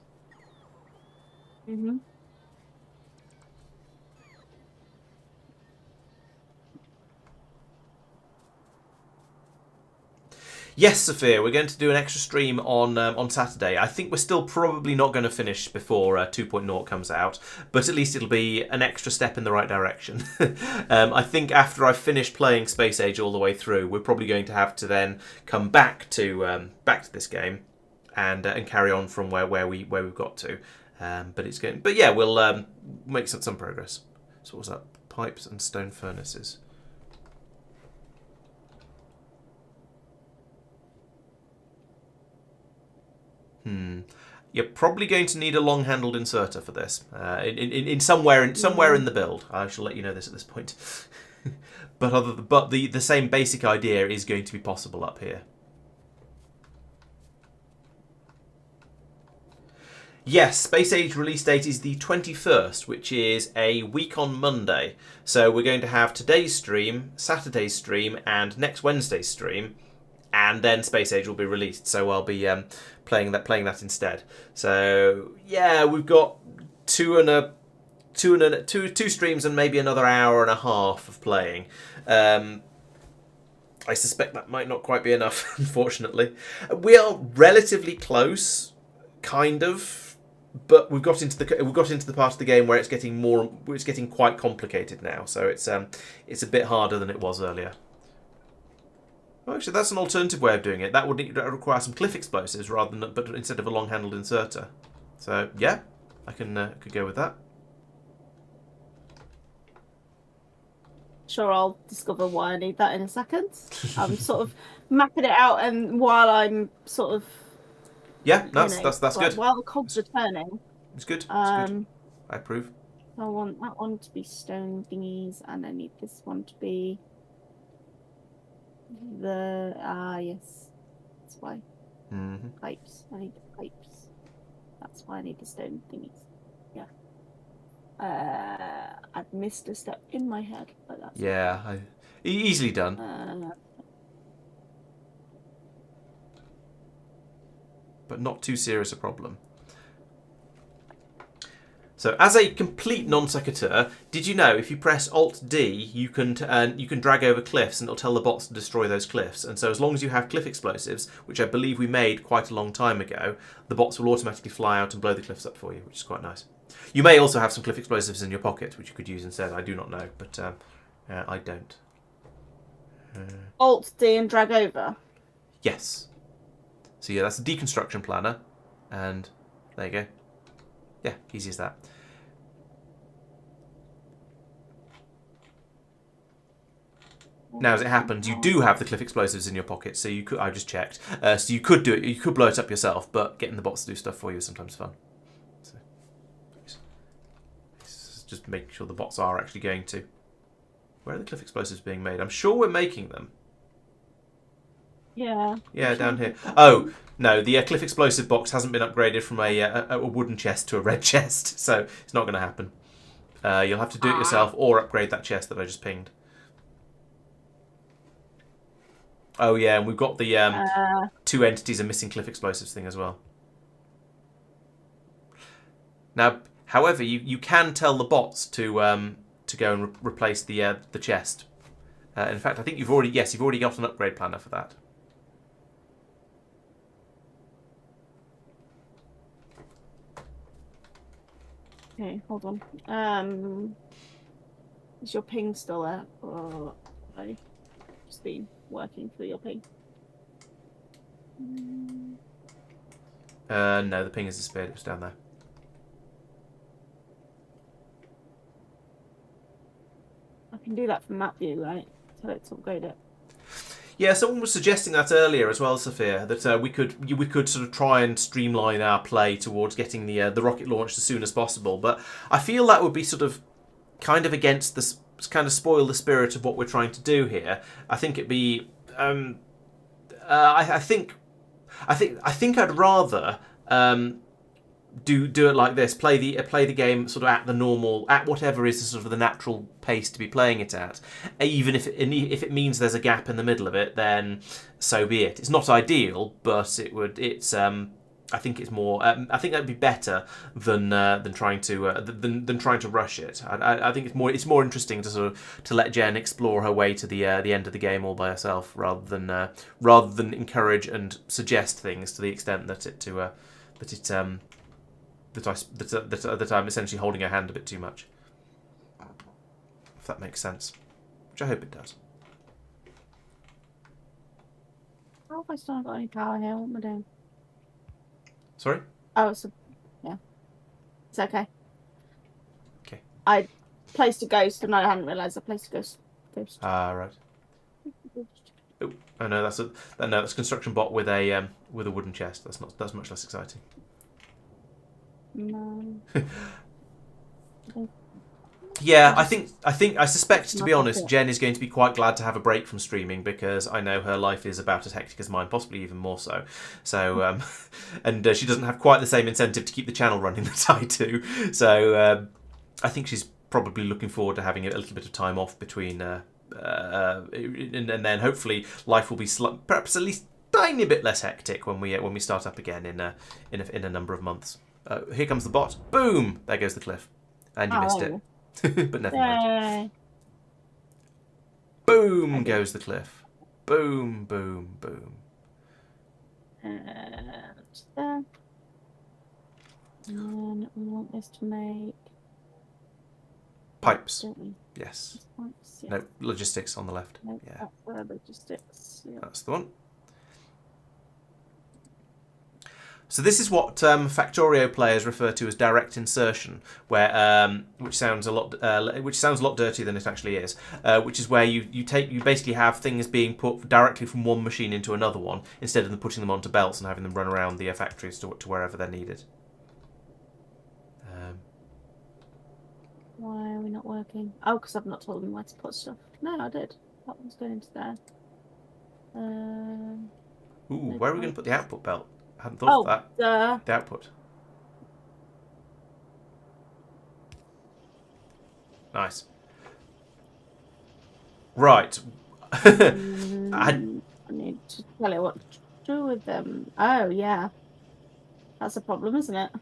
Mm-hmm. Yes, Sophia, we're going to do an extra stream on Saturday. I think we're still probably not going to finish before 2.0 comes out, but at least it'll be an extra step in the right direction. I think after I've finished playing Space Age all the way through, we're probably going to have to then come back to this game and carry on from where we've got to. But yeah, we'll make some progress. So what was that? Pipes and stone furnaces. You're probably going to need a long-handled inserter for this. In somewhere in the build. I shall let you know this at this point. but the same basic idea is going to be possible up here. Yes, Space Age release date is the 21st, which is a week on Monday. So we're going to have today's stream, Saturday's stream, and next Wednesday's stream, and then Space Age will be released. So I'll be playing that instead. So yeah, we've got two streams and maybe another hour and a half of playing. I suspect that might not quite be enough, unfortunately. We are relatively close, kind of. But we've got into the part of the game where it's getting quite complicated now. So it's a bit harder than it was earlier. Well, actually, that's an alternative way of doing it. That would require some cliff explosives but instead of a long-handled inserter. So yeah, I could go with that. Sure, I'll discover why I need that in a second. I'm sort of mapping it out, and while I'm sort of that's good. While the cogs are turning, it's good. It's good. I approve. I want that one to be stone thingies, and I need this one to be yes, that's why. Pipes. I need the pipes. That's why I need the stone thingies. Yeah. I've missed a step in my head, but that's easily done. But not too serious a problem. So, as a complete non sequitur, did you know if you press Alt D, you can drag over cliffs, and it'll tell the bots to destroy those cliffs. And so, as long as you have cliff explosives, which I believe we made quite a long time ago, the bots will automatically fly out and blow the cliffs up for you, which is quite nice. You may also have some cliff explosives in your pocket, which you could use instead. I do not know, but I don't. Alt D and drag over. Yes. So yeah, that's a deconstruction planner, and there you go. Yeah, easy as that. Now, as it happens, you do have the cliff explosives in your pocket, so you could. I just checked. So you could do it. You could blow it up yourself, but getting the bots to do stuff for you is sometimes fun. So just make sure the bots are actually going to. Where are the cliff explosives being made? I'm sure we're making them. Yeah. Yeah, down here. Oh, no, the cliff explosive box hasn't been upgraded from a wooden chest to a red chest, so it's not going to happen. You'll have to do it yourself or upgrade that chest that I just pinged. Oh, yeah, and we've got the two entities are missing cliff explosives thing as well. Now, however, you can tell the bots to go and replace the chest. In fact, I think you've already got an upgrade planner for that. Okay, hold on. Is your ping still there? Or have I just been working through your ping? No, the ping has disappeared. It was down there. I can do that from map view, right? So let's upgrade it. Yeah, someone was suggesting that earlier as well, Sophia, that we could sort of try and streamline our play towards getting the rocket launched as soon as possible. But I feel that would be sort of kind of against the kind of spoil the spirit of what we're trying to do here. I think it'd be. I think I'd rather do it like this. Play the game sort of at whatever is sort of the natural pace to be playing it at. Even if it means there's a gap in the middle of it, then so be it. It's not ideal, but I think it's more. I think that'd be better than trying to rush it. I think it's more interesting to sort of to let Jen explore her way to the end of the game all by herself, rather than encourage and suggest things to the extent that I'm essentially holding her hand a bit too much. If that makes sense, which I hope it does. How have I still not got any power here? What am I doing? Sorry? Oh, yeah. It's okay. Okay. I placed a ghost, and I hadn't realised I placed a ghost. Ah, right. Oh no, that's a construction bot with a wooden chest. That's much less exciting. No. Yeah, I suspect, to be Not honest, it. Jen is going to be quite glad to have a break from streaming because I know her life is about as hectic as mine, possibly even more so. So, and she doesn't have quite the same incentive to keep the channel running that I do. So, I think she's probably looking forward to having a little bit of time off between, and then hopefully life will be perhaps at least a tiny bit less hectic when we start up again in a number of months. Here comes the bot. Boom! There goes the cliff, and you missed it. But never mind. Boom goes the cliff. Boom, boom, boom. And there. And we want this to make Pipes. don't we? Yes. Pipes, yeah. No, logistics on the left. No, Yeah. logistics. Yeah. That's the one. So this is what Factorio players refer to as direct insertion, where which sounds a lot dirtier than it actually is. Which is where you basically have things being put directly from one machine into another one instead of putting them onto belts and having them run around the factories to wherever they're needed. Why are we not working? Oh, because I've not told them where to put stuff. No, I did. That one's going into there. Ooh, where are we going to put the output belt? I hadn't thought of that. The output. Nice. Right. I need to tell you what to do with them. Oh, yeah. That's a problem, isn't it?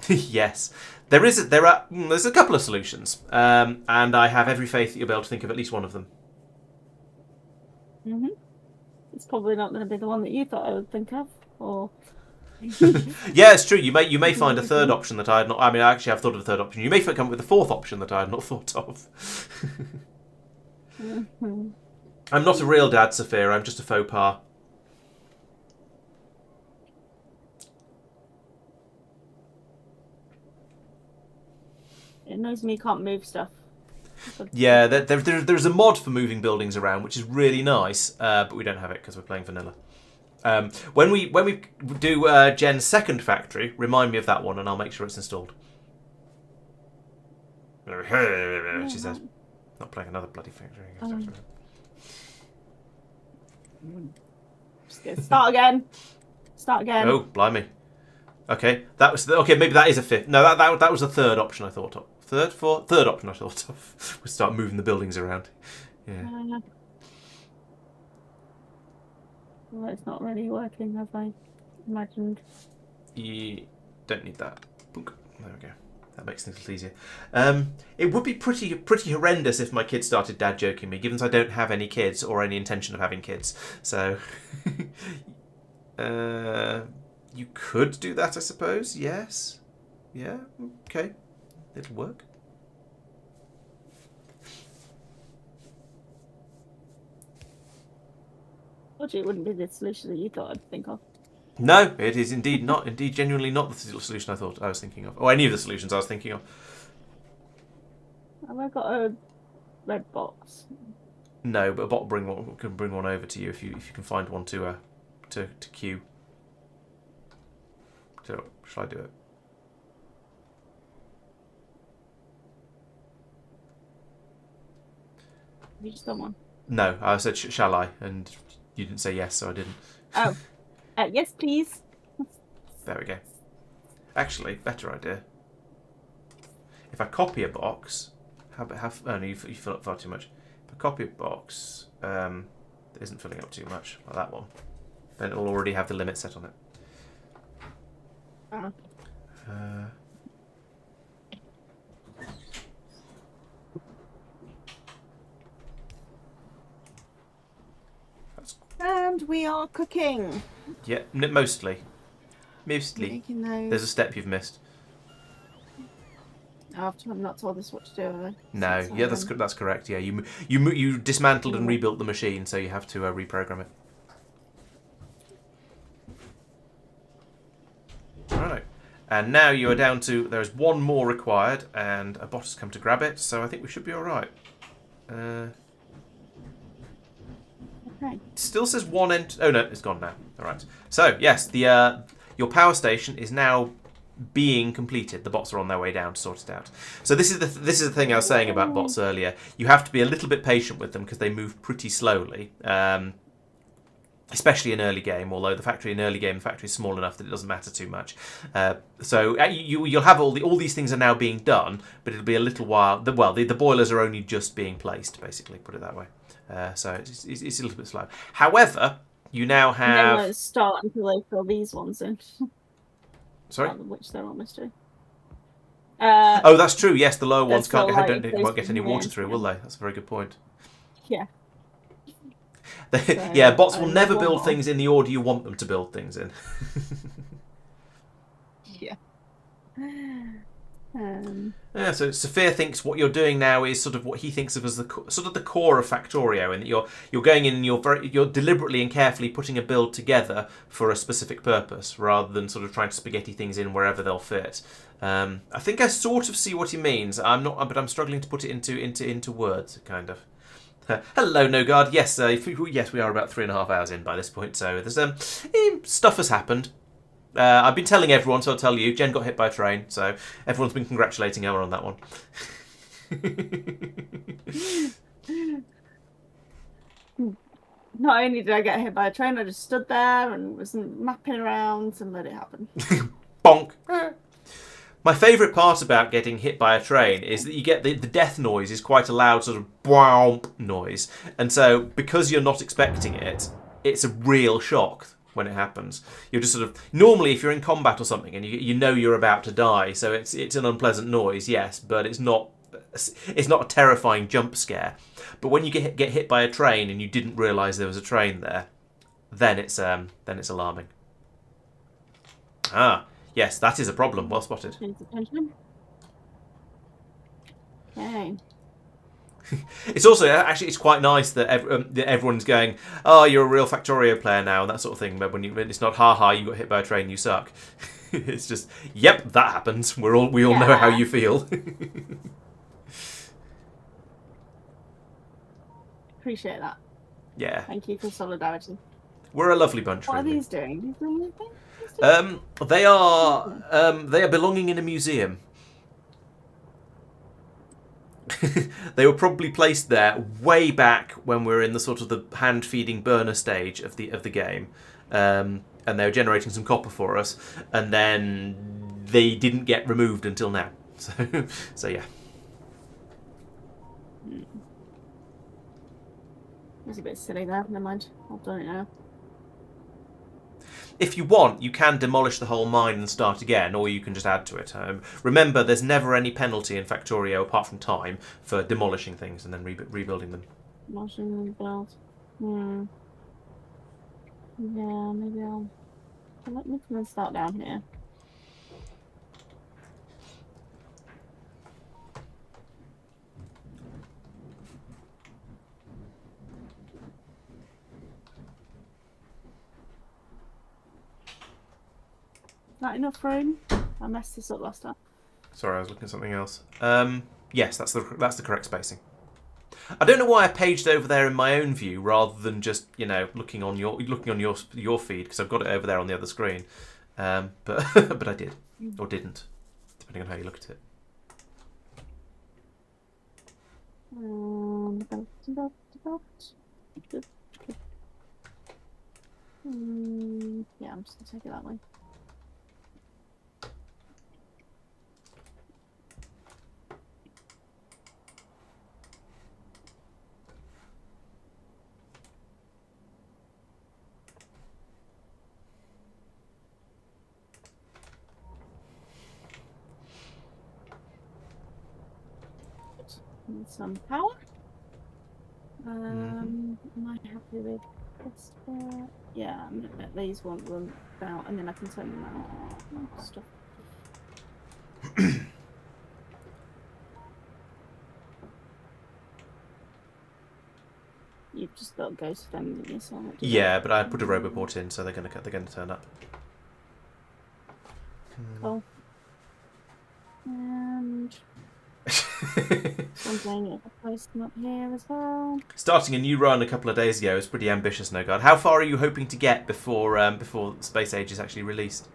Yes. There's a couple of solutions. And I have every faith that you'll be able to think of at least one of them. Mm-hmm. It's probably not going to be the one that you thought I would think of, or... Yeah, it's true. You may find a third option that I had not. I mean, I actually have thought of a third option. You may come up with a fourth option that I had not thought of. Mm-hmm. I'm not a real dad, Sophia. I'm just a faux pas. It annoys me you can't move stuff. Yeah, there's a mod for moving buildings around, which is really nice, but we don't have it because we're playing vanilla. When we do Jen's second factory, remind me of that one, and I'll make sure it's installed. She says, "Not playing another bloody factory." Just go start again. Start again. Oh, blimey. Okay, that was maybe that is a fifth. No, that was the third option I thought of. Third option I thought of. We start moving the buildings around. Yeah. Well, it's not really working as I imagined. You don't need that. Book. There we go. That makes things a little easier. It would be pretty horrendous if my kids started dad joking me, given I don't have any kids or any intention of having kids. So, you could do that, I suppose. Yes. Yeah. Okay. It'll work. Actually, it wouldn't be the solution that you thought I'd think of. No, it is indeed not. Indeed, genuinely not the solution I thought I was thinking of, or any of the solutions I was thinking of. Have I got a red box? No, but a bot can bring one over to you if you can find one to queue. So, shall I do it? You just done one. No, I said shall I, and you didn't say yes, so I didn't. Oh, yes, please. There we go. Actually, better idea. If I copy a box, oh no, you fill up far too much. If I copy a box that isn't filling up too much, like that one, then it will already have the limit set on it. And we are cooking. Yeah, mostly. Making those. There's a step you've missed. After I'm not told us what to do, have I? No, yeah, that's correct. Yeah, you dismantled and rebuilt the machine, so you have to reprogram it. Right. And now you are down to, there's one more required, and a bot has come to grab it, so I think we should be alright. Okay. Still says one end. Oh no, it's gone now. Alright. So, yes, your power station is now being completed. The bots are on their way down to sort it out. So this is the thing I was saying about bots earlier. You have to be a little bit patient with them because they move pretty slowly. Especially in early game, although the factory is small enough that it doesn't matter too much. So you'll have all these things are now being done, but it'll be a little while. The boilers are only just being placed, basically, put it that way. So it's a little bit slow. However, you now have. They won't start until they fill these ones in. Sorry, which they're almost doing. Oh, that's true. Yes, the lower ones won't get any water through, will they? That's a very good point. Yeah. Yeah, bots will never build things in the order you want them to build things in. Yeah. Yeah, so Sophia thinks what you're doing now is sort of what he thinks of as the core of Factorio, and that you're going in and you're deliberately and carefully putting a build together for a specific purpose, rather than sort of trying to spaghetti things in wherever they'll fit. I think I sort of see what he means. But I'm struggling to put it into words, kind of. Hello, No Guard. Yes, yes, we are about 3.5 hours in by this point, so there's stuff has happened. I've been telling everyone, so I'll tell you. Jen got hit by a train, so everyone's been congratulating her on that one. Not only did I get hit by a train, I just stood there and was mapping around and let it happen. Bonk. My favourite part about getting hit by a train is that you get the death noise is quite a loud sort of boom noise. And so, because you're not expecting it, it's a real shock when it happens. You're just sort of... Normally, if you're in combat or something and you know you're about to die, so it's an unpleasant noise, yes, but it's not a terrifying jump scare. But when you get hit by a train and you didn't realise there was a train there, then it's alarming. Ah... Yes, that is a problem. Well spotted. Okay. It's also it's quite nice that everyone's going, "Oh, you're a real Factorio player now," and that sort of thing. But when it's not, "Ha ha, you got hit by a train, you suck." It's just, "Yep, that happens. We all know how you feel." Appreciate that. Yeah. Thank you for solidarity. We're a lovely bunch. What really. are these doing? These doing anything? They are belonging in a museum. They were probably placed there way back when we were in the sort of the hand-feeding burner stage of the game, and they were generating some copper for us, and then they didn't get removed until now. So yeah. It was a bit silly there. Never mind. I've done it now. If you want, you can demolish the whole mine and start again, or you can just add to it. Remember, there's never any penalty in Factorio, apart from time, for demolishing things and then rebuilding them. Demolishing and build. Yeah, maybe I'll... Let me come and start down here. Not enough room? I messed this up last time. Sorry, I was looking at something else. Yes, that's the correct spacing. I don't know why I paged over there in my own view rather than just looking on your feed, because I've got it over there on the other screen. But but I did or didn't, depending on how you look at it. Yeah, I'm just gonna take it that way. Need some power. Am I happy with this? Yeah, I'm gonna let these one run out, and then I can turn them out. Stuff. You've just got to go to them, didn't you? So yeah, but I put a roboport in, so they're gonna turn up. Cool. And something if I place them up here as well. Starting a new run a couple of days ago is pretty ambitious, no guard. How far are you hoping to get before Space Age is actually released?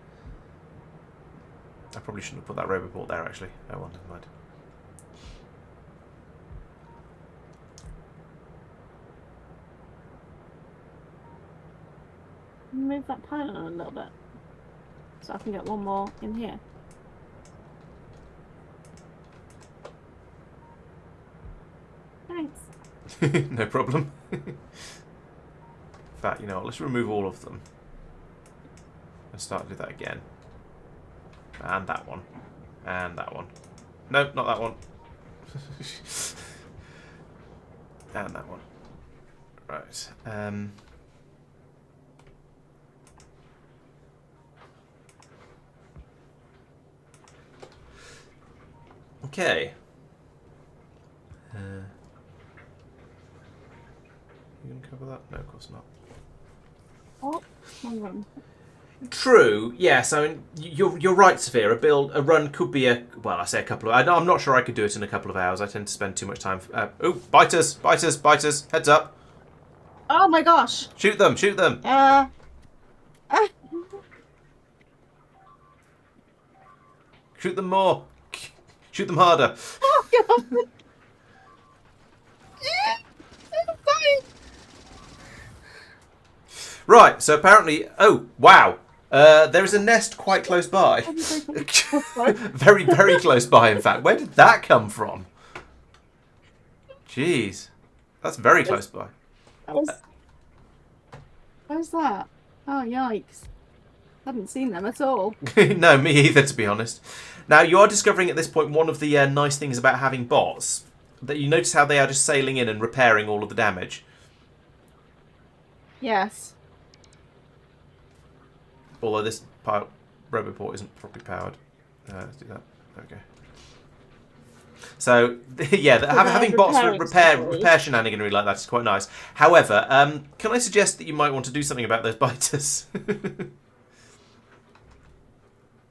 I probably shouldn't have put that roboport there, actually. Oh well, never mind. Move that pylon a little bit so I can get one more in here. Thanks. No problem. In fact, you know what, let's remove all of them. And start to do that again. And that one. And that one. No, not that one. And that one. Right. Okay. You gonna cover that? No, of course not. Oh, one run. True. Yes. I mean, you're right, Sophia. A run could be I say a couple of. I'm not sure I could do it in a couple of hours. I tend to spend too much time. Oh, biters! Heads up! Oh my gosh! Shoot them! Shoot them! Shoot them more! Shoot them harder! Oh god! Right. So apparently, oh wow, there is a nest quite close by. Very, very close by. In fact, where did that come from? Jeez, that's very close by. Where's that? Oh yikes! Hadn't seen them at all. No, me either, to be honest. Now, you are discovering at this point one of the nice things about having bots, that you notice how they are just sailing in and repairing all of the damage. Yes. Although this roboport isn't properly powered. Let's do that. Okay. So, yeah, having bots for repair shenaniganry like that is quite nice. However, can I suggest that you might want to do something about those biters?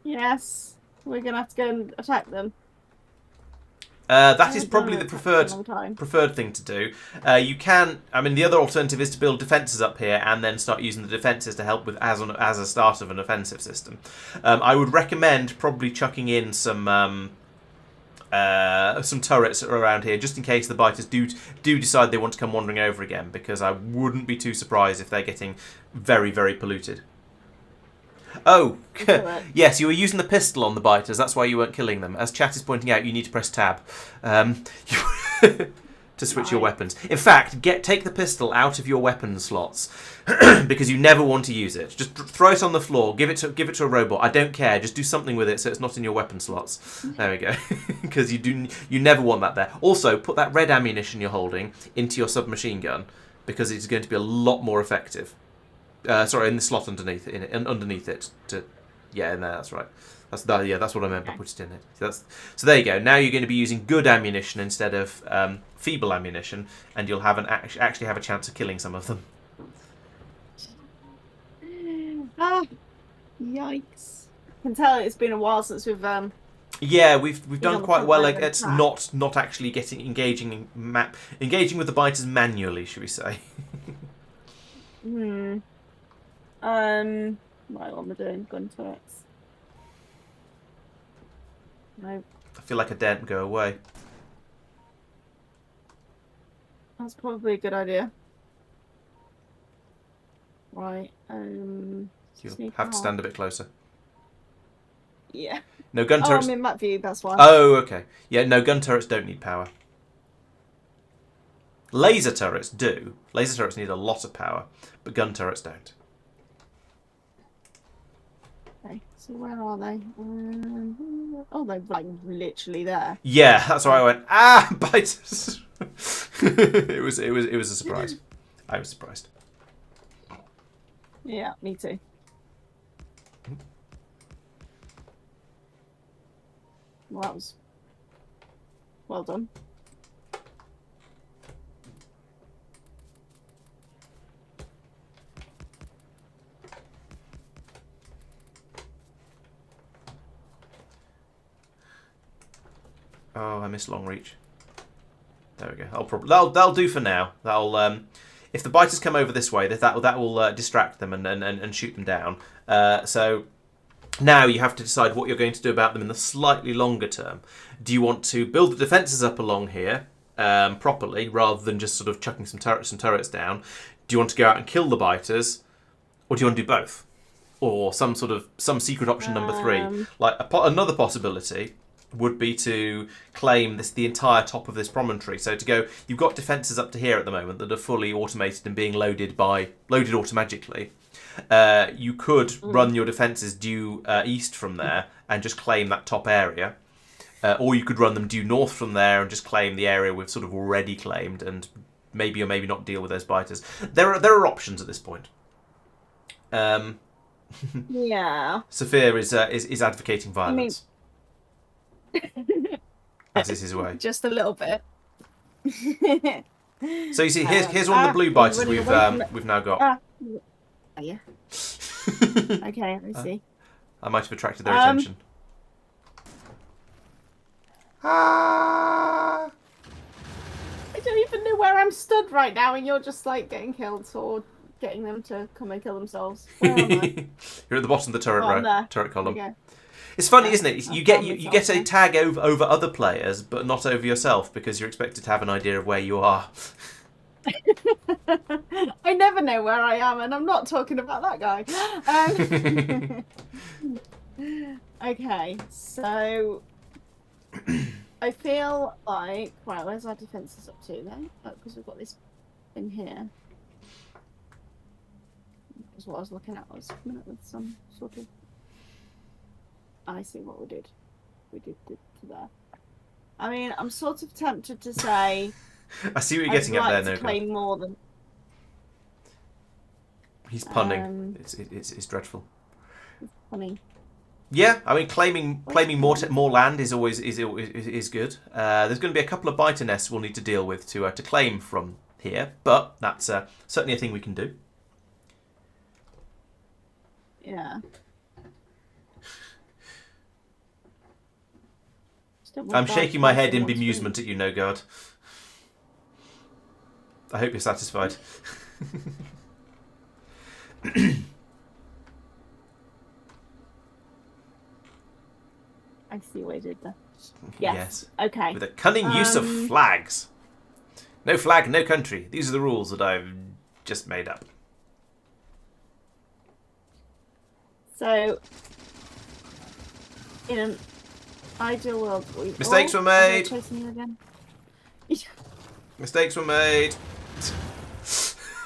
Yes. We're going to have to go and attack them. That is probably the preferred thing to do. You can, I mean, the other alternative is to build defences up here and then start using the defences to help with as a start of an offensive system. I would recommend probably chucking in some turrets around here just in case the biters do decide they want to come wandering over again, because I wouldn't be too surprised if they're getting very, very polluted. Oh, yes, you were using the pistol on the biters. That's why you weren't killing them. As chat is pointing out, you need to press tab to switch your weapons. In fact, take the pistol out of your weapon slots because you never want to use it. Just throw it on the floor. Give it to a robot. I don't care. Just do something with it so it's not in your weapon slots. There we go. Because you never want that there. Also, put that red ammunition you're holding into your submachine gun because it's going to be a lot more effective. Sorry, in the slot underneath it. Yeah, in there. That's right. That's what I meant by putting it in it. So there you go. Now you're going to be using good ammunition instead of feeble ammunition, and you'll have actually have a chance of killing some of them. Ah, yikes! I can tell it's been a while since we've. Yeah, we've done quite well. Like it's not actually engaging with the biters manually, should we say? Right, what am I doing? Gun turrets. No. I feel like a dent go away. That's probably a good idea. Right, you'll have to stand a bit closer. Yeah. No gun turrets. I'm in map view, that's why. Oh, okay. Yeah, no, gun turrets don't need power. Laser turrets do. Laser turrets need a lot of power, but gun turrets don't. Okay, so where are they? Oh, they're like literally there. Yeah, that's why I went, biters. it was a surprise. I was surprised. Yeah, me too. Well, that was well done. Oh, I missed long reach. There we go. That'll do for now. That'll if the biters come over this way, that will distract them and shoot them down. So now you have to decide what you're going to do about them in the slightly longer term. Do you want to build the defences up along here properly, rather than just sort of chucking some turrets down? Do you want to go out and kill the biters, or do you want to do both, or some secret option number 3? Like another possibility would be to claim the entire top of this promontory. So to go, you've got defences up to here at the moment that are fully automated and being loaded automatically. You could run your defences due east from there and just claim that top area. Or you could run them due north from there and just claim the area we've sort of already claimed, and maybe or maybe not deal with those biters. There are options at this point. Yeah. Sophia is advocating violence. As is his way. Just a little bit. So you see, here's one of the blue biters we've now got. Yeah. Okay, I see. I might have attracted their attention. I don't even know where I'm stood right now, and you're just like getting killed or getting them to come and kill themselves. Where am I? You're at the bottom of the turret column. Okay. It's funny, isn't it? You get a tag over other players, but not over yourself, because you're expected to have an idea of where you are. I never know where I am, and I'm not talking about that guy. Okay, so I feel like, right, where's our defences up to then? Oh, because we've got this in here. That's what I was looking at. I was coming up with some sort of... I see what we did. We did to there. I mean, I'm sort of tempted to say... I see what you're getting at there, no. Claim more than... He's punning. It's dreadful. It's funny. Yeah, I mean, claiming more land is always good. There's going to be a couple of biter nests we'll need to deal with to claim from here, but that's certainly a thing we can do. Yeah. I'm shaking my head in bemusement at you, Nogard. I hope you're satisfied. I see what I did there. Yes. Okay. With a cunning use of flags. No flag, no country. These are the rules that I've just made up. So, in an ideal world, mistakes were made. Chasing you again. Mistakes were made.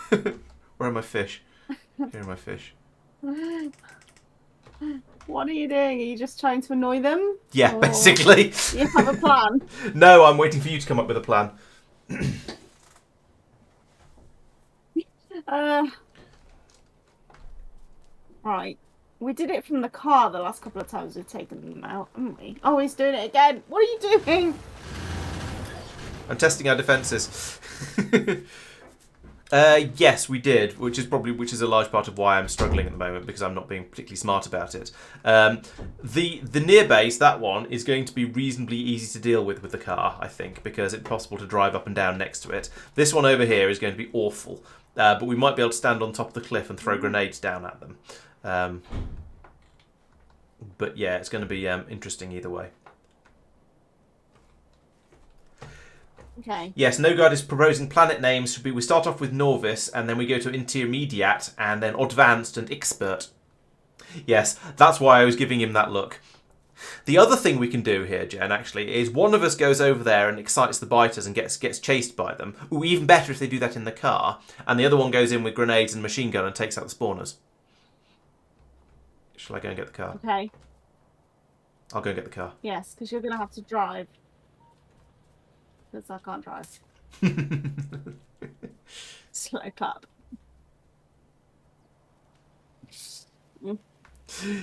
Where are my fish? Here are my fish. What are you doing? Are you just trying to annoy them? Yeah, basically. You have a plan? No, I'm waiting for you to come up with a plan. Right. We did it from the car the last couple of times we've taken them out, haven't we? Oh, he's doing it again. What are you doing? I'm testing our defences. Yes, we did, which is a large part of why I'm struggling at the moment, because I'm not being particularly smart about it. The near base, that one, is going to be reasonably easy to deal with the car, I think, because it's possible to drive up and down next to it. This one over here is going to be awful, but we might be able to stand on top of the cliff and throw grenades down at them. But yeah, it's going to be interesting either way. Okay. Yes, Nogard is proposing planet names. We start off with Norvis, and then we go to Intermediate, and then Advanced and Expert. Yes, that's why I was giving him that look. The other thing we can do here, Jen, actually, is one of us goes over there and excites the biters and gets chased by them. Ooh, even better if they do that in the car. And the other one goes in with grenades and machine gun and takes out the spawners. Shall I go and get the car? Okay. I'll go and get the car. Yes, because you're going to have to drive. Because I can't drive. Slow clap.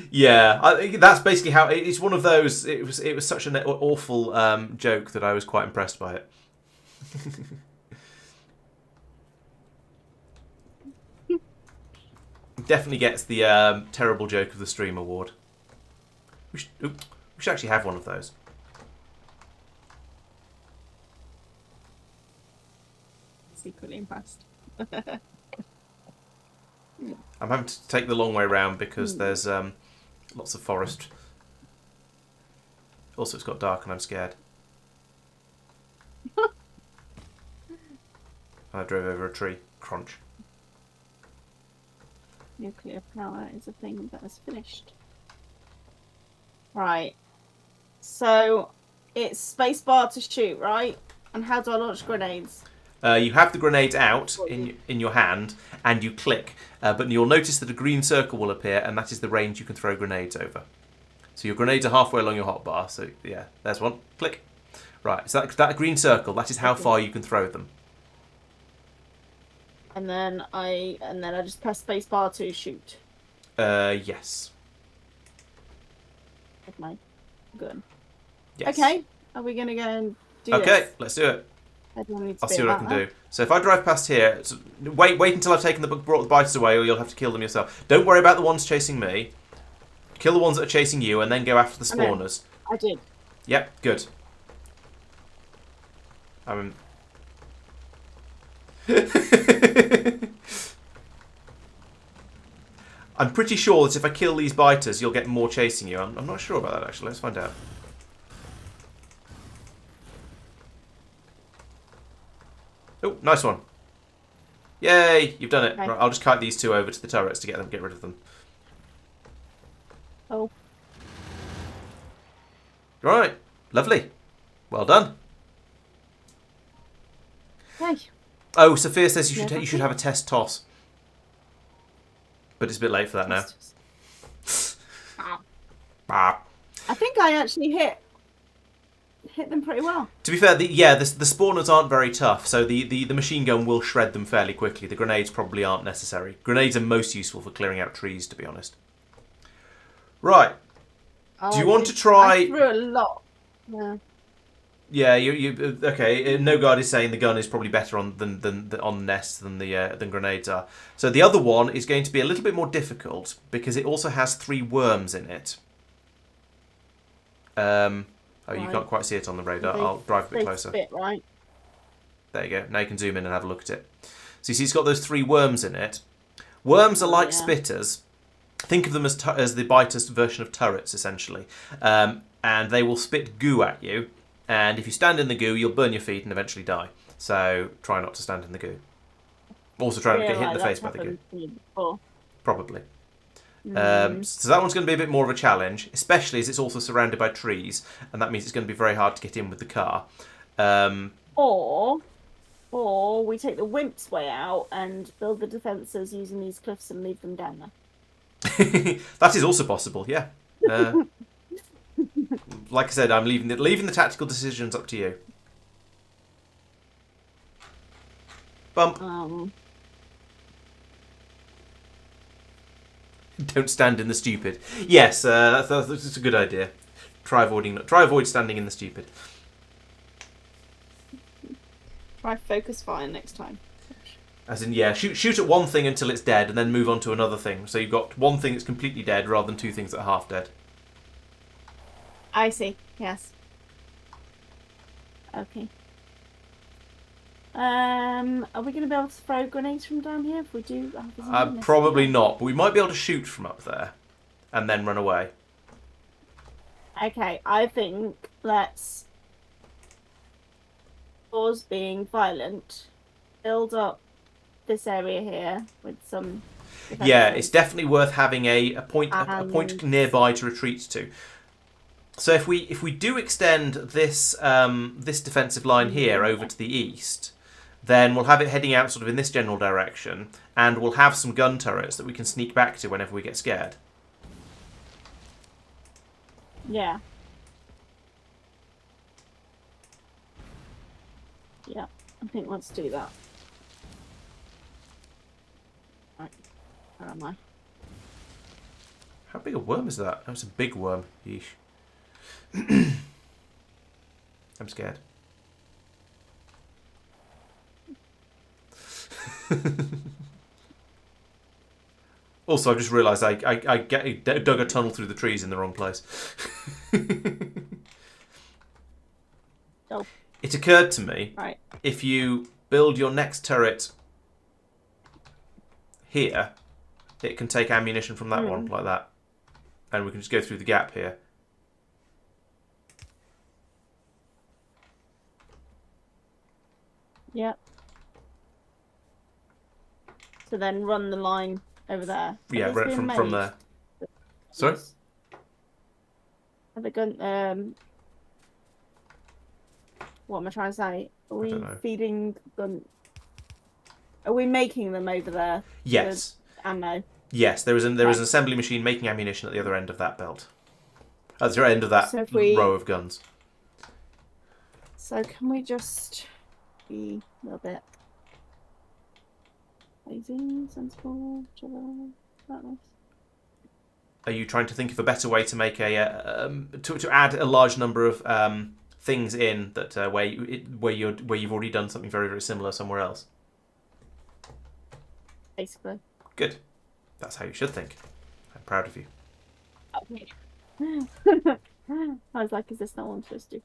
Yeah, I think that's basically how it's one of those. It was such an awful joke that I was quite impressed by it. Definitely gets the terrible joke of the stream award. We should actually have one of those. secretly impressed. I'm having to take the long way round because there's lots of forest. Also, it's got dark and I'm scared. I drove over a tree. Crunch. Nuclear power is a thing that is finished. Right. So it's spacebar to shoot, right? And how do I launch grenades? You have the grenades out in your hand, and you click. But you'll notice that a green circle will appear, and that is the range you can throw grenades over. So your grenades are halfway along your hotbar. So yeah, there's one. Click. Right. So that green circle, that is how far you can throw them. And then I just press spacebar to shoot Yes. with my gun. Yes. Okay. Are we gonna go and do this? Okay, let's do it. I'll see what I can do. So if I drive past here, wait until I've brought the biters away, or you'll have to kill them yourself. Don't worry about the ones chasing me. Kill the ones that are chasing you, and then go after the spawners. I did. Yep, good. I'm pretty sure that if I kill these biters, you'll get more chasing you. I'm not sure about that, actually. Let's find out. Oh, nice one. Yay, you've done it. Okay. Right, I'll just kite these two over to the turrets to get rid of them. Oh. Right, lovely. Well done. Hey. Oh, Sophia says you should have a test toss. But it's a bit late for that now. Ah. I think I actually hit them pretty well. To be fair, the spawners aren't very tough, so the machine gun will shred them fairly quickly. The grenades probably aren't necessary. Grenades are most useful for clearing out trees, to be honest. Right. Do you want to try... I threw a lot. Yeah. Yeah, you okay. No Guard is saying the gun is probably better on nests than grenades are. So the other one is going to be a little bit more difficult because it also has 3 worms in it. Oh, you can't quite see it on the radar. I'll drive a bit closer. Right. There you go. Now you can zoom in and have a look at it. So you see, it's got those 3 worms in it. Worms are like spitters. Think of them as the biters version of turrets, essentially. And they will spit goo at you. And if you stand in the goo, you'll burn your feet and eventually die. So try not to stand in the goo. Also try not to get hit in the face by the goo. Probably. So that one's going to be a bit more of a challenge, especially as it's also surrounded by trees, and that means it's going to be very hard to get in with the car. Or we take the wimp's way out and build the defences using these cliffs and leave them down there. That is also possible, yeah. Like I said, I'm leaving the tactical decisions up to you. Bump. Don't stand in the stupid. Yes, that's a good idea. Try avoid standing in the stupid. Try focus fire next time. As in, yeah, shoot at one thing until it's dead, and then move on to another thing. So you've got one thing that's completely dead, rather than 2 things that are half dead. I see. Yes. Okay. Are we going to be able to throw grenades from down here if we do? Probably not, but we might be able to shoot from up there, and then run away. Okay, I think let's pause being violent, build up this area here with some. Yeah, it's definitely worth having a point nearby to retreat to. So if we do extend this this defensive line here over to the east, then we'll have it heading out sort of in this general direction, and we'll have some gun turrets that we can sneak back to whenever we get scared. Yeah. Yeah, I think let's do that. Right, where am I? How big a worm is that? That's a big worm. Yeesh. I'm scared. Also, I've just realised I dug a tunnel through the trees in the wrong place. Oh. It occurred to me, right. if you build your next turret here, it can take ammunition from that one, like that. And we can just go through the gap here. Yep. So then run the line over there. Yeah, right from there. Sorry? Have they gone, what am I trying to say? Are we feeding them? Are we making them over there? Yes. Ammo. Yes, there is an assembly machine making ammunition at the other end of that belt. At the end of that row of guns. So can we just be a little bit lazy, sensible, Are you trying to think of a better way to make to add a large number of things in that where you've already done something very, very similar somewhere else? Basically. Good. That's how you should think. I'm proud of you. Okay. I was like, is this not what I'm supposed to do?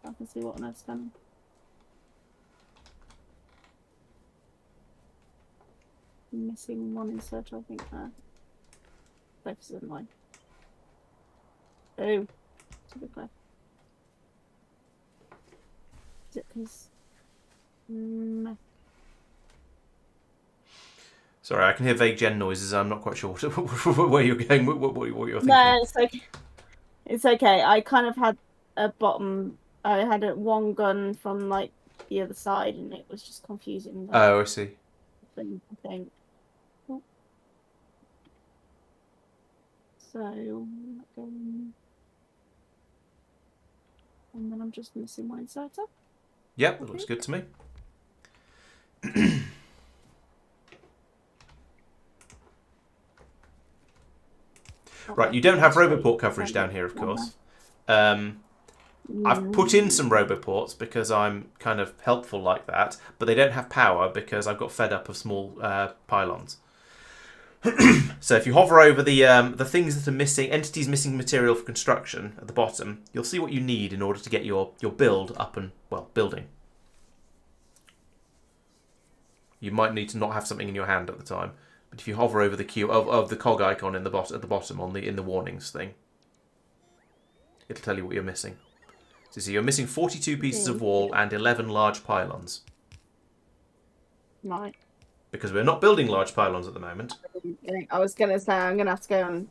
I can see what on earth's coming. Missing one insert, I think there. Both of mine. Oh, to be clear. Is it because? Sorry, I can hear vague gen noises. I'm not quite sure where you're going, what you're thinking. No, it's okay. It's okay. I kind of had a bottom. I had one gun from like the other side, and it was just confusing. Oh, I see. I think. So, and then I'm just missing my inserter. Yep, that looks good to me. Right, you don't have Roboport coverage down here, of course. I've put in some Roboports because I'm kind of helpful like that, but they don't have power because I've got fed up of small pylons. So if you hover over the things that are missing, entities missing material for construction at the bottom, you'll see what you need in order to get your build up and, well, building. You might need to not have something in your hand at the time, but if you hover over the queue of the cog icon in the at the bottom in the warnings thing, it'll tell you what you're missing. So see, you're missing 42 pieces of wall and 11 large pylons. Right. Because we're not building large pylons at the moment. I was going to say, I'm going to have to go and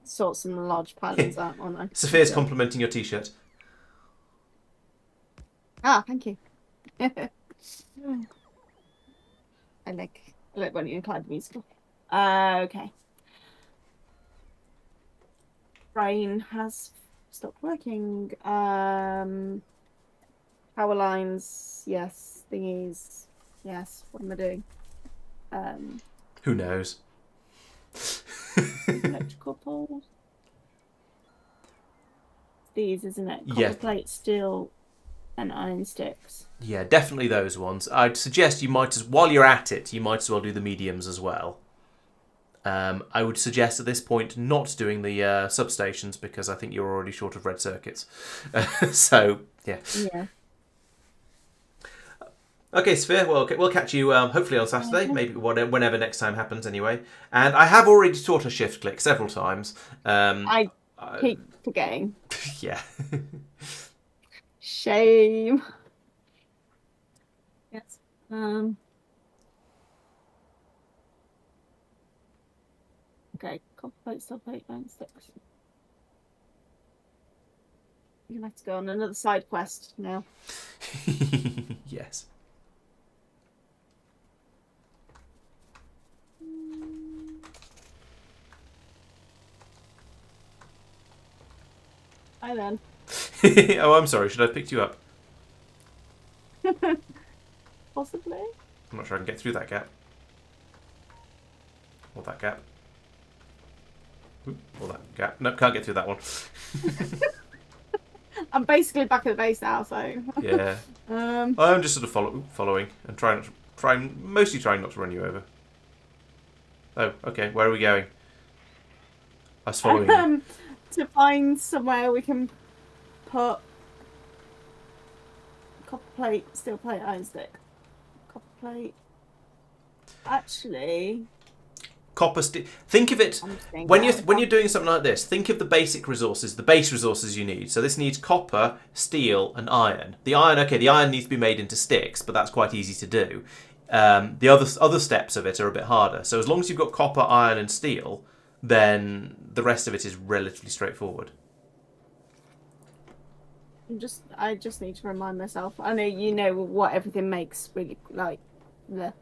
sort some large pylons out, aren't I? Sophia's complimenting your t-shirt. Ah, thank you. I like when you inclined the musical. Okay. Brain has stopped working. Power lines, yes. Thingies, yes. What am I doing? Who knows? Electrical poles. These, isn't it? Copper Yeah. plate, steel, and iron sticks. Yeah, definitely those ones. I'd suggest while you're at it, you might as well do the mediums as well. I would suggest at this point not doing the substations because I think you're already short of red circuits. So, yeah. Yeah. Okay, Sophia, well, we'll catch you hopefully on Saturday, maybe whenever next time happens anyway. And I have already taught her shift click several times. I keep forgetting. Yeah. Shame. Yes. Okay, copper plate, steel plate, iron sticks. You're gonna have to go on another side quest now. Yes. Hi then. Oh, I'm sorry. Should I have picked you up? Possibly. I'm not sure I can get through that gap. Or that gap. Or that gap. No, can't get through that one. I'm basically back at the base now, so. Yeah. I'm just sort of following and mostly trying not to run you over. Oh, okay. Where are we going? I was following you. To find somewhere we can put copper plate, steel plate, iron stick. Copper plate. Actually, Copper steel. Think of it I'm just going when you're doing something like this. Think of the basic resources, the base resources you need. So this needs copper, steel, and iron. The iron needs to be made into sticks, but that's quite easy to do. The other steps of it are a bit harder. So as long as you've got copper, iron, and steel, then the rest of it is relatively straightforward. I just need to remind myself. I know you know what everything makes really like the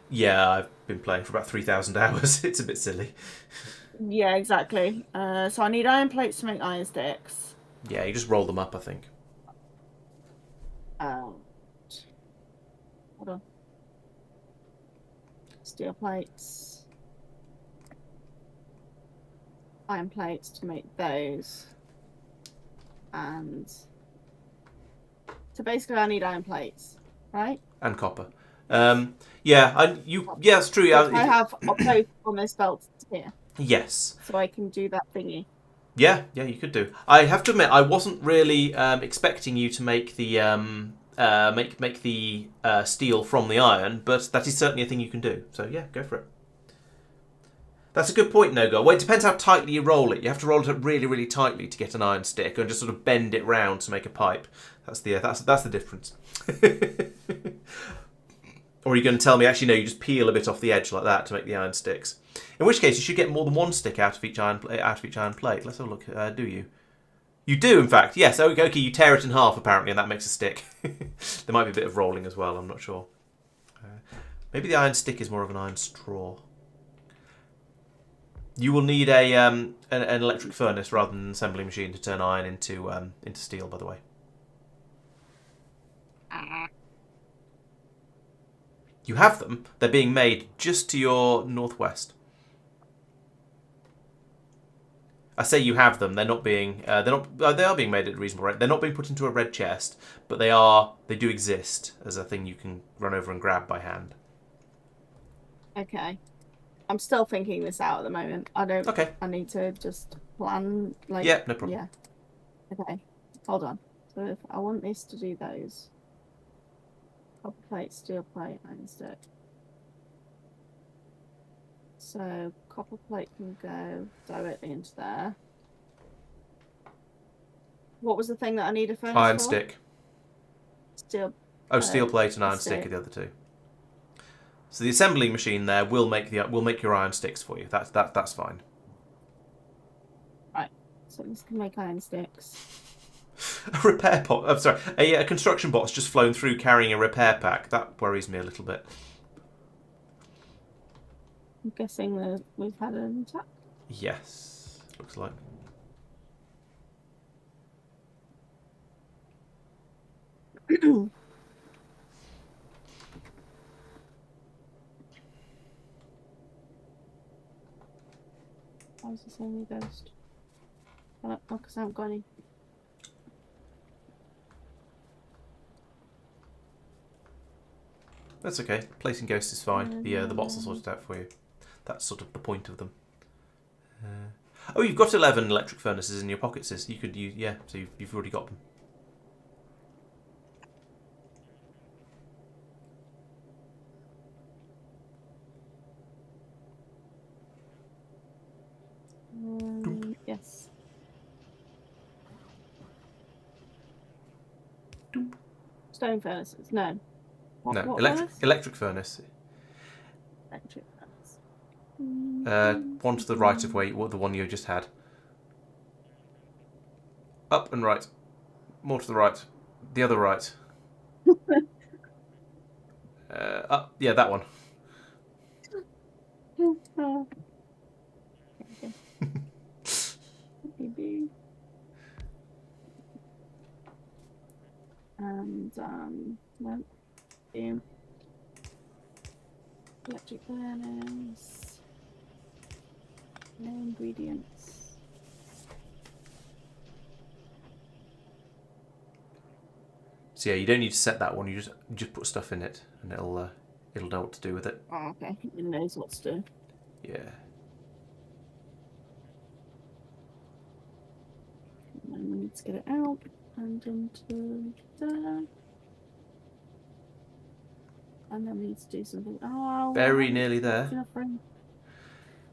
Yeah, I've been playing for about 3,000 hours. It's a bit silly. yeah, exactly. So I need iron plates to make iron sticks. Yeah, you just roll them up, I think. Hold on. Steel plates. Iron plates to make those. And so basically I need iron plates, right? And copper. Yeah, it's true. I have both on this belt here. Yes. So I can do that thingy. Yeah, you could do. I have to admit, I wasn't really expecting you to make the make the steel from the iron, but that is certainly a thing you can do. So yeah, go for it. That's a good point, Nogar. Well, it depends how tightly you roll it. You have to roll it up really, really tightly to get an iron stick, and just sort of bend it round to make a pipe. That's the difference. Or are you going to tell me, actually, no, you just peel a bit off the edge like that to make the iron sticks? In which case, you should get more than one stick out of each iron plate. Let's have a look. Do you? You do, in fact. Yes. Okay, you tear it in half, apparently, and that makes a stick. There might be a bit of rolling as well. I'm not sure. Maybe the iron stick is more of an iron straw. You will need an electric furnace rather than an assembly machine to turn iron into steel, by the way. You have them. They're being made just to your northwest. I say you have them. They're not being. They are being made at a reasonable rate. They're not being put into a red chest, but they are. They do exist as a thing you can run over and grab by hand. Okay. I'm still thinking this out at the moment. I don't. Okay. I need to just plan. Like. Yeah, no problem. Yeah. Okay. Hold on. So if I want this to do those. Copper plate, steel plate, iron stick. So copper plate can go directly into there. What was the thing that I need a furnace Iron for? stick. Steel. Steel plate and iron stick are the other two. So the assembly machine there will make your iron sticks for you. That's fine. Right. So this can make iron sticks. A repair pot. I'm sorry. A construction bot's just flown through carrying a repair pack. That worries me a little bit. I'm guessing that we've had an attack. Yes, looks like. Why is this only a ghost? Because I haven't got any. That's okay. Placing ghosts is fine. The bots will sort it out for you. That's sort of the point of them. Oh, you've got 11 electric furnaces in your pockets. You could use, yeah. So you've already got them. Yes. Stone furnaces? No. No, what electric furnace. Electric furnace. One to the right of the one you just had. Up and right. More to the right. The other right. Up. Yeah, that one. And no. Boom. Electric furnace. No ingredients. So yeah, you don't need to set that one. You just put stuff in it, and it'll know what to do with it. Oh, okay. It knows what to do. Yeah. And we need to get it out. and into there. And then we need to do something. Oh, Very nearly there. enough room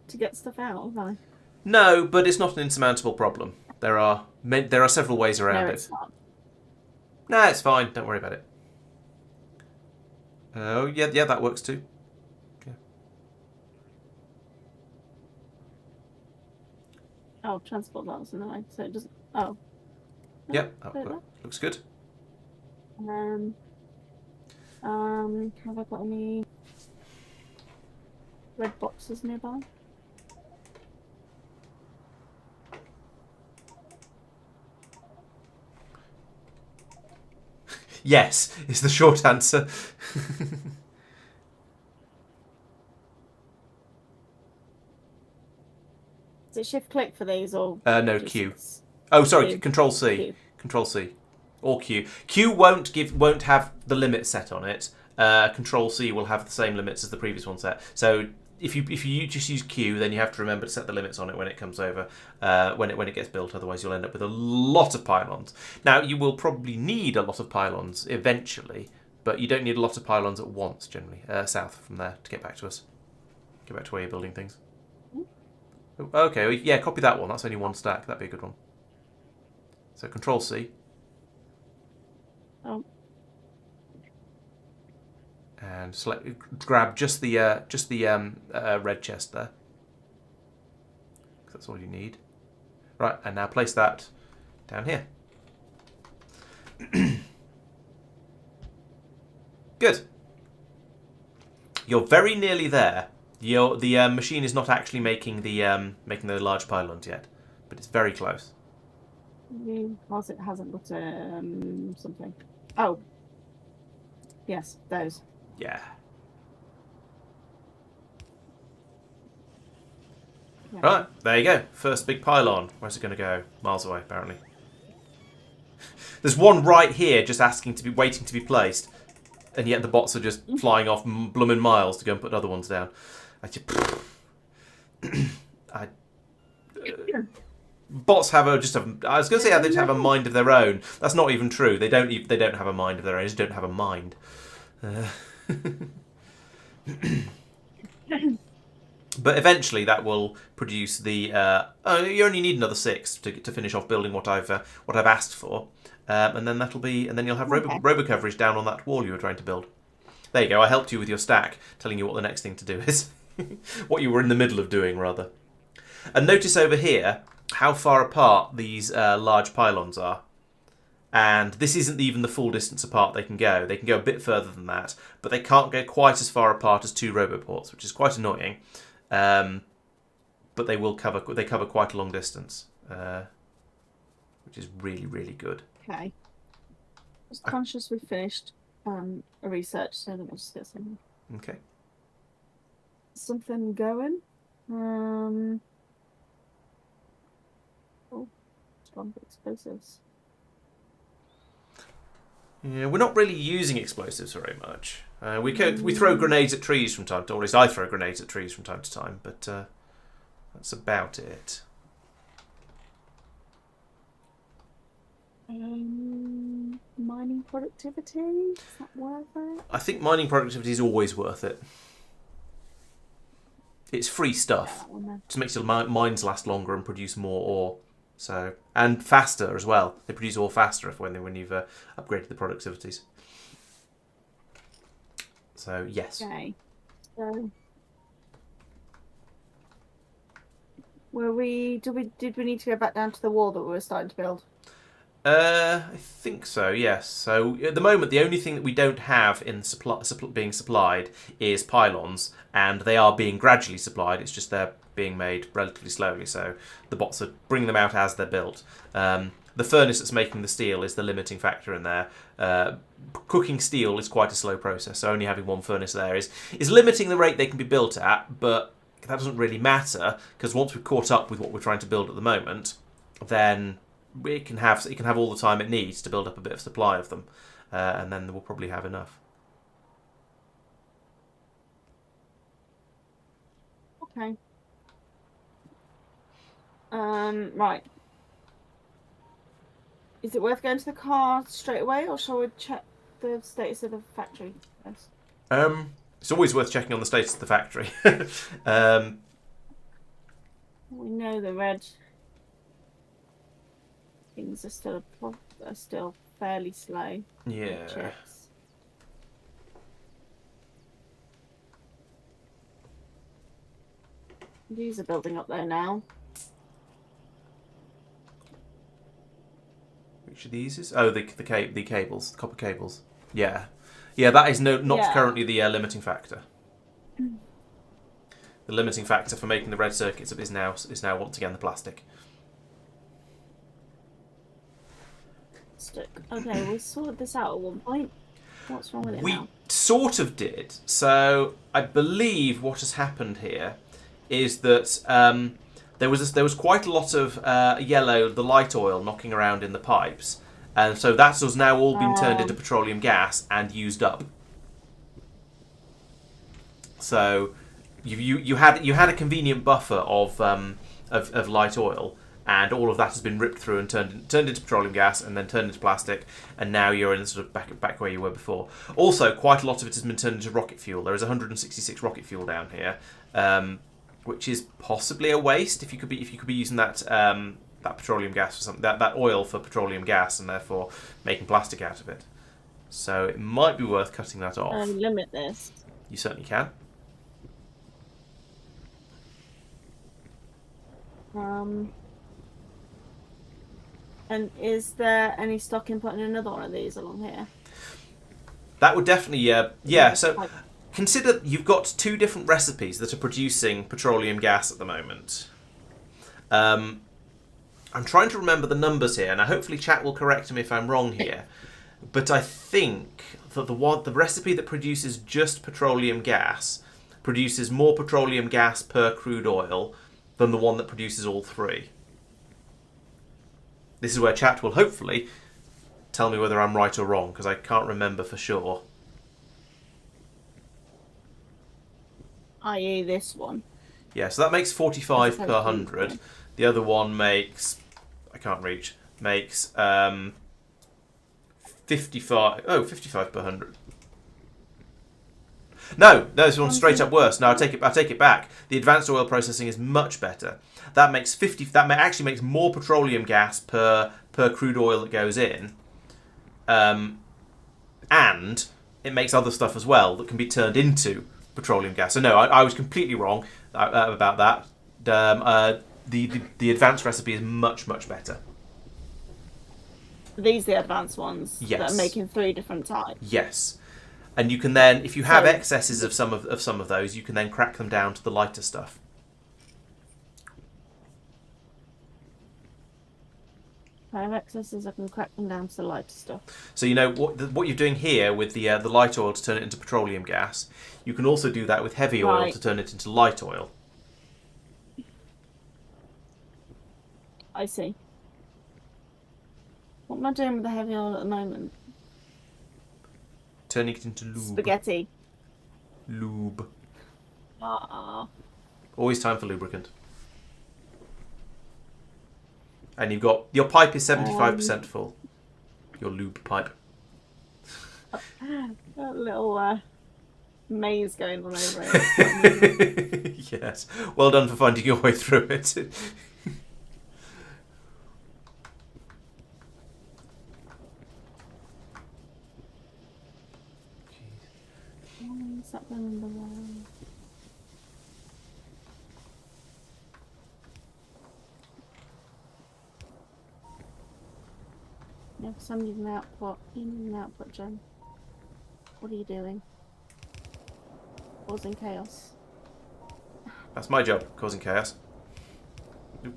to get stuff out, have I? No, but it's not an insurmountable problem. There are several ways around No, it. it's not. No, it's fine. Don't worry about it. Oh, yeah, that works too. Yeah. Oh, transport that was in the way, so it doesn't. Oh. Yep, that looks good. Have I got any red boxes nearby? Yes, is the short answer. Is it shift click for these or No, just Q. Oh, sorry, Q? Control C. Q. Control C. Or Q. Q won't have the limit set on it. Control C will have the same limits as the previous one set. So if you just use Q, then you have to remember to set the limits on it when it comes over, when it gets built. Otherwise, you'll end up with a lot of pylons. Now, you will probably need a lot of pylons eventually, but you don't need a lot of pylons at once. Generally, south from there to get back to us. Get back to where you're building things. Okay, yeah, copy that one. That's only one stack. That'd be a good one. So Control C. Oh. And grab just the red chest there. That's all you need. Right, and now place that down here. Good. You're very nearly there. The machine is not actually making the large pylons yet, but it's very close. Because it hasn't got something. Oh. Yes, those. Yeah. Yeah. Right, there you go. First big pylon. Where's it going to go? Miles away, apparently. There's one right here just waiting to be placed, and yet the bots are just flying off blooming miles to go and put other ones down. Bots have I was going to say they have a mind of their own. That's not even true. They don't have a mind of their own. They just don't have a mind. But eventually that will produce the. You only need another 6 to finish off building what I've asked for, and then you'll have robo coverage down on that wall you were trying to build. There you go. I helped you with your stack, telling you what the next thing to do is, what you were in the middle of doing rather. And notice over here how far apart these large pylons are. And this isn't even the full distance apart they can go. They can go a bit further than that, but they can't go quite as far apart as 2 roboports, which is quite annoying. But they cover quite a long distance, which is really, really good. Okay. Just conscious we've finished a research, so let me just get something going. Oh, strong explosives. Yeah, we're not really using explosives very much. We throw grenades at trees from time to time. Or at least I throw grenades at trees from time to time, but that's about it. Mining productivity? Is that worth it? I think mining productivity is always worth it. It's free stuff. It just makes your mines last longer and produce more ore. So, and faster as well. They produce ore faster when you've upgraded the productivities. So yes. Okay. So, did we need to go back down to the wall that we were starting to build? I think so, yes. So at the moment, the only thing that we don't have in being supplied is pylons, and they are being gradually supplied. It's just they're being made relatively slowly, so the bots are bringing them out as they're built. The furnace that's making the steel is the limiting factor in there. Cooking steel is quite a slow process, so only having one furnace there is limiting the rate they can be built at, but that doesn't really matter, because once we've caught up with what we're trying to build at the moment, then it can have all the time it needs to build up a bit of supply of them, and then we'll probably have enough. Okay. Right. Is it worth going to the car straight away, or shall we check the status of the factory first? It's always worth checking on the status of the factory. We know the red things are still fairly slow. Yeah. Chips. These are building up there now. Which of these is? Oh, the cables, the copper cables. Yeah, yeah. That is not currently the limiting factor. The limiting factor for making the red circuits is now once again the plastic. Okay, we sorted this out at one point. What's wrong with it now? We sort of did. So I believe what has happened here is that there was quite a lot of yellow, the light oil, knocking around in the pipes, and so that has now all been turned into petroleum gas and used up. So you had a convenient buffer of light oil, and all of that has been ripped through and turned into petroleum gas, and then turned into plastic, and now you're in sort of back where you were before. Also, quite a lot of it has been turned into rocket fuel. There is 166 rocket fuel down here, which is possibly a waste if you could be using that petroleum gas for something, that oil for petroleum gas, and therefore making plastic out of it. So it might be worth cutting that off. Limit this. You certainly can. And is there any stock in putting another one of these along here? That would definitely, yeah. So consider you've got two different recipes that are producing petroleum gas at the moment. I'm trying to remember the numbers here, and hopefully chat will correct me if I'm wrong here. But I think that the recipe that produces just petroleum gas produces more petroleum gas per crude oil than the one that produces all three. This is where chat will hopefully tell me whether I'm right or wrong, because I can't remember for sure. I.e. this one. Yeah, so that makes 45 per 100. The other one makes... I can't reach. Makes 55... Oh, 55 per 100. No, this one's straight up worse. No, I take it back. The advanced oil processing is much better. That makes 50. That actually makes more petroleum gas per crude oil that goes in, and it makes other stuff as well that can be turned into petroleum gas. So no, I was completely wrong about that. The advanced recipe is much better. These are the advanced ones Yes. that are making 3 different types. Yes. And you can then, if you have excesses of some of those, you can then crack them down to the lighter stuff. If I have excesses, I can crack them down to the lighter stuff. So you know what you're doing here with the light oil to turn it into petroleum gas. You can also do that with heavy oil to turn it into light oil. I see. What am I doing with the heavy oil at the moment? Turning it into lube. Spaghetti. Lube. Ah. Always time for lubricant. And you've got... Your pipe is 75% full. Your lube pipe. A little maze going on over it. Yes. Well done for finding your way through it. Yeah, some need an output. You need an output, Jen. What are you doing? Causing chaos. That's my job, causing chaos. Oop.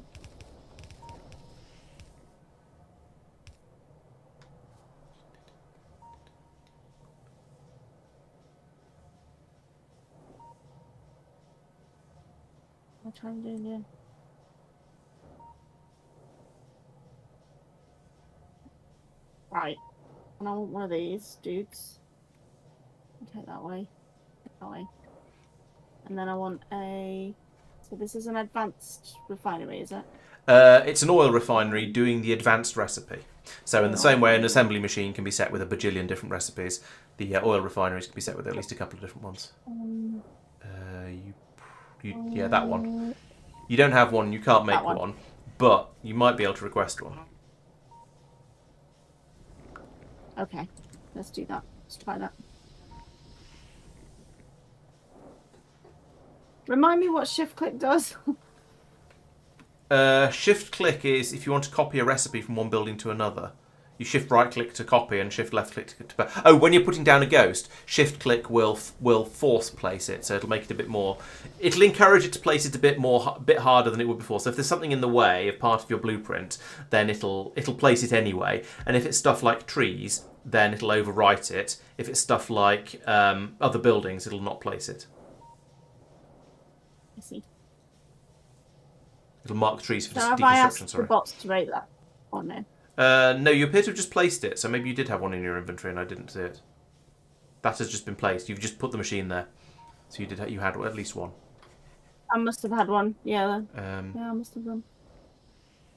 What am I trying to do here? Right. And I want one of these dudes. Take that way. That way. And then I want a... So this is an advanced refinery, is it? It's an oil refinery doing the advanced recipe. So in the same way an assembly machine can be set with a bajillion different recipes, the oil refineries can be set with at least a couple of different ones. Yeah, that one. You don't have one, you can't make one, but you might be able to request one. Okay, let's do that. Let's try that. Remind me what shift click does. Shift click is if you want to copy a recipe from one building to another. You shift right click to copy and shift left click to... Oh, when you're putting down a ghost, shift click will force place it, so it'll make it a bit more... It'll encourage it to place it a bit harder than it would before. So if there's something in the way of part of your blueprint, then it'll place it anyway. And if it's stuff like trees, then it'll overwrite it. If it's stuff like other buildings, it'll not place it. I see. It'll mark trees for deconstruction. Have I asked the bots to rate that? Or no? No, you appear to have just placed it, so maybe you did have one in your inventory and I didn't see it. That has just been placed. You've just put the machine there, so you had at least one. I must have had one. Yeah. Yeah, I must have done.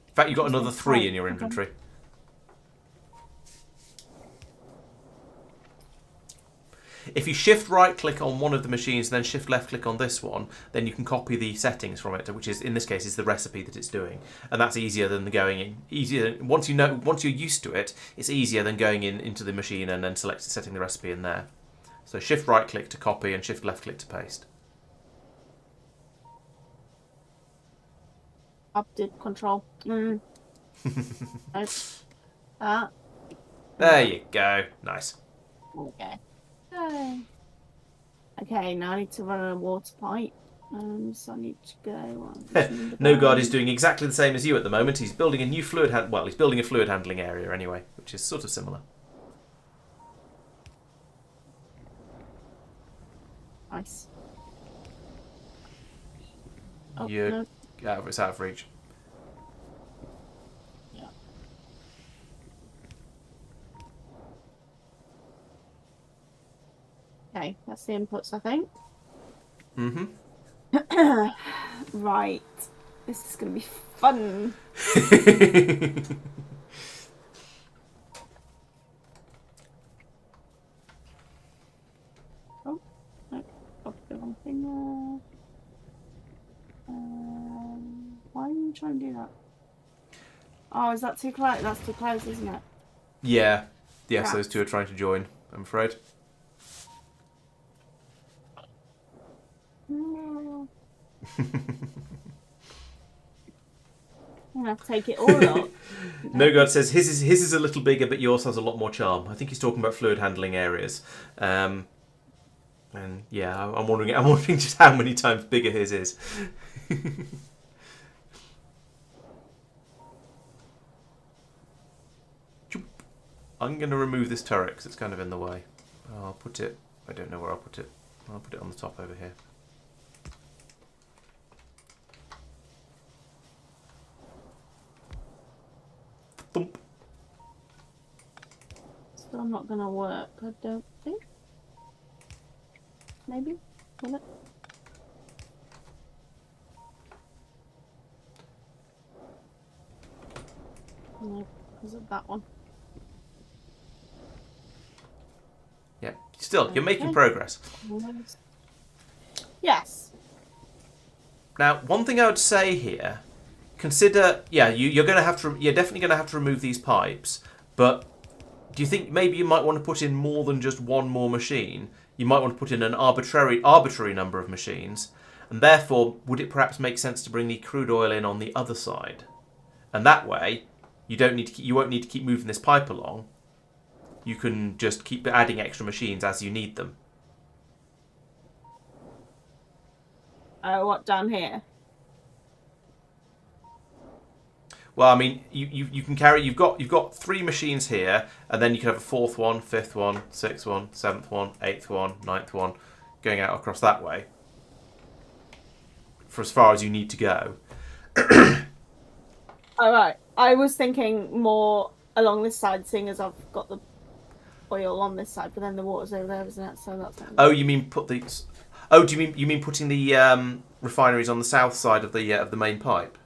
In fact, you got another 3 in your inventory. Okay. If you shift right click on one of the machines, then shift left click on this one, then you can copy the settings from it, which is in this case is the recipe that it's doing, and that's easier than going in. Once you're used to it, it's easier than going into the machine and then setting the recipe in there. So shift right click to copy and shift left click to paste. Up did control. Right. There you go. Nice. Okay. Okay, now I need to run a water pipe. So I need to go. No God is doing exactly the same as you at the moment. He's building a new he's building a fluid handling area anyway, which is sort of similar. Nice. Oh, no. It's out of reach. Okay, that's the inputs, I think. Mm-hmm. Right. This is going to be fun. Oh, no. Got the wrong thing there. Why are you trying to do that? Oh, is that too close? That's too close, isn't it? Yeah. Yes, those two are trying to join, I'm afraid. I'm going to have to take it all up. No God says his is a little bigger, but yours has a lot more charm. I think he's talking about fluid handling areas. And yeah, I'm wondering just how many times bigger his is. I'm going to remove this turret because it's kind of in the way. I'll put it... I don't know where I'll put it. I'll put it on the top over here. Thump. Still not going to work, I don't think. Maybe? Will it? No, because of that one. Yeah, still, you're making progress. Yes. Now, one thing I would say here, consider, you're definitely going to have to remove these pipes, but do you think maybe you might want to put in more than just one more machine? You might want to put in an arbitrary number of machines, and therefore, would it perhaps make sense to bring the crude oil in on the other side? And that way, you won't need to keep moving this pipe along. You can just keep adding extra machines as you need them. Oh, what, down here? Well, I mean, you can carry. You've got 3 machines here, and then you can have a 4th one, 5th one, 6th one, 7th one, 8th one, 9th one, going out across that way for as far as you need to go. All right. I was thinking more along this side, seeing as I've got the oil on this side, but then the water's over there, isn't it? So that's. Oh, you mean put these? Oh, do you mean putting the refineries on the south side of the main pipe?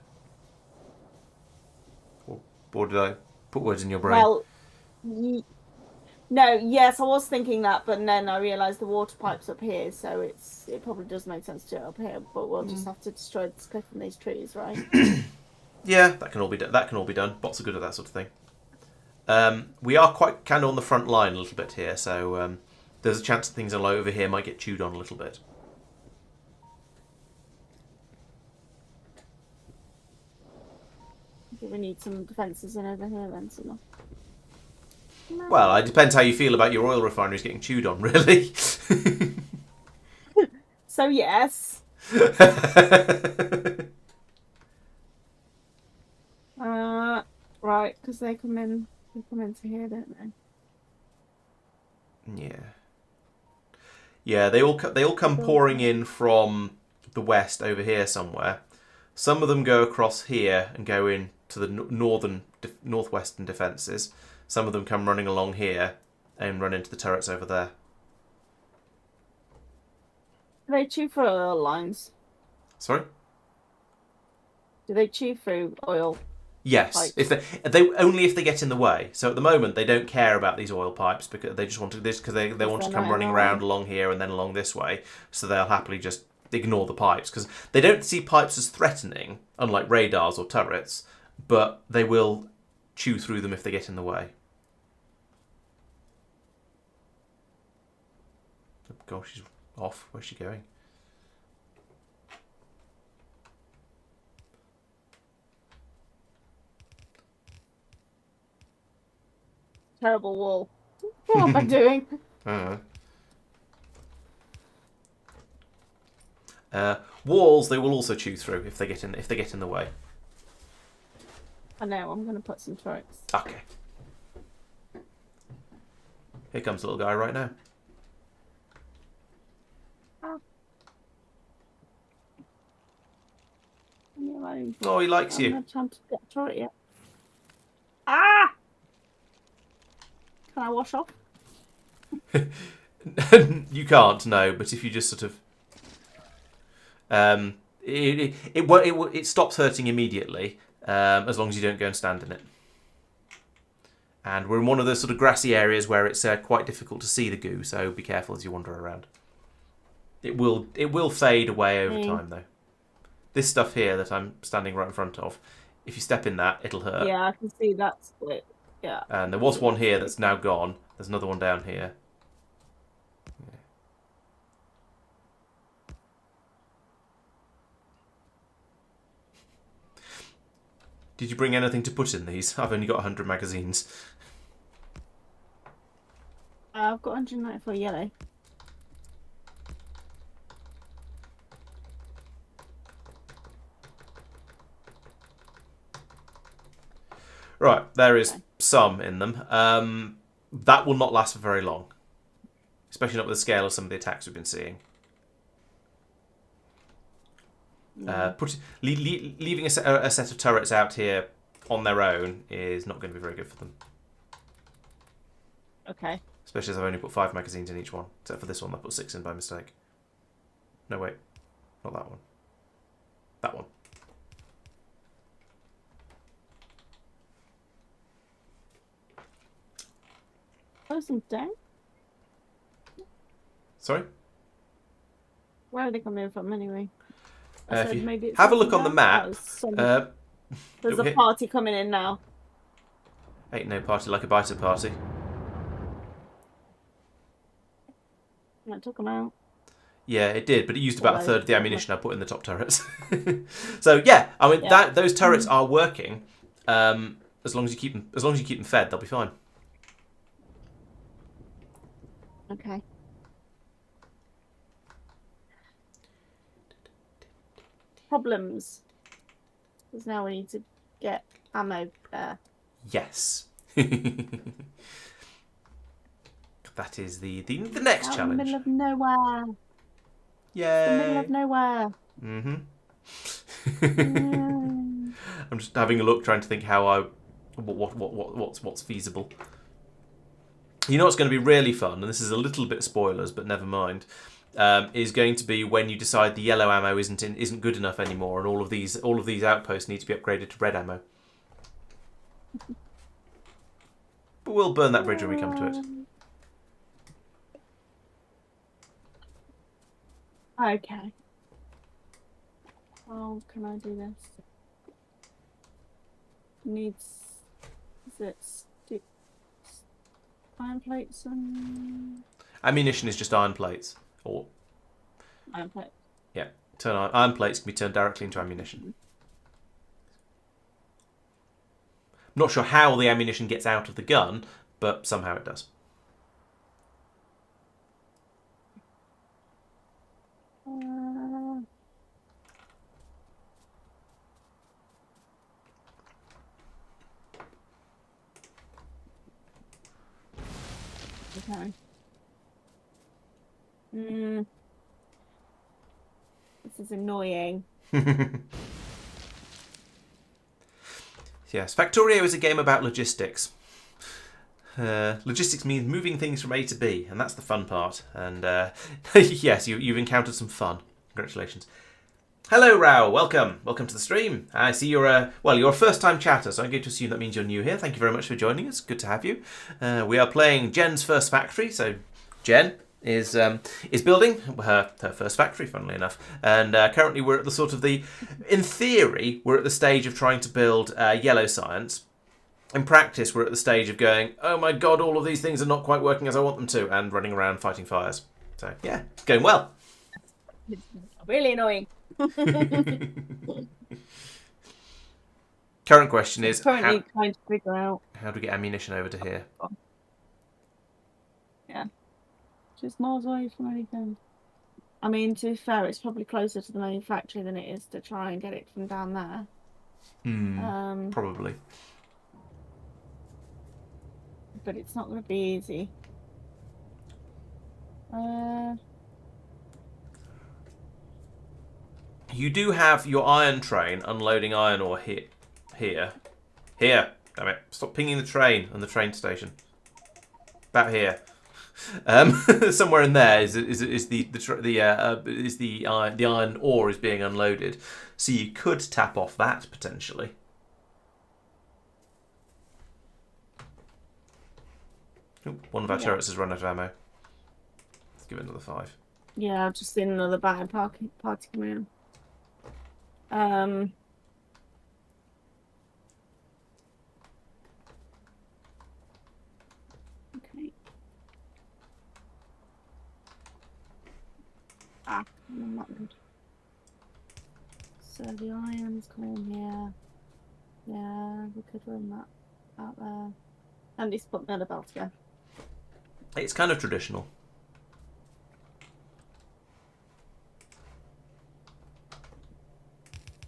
Or did I? Put words in your brain. Well, no, yes, I was thinking that, but then I realised the water pipe's up here, so it probably does make sense to do it up here. But we'll just have to destroy the cliff and these trees, right? Yeah, that can all be done. That can all be done. Bots are good at that sort of thing. We are quite kind of on the front line a little bit here, so there's a chance that things over here might get chewed on a little bit. Do we need some defences in over here then? No. Well, it depends how you feel about your oil refineries getting chewed on, really. So yes. Right, because they come into here, don't they? Yeah. Yeah, they all come pouring in from the west over here somewhere. Some of them go across here and go in to the northwestern defences. Some of them come running along here and run into the turrets over there. Do they chew through oil lines? Sorry? Do they chew through oil? Yes, pipes? if they only if they get in the way. So at the moment they don't care about these oil pipes because they just want to they want to come running around along here and then along this way. So they'll happily just ignore the pipes because they don't see pipes as threatening, unlike radars or turrets. But they will chew through them if they get in the way. Oh gosh, she's off. Where's she going? Terrible wall. What am I doing? Walls they will also chew through if they get in the way. I know. I'm going to put some turrets. Okay. Here comes the little guy right now. Oh, he likes you. I haven't had time to get a turret yet. Ah! Can I wash off? You can't, no. But if you just sort of, it stops hurting immediately as long as you don't go and stand in it. And we're in one of those sort of grassy areas where it's quite difficult to see the goo, so be careful as you wander around. It will fade away over time, though. This stuff here that I'm standing right in front of, if you step in that, it'll hurt. Yeah, I can see that split. Yeah. And there was one here that's now gone. There's another one down here. Yeah. Did you bring anything to put in these? I've only got 100 magazines. I've got 194 yellow. Right, there is some in them. That will not last for very long. Especially not with the scale of some of the attacks we've been seeing. Leaving a set of turrets out here on their own is not going to be very good for them. Okay. Especially as I've only put 5 magazines in each one. Except for this one, I put 6 in by mistake. No, wait. Not that one. That one. Close them down? Sorry? Where are they coming from anyway? If you maybe have a look on the map. There's a party coming in now. Ain't no party like a biter party. I took them out. Yeah, it did, but it used about a third of the ammunition I put in the top turrets. So yeah, I mean those turrets are working. As long as you keep them fed, they'll be fine. Okay. Problems. Because now we need to get ammo. Yes. That is the next challenge. In the middle of nowhere. Yay. The middle of nowhere. I'm just having a look, trying to think how what's feasible. You know what's going to be really fun, and this is a little bit spoilers, but never mind. Is going to be when you decide the yellow ammo isn't good enough anymore, and all of these outposts need to be upgraded to red ammo. We'll burn that bridge when we come to it. Okay. How can I do this? Needs. Is it iron plates and. Ammunition is just iron plates. Or Iron plate. yeah, iron plates can be turned directly into ammunition. Not sure how the ammunition gets out of the gun, but somehow it does. Okay. This is annoying. Yes, Factorio is a game about logistics. Logistics means moving things from A to B, and that's the fun part. And yes, you've encountered some fun. Congratulations. Hello, Rao. Welcome. Welcome to the stream. I see you're a first-time chatter, so I'm going to assume that means you're new here. Thank you very much for joining us. Good to have you. We are playing Jen's first factory. So Jen is building her first factory, funnily enough, and currently we're at the sort of in theory, we're at the stage of trying to build yellow science. In practice, we're at the stage of going, oh my god, all of these things are not quite working as I want them to, and running around fighting fires. So yeah, it's going well. It's really annoying. Current question is currently trying to figure out how do we get ammunition over to here? Yeah, just miles away from anything. I mean, to be fair, it's probably closer to the main factory than it is to try and get it from down there. Probably. But it's not going to be easy. You do have your iron train unloading iron ore here. Here. Damn it. Stop pinging the train and the train station. About here. Somewhere in there is the iron ore is being unloaded. So you could tap off that potentially. Ooh, one of our turrets has run out of ammo. Let's give it another 5. Yeah, I've just seen another bad party coming in. Okay. I'm not good. So the iron's coming here. Yeah, we could run that out there. And he's put another belt again. It's kind of traditional.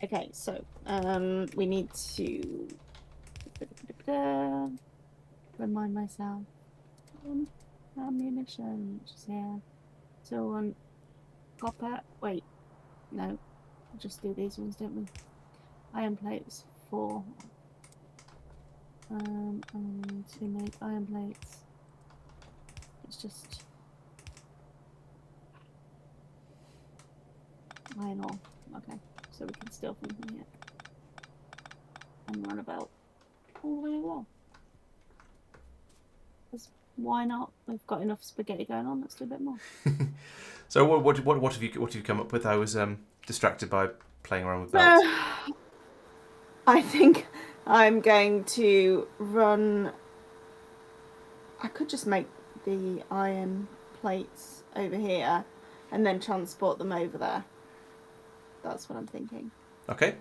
Okay, so we need to remind myself. Ammunition, which is here. So copper. Wait, no, we'll just do these ones, don't we? Iron plates 4. And to make iron plates, it's just iron ore. Okay. So we can steal from here and run about all the way along. Because why not? We've got enough spaghetti going on. Let's do a bit more. So what have you come up with? I was distracted by playing around with belts. I think I'm going to run. I could just make the iron plates over here and then transport them over there. That's what I'm thinking. Okay.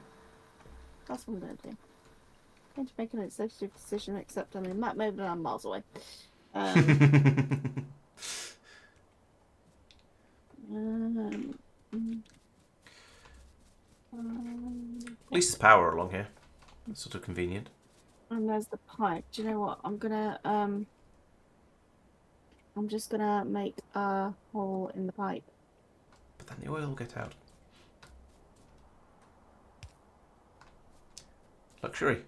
That's what I'm going to do. I'm going to make an executive decision, except I'm in maybe I'm miles away. At least there's power along here. That's sort of convenient. And there's the pipe. Do you know what? I'm just gonna make a hole in the pipe. But then the oil will get out. Luxury.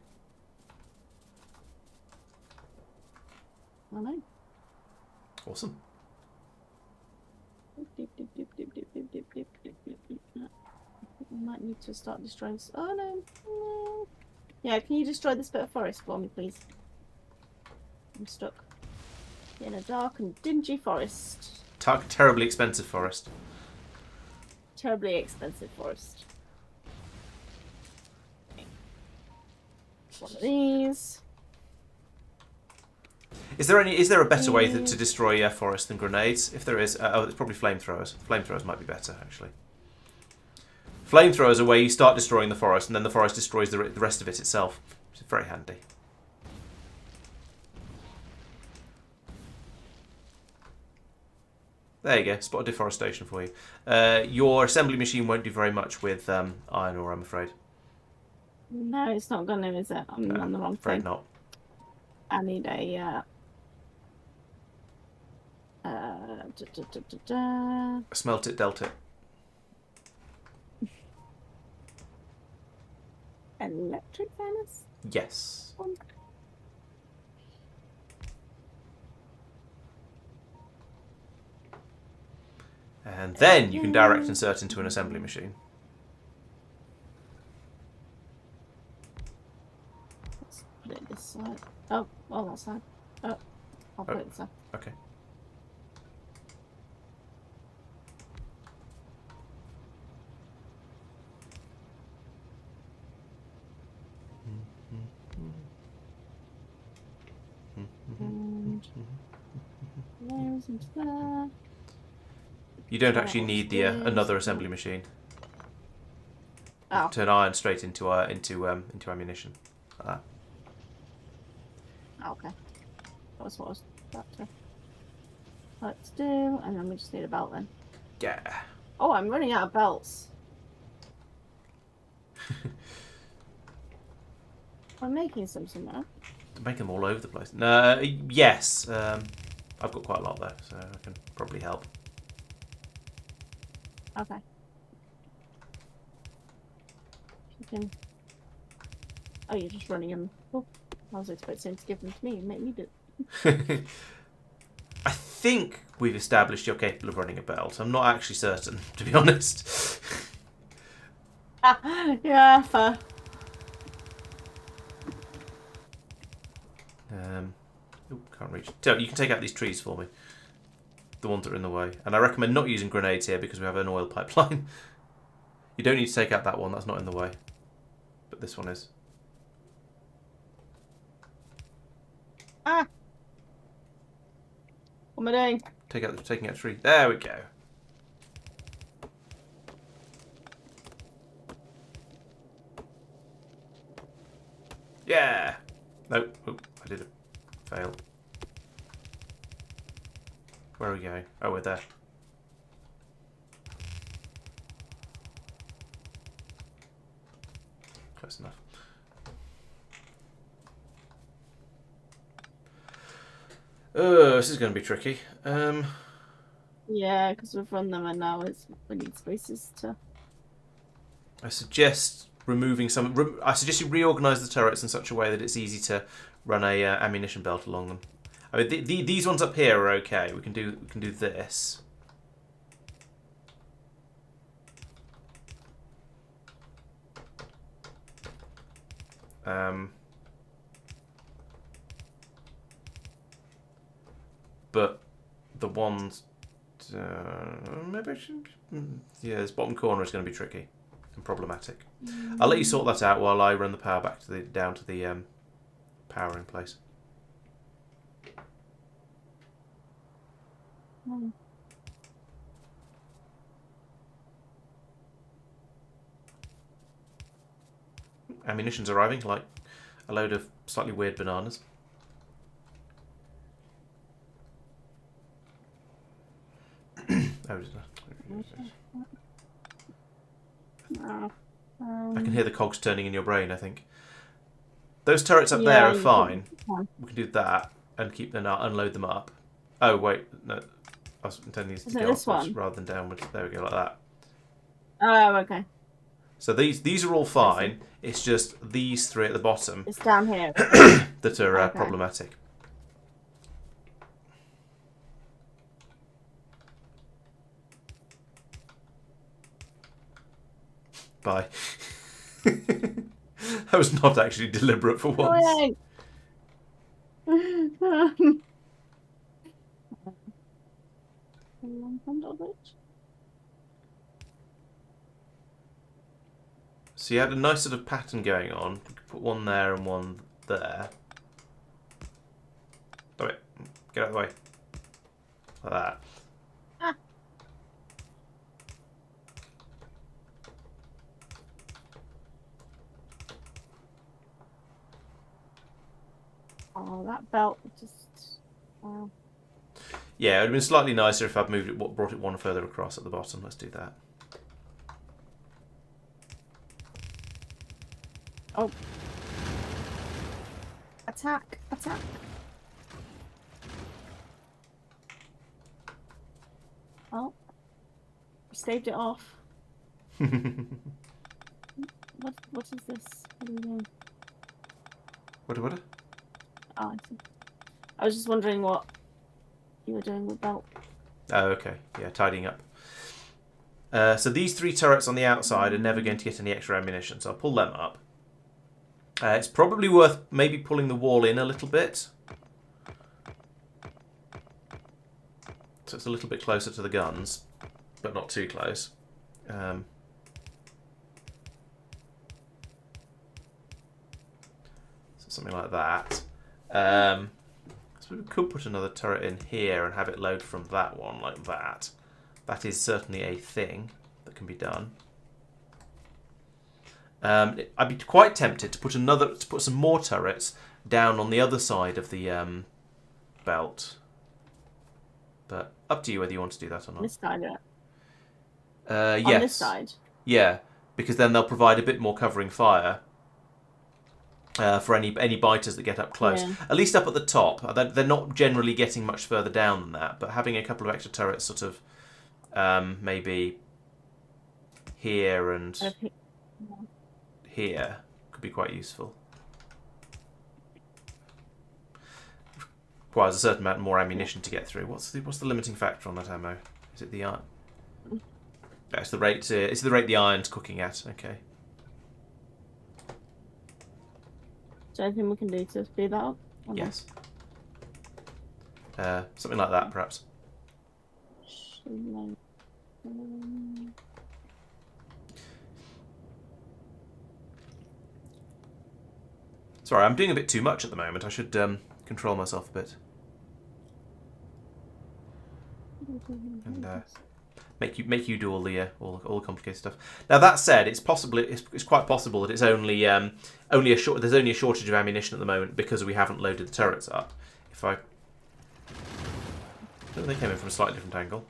I know. Awesome. We might need to start destroying. Oh no. Yeah, can you destroy this bit of forest for me, please? I'm stuck in a dark and dingy forest. Terribly expensive forest. Terribly expensive forest. One of these. Is there a better way to destroy a forest than grenades? If there is, oh, it's probably flamethrowers. Flamethrowers might be better, actually. Flamethrowers are where you start destroying the forest, and then the forest destroys the rest of it itself, which is very handy. There you go, spot of deforestation for you. Your assembly machine won't do very much with iron ore, I'm afraid. No, it's not gonna, is it? I'm on the wrong afraid thing. not. I need a Smelt it, dealt it. electric furnace? Yes. And then you can direct insert into an assembly machine. Let's put it this side. Oh, that side. Oh, I'll put it this side. Okay. And there's into there. You don't actually need the another assembly machine. Oh. Turn iron straight into ammunition. Like that. Okay. That was what I was about to. Let's do, and then we just need a belt then. Yeah. Oh, I'm running out of belts. I'm making some somewhere. Make them all over the place. No, yes. I've got quite a lot there, so I can probably help. Okay. You can. Oh, you're just running them. Oh, I was expecting to give them to me and make me do it. I think we've established you're capable of running a belt. I'm not actually certain, to be honest. Yeah, fair. Can't reach. So you can take out these trees for me. The ones that are in the way. And I recommend not using grenades here because we have an oil pipeline. You don't need to take out that one, that's not in the way. But this one is. Ah! What am I doing? Taking out a tree. There we go. Yeah! Nope. Oh, I did it. Fail. Where are we going? Oh, we're there. Close enough. Oh, this is going to be tricky. Yeah, because we've run them and now we need spaces to. I suggest removing some. I suggest you reorganise the turrets in such a way that it's easy to run a ammunition belt along them. I mean, these ones up here are okay. We can do this. But the ones, maybe I should. Yeah, this bottom corner is going to be tricky and problematic. I'll let you sort that out while I run the power back to down to the powering place. Ammunition's arriving, like a load of slightly weird bananas. I can hear the cogs turning in your brain, I think. Those turrets up there are fine. We can do that and keep them out, unload them up. Oh, wait. No. I was intending these to go upwards rather than downwards. There we go, like that. Oh, okay. So these are all fine. It's just these three at the bottom. It's down here. that are problematic. Bye. That was not actually deliberate for once. So you had a nice sort of pattern going on. You could put one there and one there. Oh, wait. Get out of the way. Like that. Ah. Oh, that belt just. Wow. Yeah, it would have been slightly nicer if I'd moved it, brought it one further across at the bottom. Let's do that. Oh. Attack! Attack! Oh. Staved it off. What is this? What are you doing? What? Oh, I see. I was just wondering what you were doing with belt. Oh, okay. Yeah, tidying up. So these 3 turrets on the outside are never going to get any extra ammunition, so I'll pull them up. It's probably worth maybe pulling the wall in a little bit. So it's a little bit closer to the guns, but not too close. So something like that. So we could put another turret in here and have it load from that one like that. That is certainly a thing that can be done. I'd be quite tempted to put some more turrets down on the other side of the belt, but up to you whether you want to do that or not. This side, Yes. On this side. Yeah, because then they'll provide a bit more covering fire for any biters that get up close. Yeah. At least up at the top. They're not generally getting much further down than that, but having a couple of extra turrets sort of maybe here and here could be quite useful. Requires a certain amount more ammunition to get through. What's the limiting factor on that ammo? Is it the iron? It's the rate. It's the rate the iron's cooking at. Okay. Is there anything we can do to speed that up? Yes. Something like that, perhaps. Sorry, I'm doing a bit too much at the moment. I should control myself a bit and make you do all the complicated stuff. Now that said, it's quite possible that it's only there's only a shortage of ammunition at the moment because we haven't loaded the turrets up. If I they came in from a slightly different angle.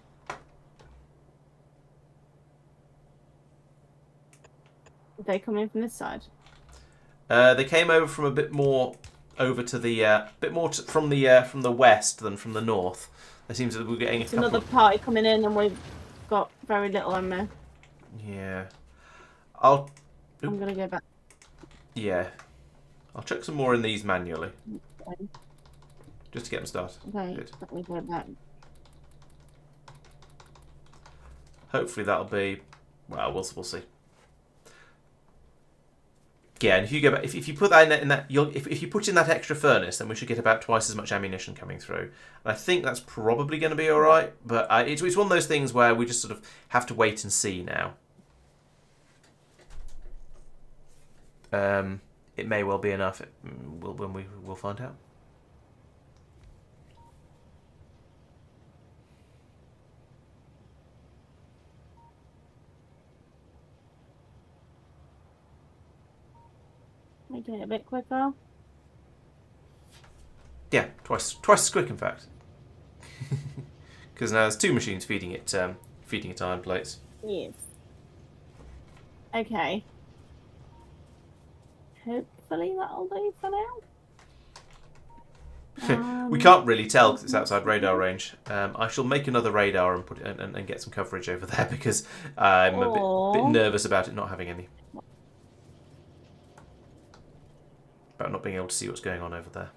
Did they come in from this side? They came over from a bit more over to the from the west than from the north. It seems that we're getting It's another party coming in, and we've got very little ammo. Yeah, I'm gonna go back. Yeah, I'll chuck some more in these manually, Okay. just to get them started. Okay, Good. let me go back. Hopefully that'll be well. We'll see. Yeah, and if you go back, if you put that in that, if you put in that extra furnace, then we should get about twice as much ammunition coming through. And I think that's probably going to be all right. But it's one of those things where we just sort of have to wait and see now. It may well be enough. We'll find out. Making it a bit quicker. Yeah, twice as quick, in fact. Because now there's 2 machines feeding it iron plates. Yes. Okay. Hopefully that'll do for now. We can't really tell because it's outside radar range. I shall make another radar and put it and get some coverage over there because I'm a bit nervous about it not having any. About not being able to see what's going on over there.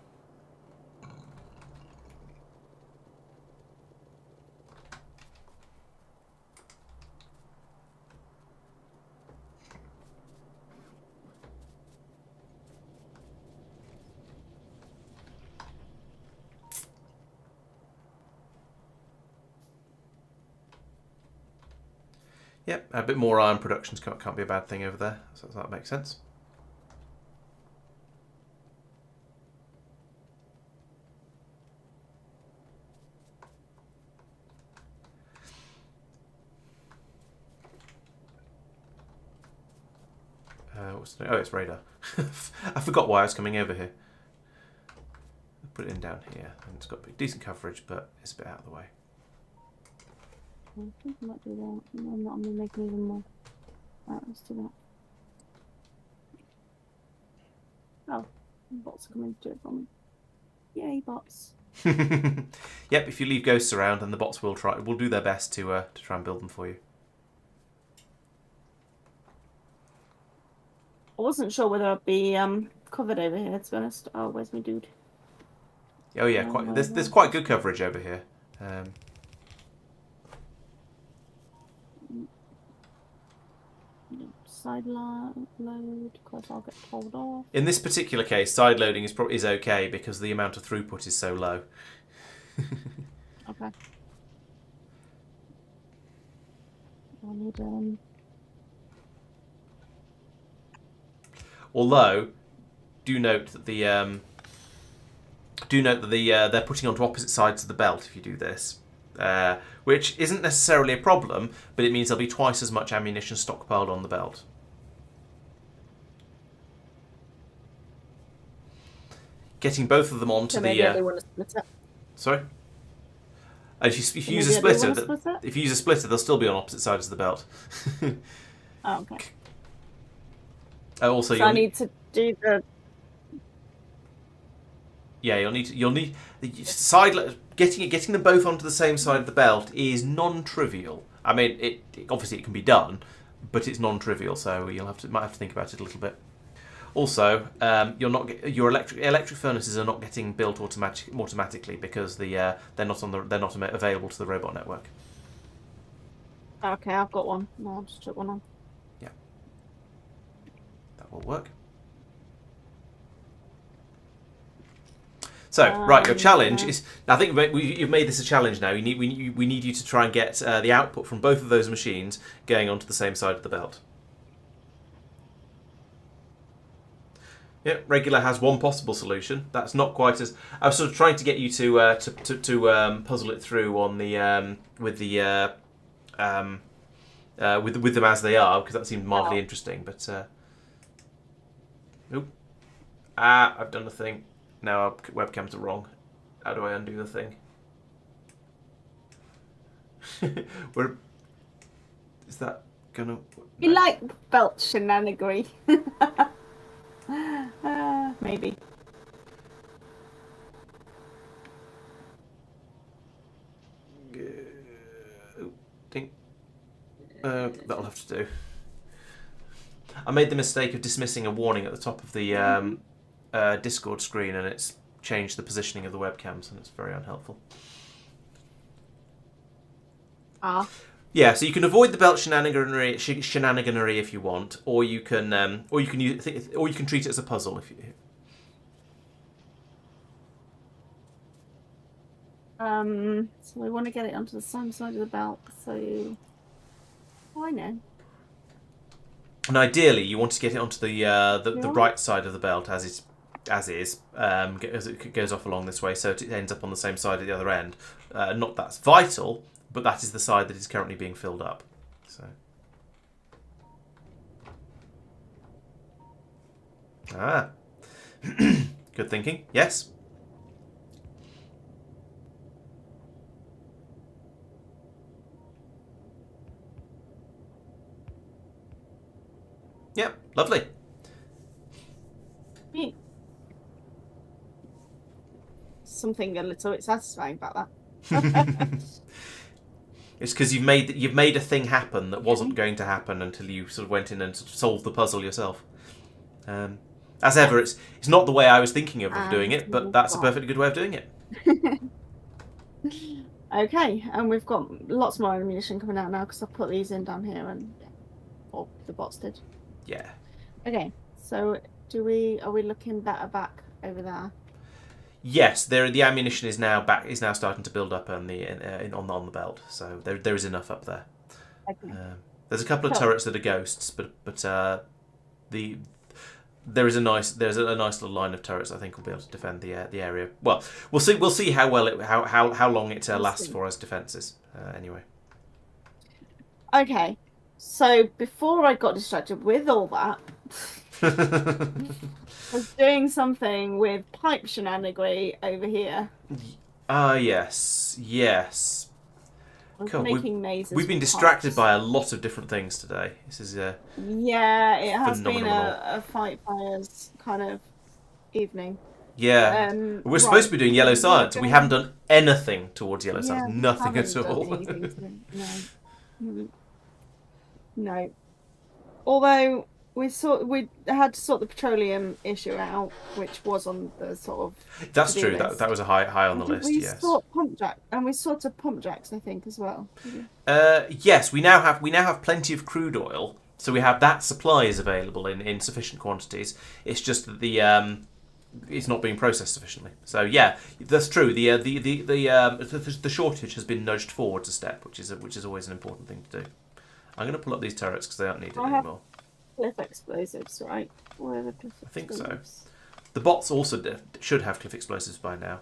Yep, a bit more iron production can't be a bad thing over there, so that makes sense. Oh, it's radar. I forgot why I was coming over here. Put it in down here, and it's got decent coverage, but it's a bit out of the way. I think I might do that. No, I'm not. I'm going to make it even more. Right, let's do that. Oh, bots are coming to do it for me. Yay, bots. Yep, if you leave ghosts around, then the bots will do their best to try and build them for you. I wasn't sure whether I'd be covered over here, to be honest. Oh, where's my dude? Oh yeah, there's quite good coverage over here. Side load, because I'll get told off. In this particular case, side loading is okay because the amount of throughput is so low. Okay. I need Although, do note that they're putting onto opposite sides of the belt if you do this, which isn't necessarily a problem, but it means there'll be twice as much ammunition stockpiled on the belt. Getting both of them onto Sorry. If you use a splitter, they'll still be on opposite sides of the belt. Oh, okay. Also, so I need to do the. Yeah, you'll need getting them both onto the same side of the belt is non-trivial. I mean, obviously it can be done, but it's non-trivial, so might have to think about it a little bit. Also, your electric furnaces are not getting built automatically because they're not available to the robot network. Okay, I've got one. No, I'll just put one on. Yeah, that will work. So, right, your challenge is. I think you've made this a challenge now. We need you to try and get the output from both of those machines going onto the same side of the belt. Yeah, regular has one possible solution. That's not quite as. I was sort of trying to get you to puzzle it through on the with them as they are, because that seemed mildly interesting. But I've done the thing. Now our webcams are wrong. How do I undo the thing? Is that gonna? You like belt shenanigery? Maybe. That'll have to do. I made the mistake of dismissing a warning at the top of the Discord screen, and it's changed the positioning of the webcams, and it's very unhelpful. Yeah, so you can avoid the belt shenaniganery if you want, or you can treat it as a puzzle if you. So we want to get it onto the same side of the belt. So, I know. And ideally, you want to get it onto the right side of the belt as is, as it goes off along this way, so it ends up on the same side at the other end. Not that's vital, but that is the side that is currently being filled up. So. Good thinking. Yes. Yep, lovely. Something a little bit satisfying about that. It's because you've made a thing happen that wasn't going to happen until you sort of went in and sort of solved the puzzle yourself. As ever, it's not the way I was thinking of doing it, but that's a perfectly good way of doing it. Okay, and we've got lots more ammunition coming out now because I've put these in down here, and or the bots did. Yeah. Okay, so are we looking better back over there? Yes, the ammunition is now starting to build up on the belt, so there is enough up there. Okay. There's a couple of Cool. turrets that are ghosts, but the there's a nice little line of turrets I think will be able to defend the area. Well, we'll see how well how long it lasts for as defences. Anyway. Okay. So before I got distracted with all that, I was doing something with pipe shenanigan over here. Yes. I was Cool. making mazes. We've been with distracted pipes. by a lot of different things today. This is Yeah, it has been phenomenal. a fight fires kind of evening. Yeah. We're supposed to be doing yellow science, and we haven't done anything towards yellow science. We Nothing haven't at done all. anything to, no. No. Although we had to sort the petroleum issue out, which was on the sort of That's to-do true. list. That was a high on the list. We Yes. sort pump jack, and we sorted pump jacks, I think, as well. Yes, we now have plenty of crude oil, so we have that supply is available in sufficient quantities. It's just that the it's not being processed sufficiently. So yeah, that's true. The shortage has been nudged forwards a step, which is always an important thing to do. I'm going to pull up these turrets because they aren't needed anymore. Cliff explosives, right? Where are the cliff I think explosives? so. The bots also should have cliff explosives by now.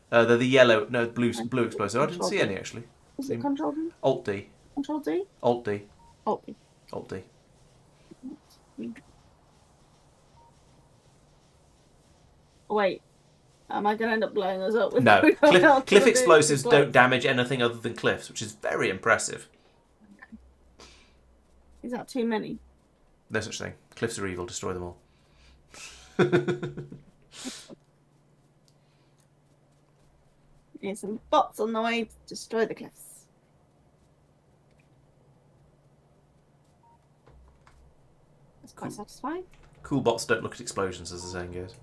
They're the blue explosive. I didn't see any actually. Is it Control D? Alt D. Control D? Alt D. Alt D. Alt D. Wait, am I going to end up blowing us up with No, cliff cliff explosives don't damage anything other than cliffs, which is very impressive. Is that too many? No such thing. Cliffs are evil. Destroy them all. There's some bots on the way to destroy the cliffs. That's quite satisfying. Cool bots don't look at explosions, as the saying goes.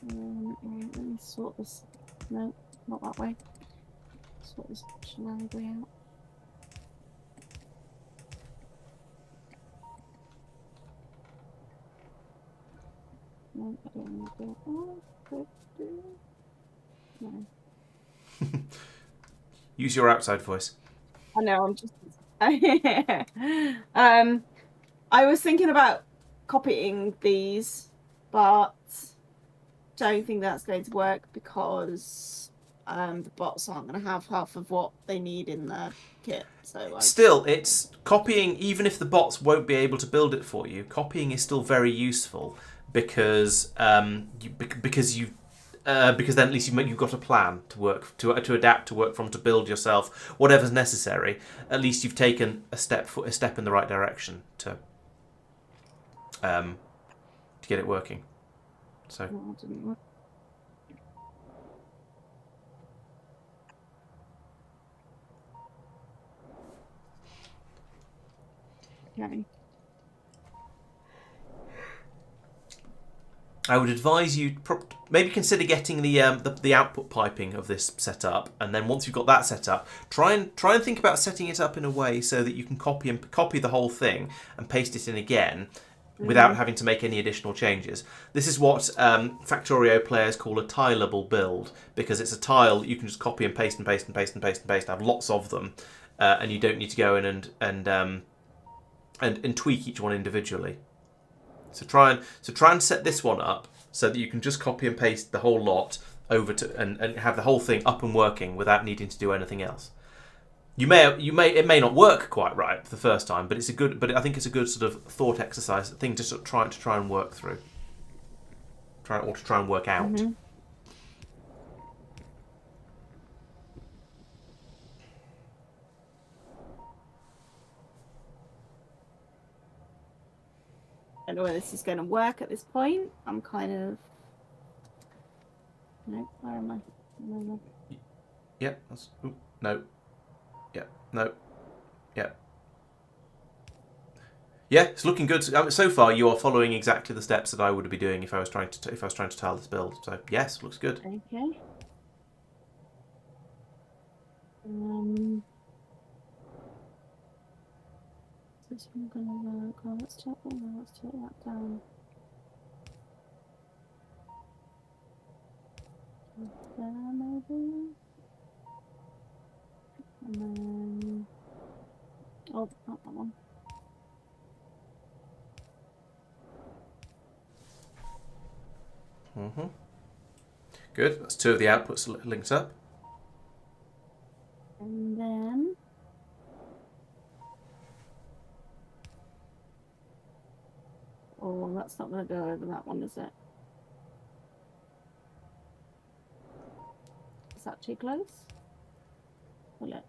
Let me sort this. No, not that way. Sort this shenanigan out. No, I don't want to do it. No. Use your outside voice. I know, I'm just. I was thinking about copying these, but don't think that's going to work because the bots aren't going to have half of what they need in their kit. So Still, it's copying. Even if the bots won't be able to build it for you, copying is still very useful because because then at least you've got a plan to work to adapt, to work from, to build yourself whatever's necessary. At least you've taken a step in the right direction to get it working. So. No, it didn't work. Okay. I would advise you maybe consider getting the output piping of this set up, and then once you've got that set up, try and think about setting it up in a way so that you can copy the whole thing and paste it in again without having to make any additional changes. This is what Factorio players call a tileable build, because it's a tile that you can just copy and paste and paste and paste and paste and paste. Have lots of them, and you don't need to go in and tweak each one individually. So try and set this one up so that you can just copy and paste the whole lot over to and have the whole thing up and working without needing to do anything else. It may not work quite right the first time, but I think it's a good sort of thought exercise thing to sort of try and work through. Try and work out. Mm-hmm. I don't know whether this is going to work at this point. I'm kind of. No, where am I? No. Yeah. No. Yeah. No. Yeah. Yeah, it's looking good. So far, you are following exactly the steps that I would be doing if I was trying to tile this build. So yes, looks good. Okay. Is this one gonna work? Oh, let's take that down. There, maybe. Come on. Good. That's 2 of the outputs linked up. And then... Oh, that's not going to go over that one, is it? Is that too close? Will it?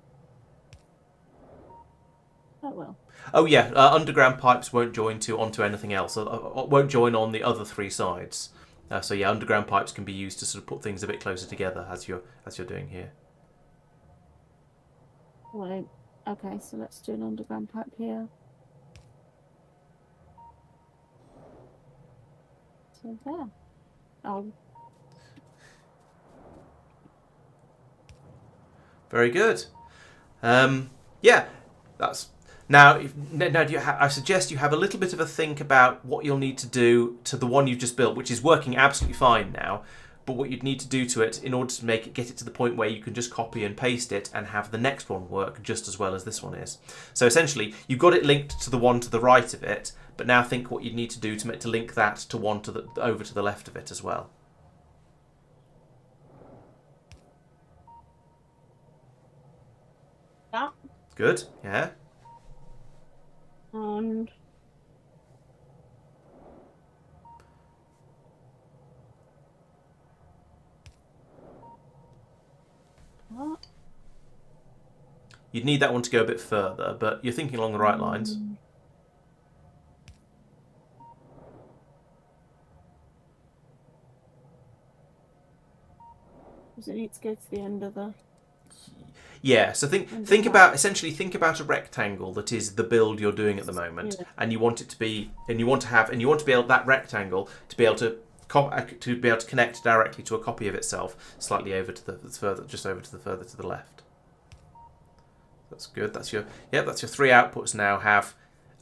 Oh, it will. Oh yeah, underground pipes won't join onto anything else. Won't join on the other 3 sides. So yeah, underground pipes can be used to sort of put things a bit closer together as you're doing here. Right. Okay, so let's do an underground pipe here. So there. Oh. Very good. Yeah, that's now. I suggest you have a little bit of a think about what you'll need to do to the one you've just built, which is working absolutely fine now. But what you'd need to do to it in order to get it to the point where you can just copy and paste it and have the next one work just as well as this one is. So essentially, you've got it linked to the one to the right of it, but now think what you'd need to do to link that to one over to the left of it as well. Yeah. Good. Yeah. And what? You'd need that one to go a bit further, but you're thinking along the right lines. Does it need to go to the end of the... Yeah, so think about a rectangle that is the build you're doing at the moment, and you want it to be, and you want to be able that rectangle to be able to connect directly to a copy of itself, slightly over to the further to the left. That's good. That's your 3 outputs now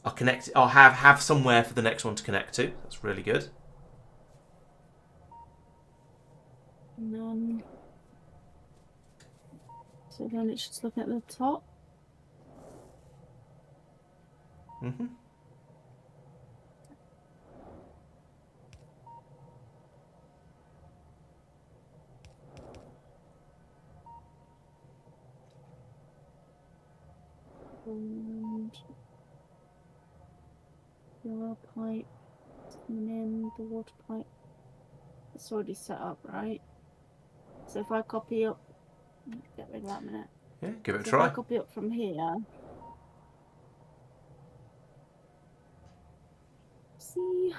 are connected, or have somewhere for the next one to connect to. That's really good. And then... So then it's just looking at the top. Mm-hmm. And the oil pipe coming in, the water pipe. It's already set up, right? So if I copy up, get rid of that a minute. Yeah, give it a So try. if I copy up from here. See.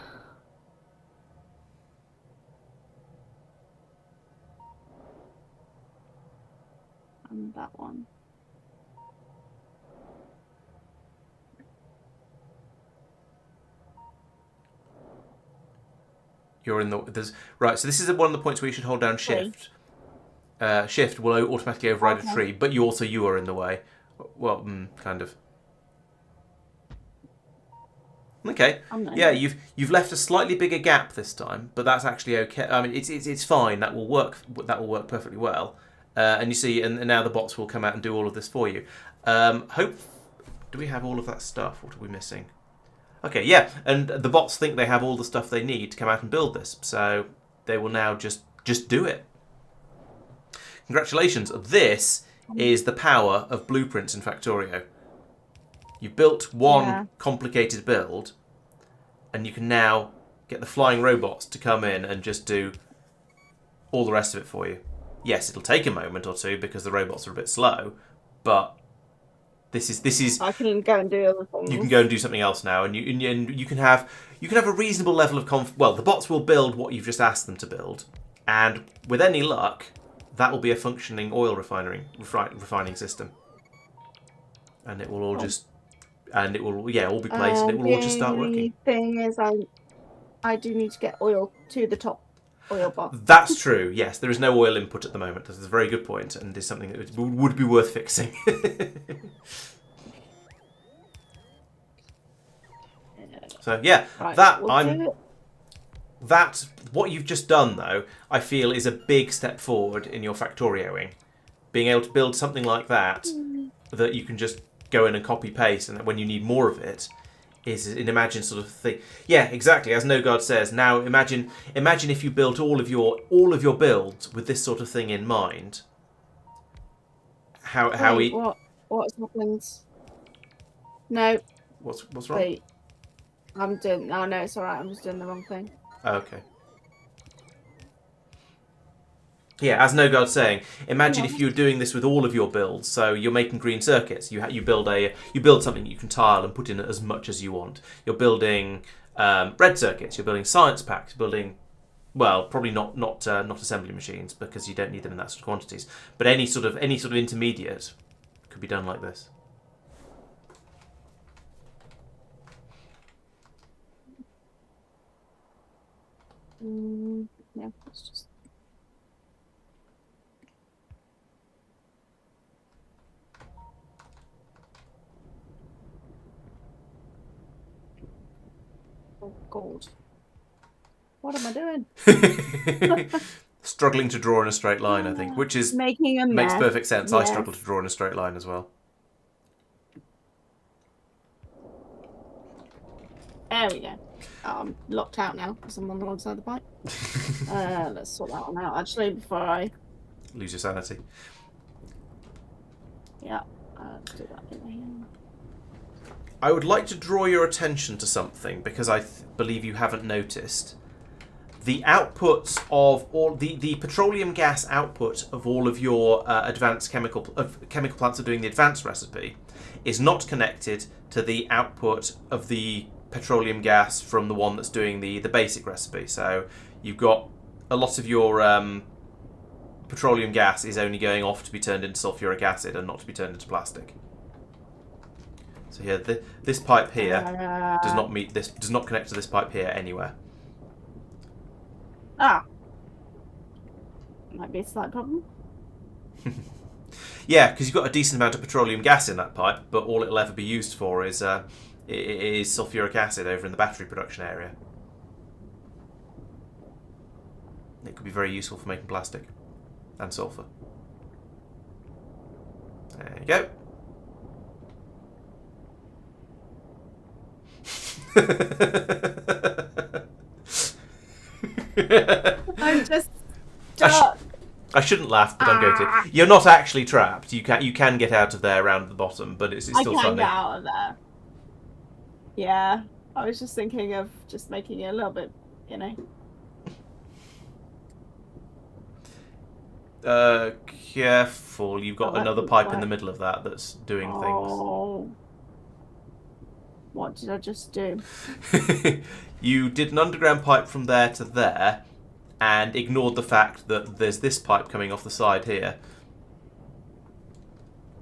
And that one. You're in the right. So this is one of the points where you should hold down Shift. Shift will automatically override a tree, but you are in the way. Well, kind of. Okay. Yeah, you've left a slightly bigger gap this time, but that's actually okay. I mean, it's fine. That will work. That will work perfectly well. And you see, and now the bots will come out and do all of this for you. Do we have all of that stuff? What are we missing? Okay, yeah, and the bots think they have all the stuff they need to come out and build this, so they will now just do it. Congratulations. This is the power of blueprints in Factorio. You've built one complicated build, and you can now get the flying robots to come in and just do all the rest of it for you. Yes, it'll take a moment or two because the robots are a bit slow, but this is. I can go and do other things. You can go and do something else now, and you can have a reasonable level of well, the bots will build what you've just asked them to build, and with any luck, that will be a functioning oil refining system, and it will all all be placed, and it will all just start working. The thing is, I do need to get oil to the top oil box. That's true. Yes, there is no oil input at the moment. That's a very good point, and is something that would be worth fixing. So yeah, right, what you've just done though, I feel is a big step forward in your Factorioing. Being able to build something like that that you can just go in and copy paste, and when you need more of it, is an imagine sort of thing. Yeah, exactly. As No God says, now imagine if you built all of your builds with this sort of thing in mind. How Wait, what's happened? No, what's wrong? wait. I'm doing. Oh no, it's alright. I'm just doing the wrong thing. Oh, okay. Yeah, as No God's saying, imagine if you were doing this with all of your builds. So you're making green circuits. You build something you can tile and put in as much as you want. You're building red circuits. You're building science packs. You're building, well, probably not assembly machines because you don't need them in that sort of quantities. But any sort of intermediate could be done like this. Yeah, it's just. Oh God. What am I doing? Struggling to draw in a straight line, I think, which is making a mess. Makes perfect sense. Yes. I struggle to draw in a straight line as well. There we go. I'm locked out now because I'm on the wrong side of the pipe. Let's sort that one out actually before I Lose your sanity. Yeah, do that in here. I would like to draw your attention to something because I believe you haven't noticed. The outputs of all the petroleum gas output of all of your advanced chemical plants are doing the advanced recipe is not connected to the output of the petroleum gas from the one that's doing the basic recipe. So you've got a lot of your petroleum gas is only going off to be turned into sulfuric acid and not to be turned into plastic. So here, this pipe here does not connect to this pipe here anywhere. Ah, might be a slight problem. Yeah, because you've got a decent amount of petroleum gas in that pipe, but all it'll ever be used for is sulfuric acid over in the battery production area. It could be very useful for making plastic and sulfur. There you go. I'm just stuck. I shouldn't laugh, but I'm going to. You're not actually trapped. You can get out of there around the bottom, but it's still I funny. get out of there. Yeah, I was just thinking of just making it a little bit, you know. Careful. You've got another pipe in the middle of that that's doing things. What did I just do? You did an underground pipe from there to there and ignored the fact that there's this pipe coming off the side here.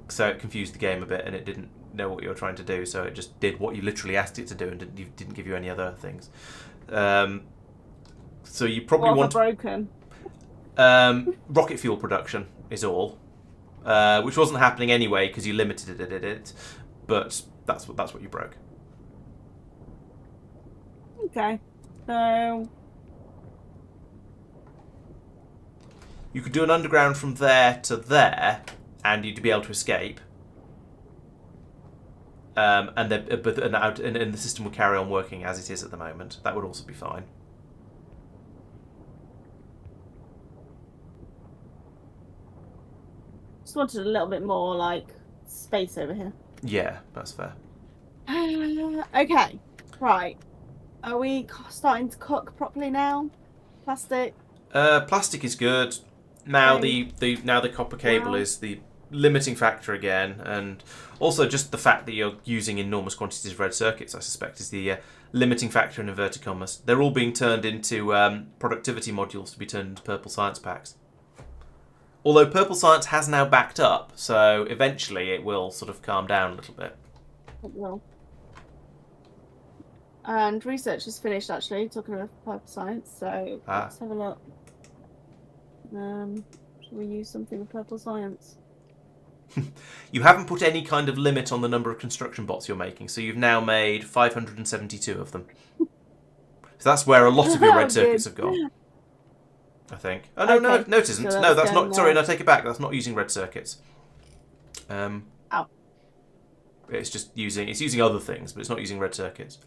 So it confused the game a bit and it didn't know what you were trying to do, so it just did what you literally asked it to do and didn't give you any other things. So you probably want broken. Rocket fuel production is all, which wasn't happening anyway because you limited it, but that's what you broke. Okay, so you could do an underground from there to there, and you'd be able to escape. And the system would carry on working as it is at the moment. That would also be fine. just wanted a little bit more like space over here. Yeah, that's fair. Okay, right. Are we starting to cook properly now? Plastic. Plastic is good. Now Okay. the copper cable is the limiting factor again, and also just the fact that you're using enormous quantities of red circuits, I suspect, is the limiting factor in inverted commas. They're all being turned into productivity modules to be turned into purple science packs. Although purple science has now backed up, so eventually it will sort of calm down a little bit. It will. And research is finished actually, talking about purple science, so let's have a look. Shall we use something with purple science? You haven't put any kind of limit on the number of construction bots you're making, so you've now made 572 of them. So that's where a lot of your red circuits have gone, I think. Oh, no, Okay. no, it isn't. So No, that's that's not. going Sorry, there. no, take it back. That's not using red circuits. Oh. It's just using other things, but it's not using red circuits.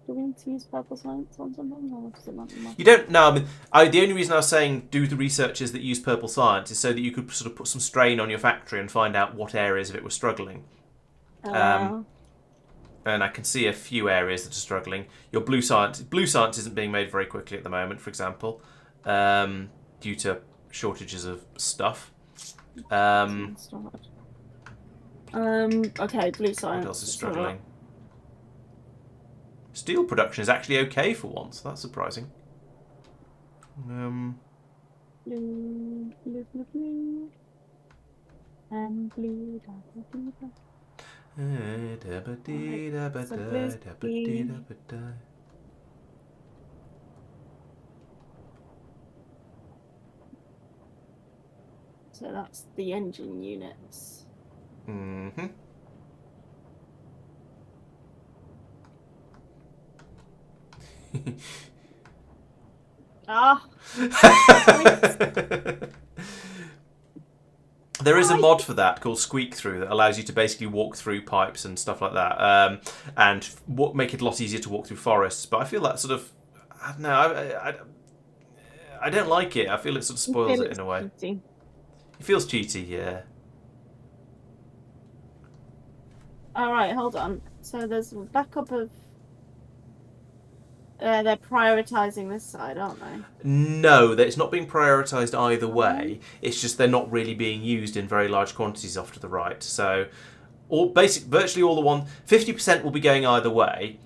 Do we need to use purple science on something, or does it not matter? You don't. No, the only reason I was saying do the researchers that use purple science is so that you could sort of put some strain on your factory and find out what areas of it were struggling. And I can see a few areas that are struggling. Your blue science isn't being made very quickly at the moment, for example, due to shortages of stuff. Okay, blue science. What else is struggling? Steel production is actually okay for once. That's surprising. Blue, and blue, So that's the engine units. Mm-hmm. There is a mod for that called Squeak Through that allows you to basically walk through pipes and stuff like that, and make it a lot easier to walk through forests. But I feel that sort of, I don't know, I don't like it. I feel it sort of spoils it in a way. Cheaty. It feels cheaty, yeah. All right, hold on. So there's a backup of. They're prioritising this side, aren't they? No, that it's not being prioritised either way. It's just they're not really being used in very large quantities off to the right. So, virtually all the 50% will be going either way.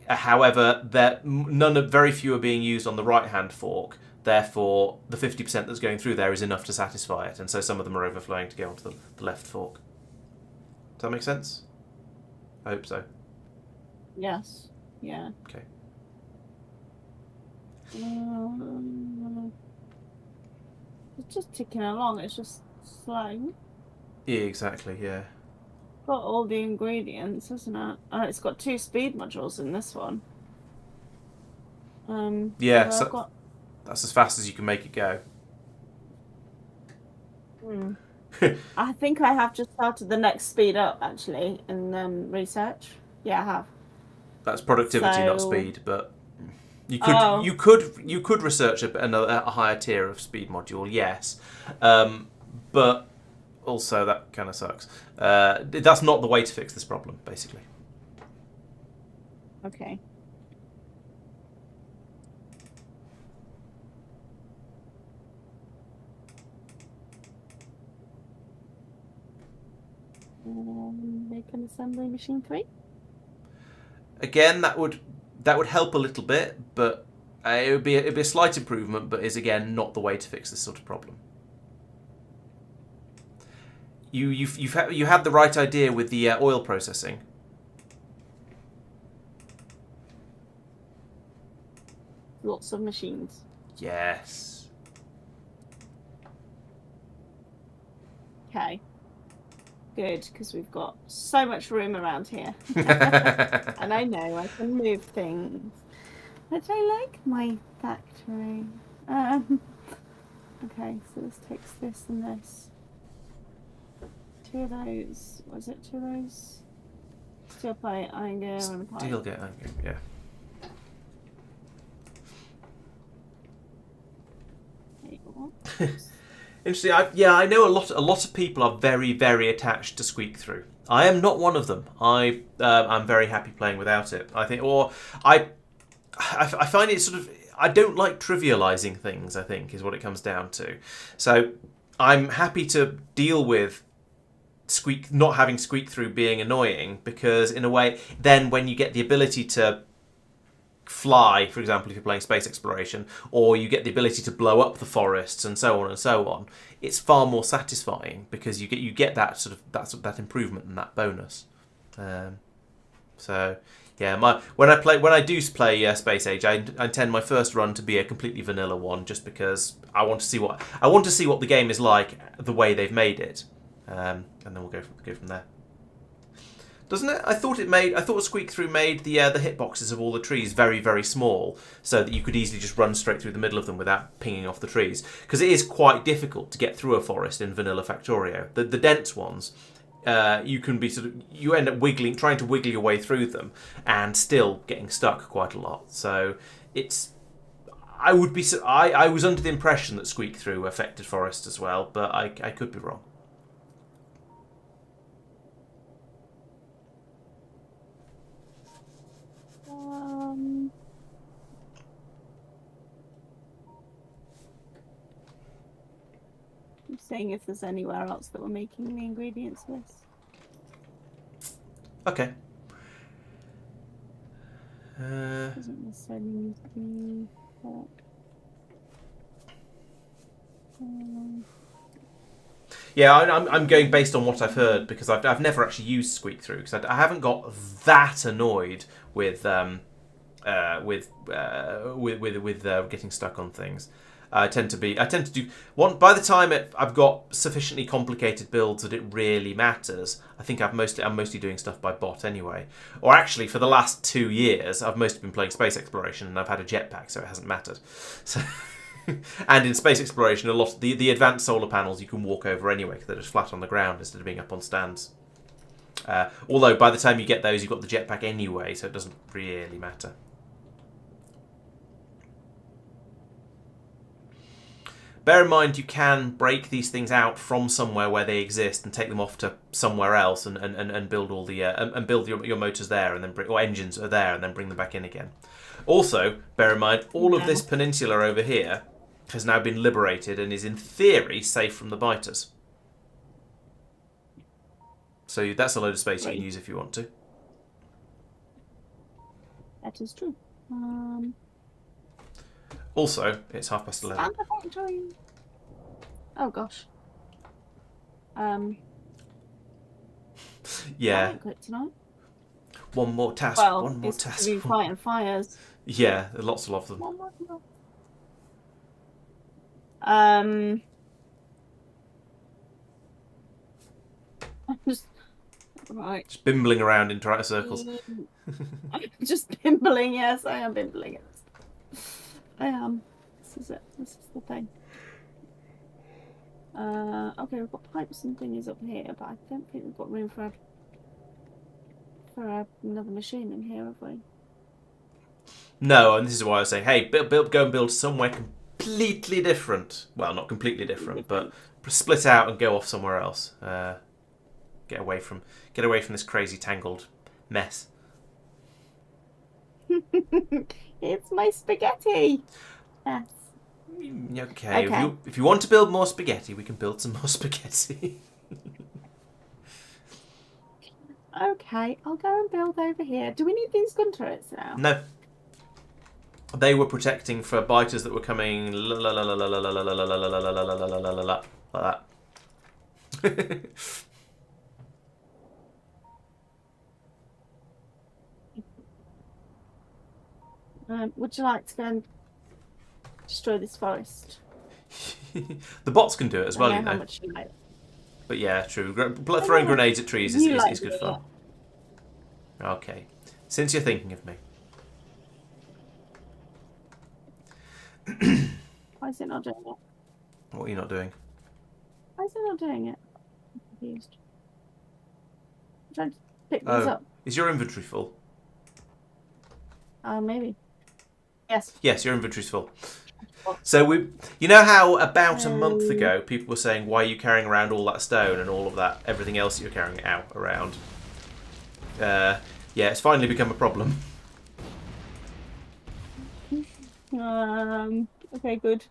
However, very few are being used on the right-hand fork. Therefore, the 50% that's going through there is enough to satisfy it, and so some of them are overflowing to go onto the left fork. Does that make sense? I hope so. Yes. Yeah. Okay. It's just ticking along. It's just slow. Yeah, exactly. Yeah. Got all the ingredients, isn't it? It's got 2 speed modules in this one. Yeah. So that's as fast as you can make it go. I think I have just started the next speed up actually in research. Yeah, I have. That's productivity, not speed, but. You could research a higher tier of speed module, yes, but also that kind of sucks. That's not the way to fix this problem, basically. Okay. Make an assembly machine 3. Again, that would help a little bit, but it would be a slight improvement, but is again not the way to fix this sort of problem. You had the right idea with the oil processing. Lots of machines. Yes. Okay. Good, because we've got so much room around here. And I know I can move things. But I like my factory. Okay, so this takes this and this. 2 of those. Was it 2 of those? Steel plate, iron and pipe. Steel gate, yeah. Interesting. I know a lot of people are very, very attached to Squeak Through. I am not one of them. I'm very happy playing without it. I find it sort of. I don't like trivializing things. I think is what it comes down to. So I'm happy to deal with not having Squeak Through being annoying, because in a way, then when you get the ability to fly, for example, if you're playing space exploration, or you get the ability to blow up the forests and so on, it's far more satisfying because you get that that improvement and that bonus. So yeah, when I do play Space Age, I intend my first run to be a completely vanilla one, just because I want to see what the game is like the way they've made it, and then we'll go from there. Doesn't it? I thought Squeak Through made the hitboxes of all the trees very, very small, so that you could easily just run straight through the middle of them without pinging off the trees. Because it is quite difficult to get through a forest in vanilla Factorio. The dense ones, you can be you end up trying to wiggle your way through them, and still getting stuck quite a lot. So it's. I was under the impression that Squeak Through affected forest as well, but I could be wrong. I'm seeing if there's anywhere else that we're making the ingredients list. Okay. Doesn't necessarily need to be. Yeah, I'm going based on what I've heard, because I've never actually used Squeak Through, because I haven't got that annoyed with getting stuck on things. I tend to do one by the time I've got sufficiently complicated builds that it really matters. I think I'm mostly doing stuff by bot anyway. Or actually, for the last 2 years, I've mostly been playing space exploration, and I've had a jetpack, so it hasn't mattered. So. And in space exploration, a lot of the advanced solar panels you can walk over anyway, because they're just flat on the ground instead of being up on stands. Although by the time you get those, you've got the jetpack anyway, so it doesn't really matter. Bear in mind, you can break these things out from somewhere where they exist and take them off to somewhere else and build all the and build your motors there, and then or engines are there, and then bring them back in again. Also, bear in mind, all of this peninsula over here has now been liberated and is in theory safe from the biters. So that's a load of space you can use if you want to. That is true. Also, it's 11:30. Oh gosh. Yeah. Quick tonight. One more task. Well, one more it's task. been fighting fires. Yeah, lots of them. One more. Just right. Just bimbling around in circles. I'm just bimbling. Yes, I am bimbling. I am. This is it. This is the thing. Okay, we've got pipes and thingies up here, but I don't think we've got room for another machine in here, have we? No, and this is why I was saying, hey, go and build somewhere completely different. Well, not completely different, but split out and go off somewhere else. Get away from this crazy tangled mess. It's my spaghetti. Yes. Okay. If you want to build more spaghetti, we can build some more spaghetti. Okay, I'll go and build over here. Do we need these gun turrets now? No. They were protecting for biters that were coming like that. Would you like to go and destroy this forest? The bots can do it as well, you know. How much you like. But yeah, true. Throwing grenades at trees is good fun. Okay. Since you're thinking of me. Why is it not doing it? What are you not doing? Why is it not doing it? I'm confused. I'm trying to pick these up. Is your inventory full? Maybe. Yes. Yes, your inventory's full. So you know how about a month ago people were saying, why are you carrying around all that stone and all of that, everything else you're carrying around? Yeah, it's finally become a problem. Okay, good.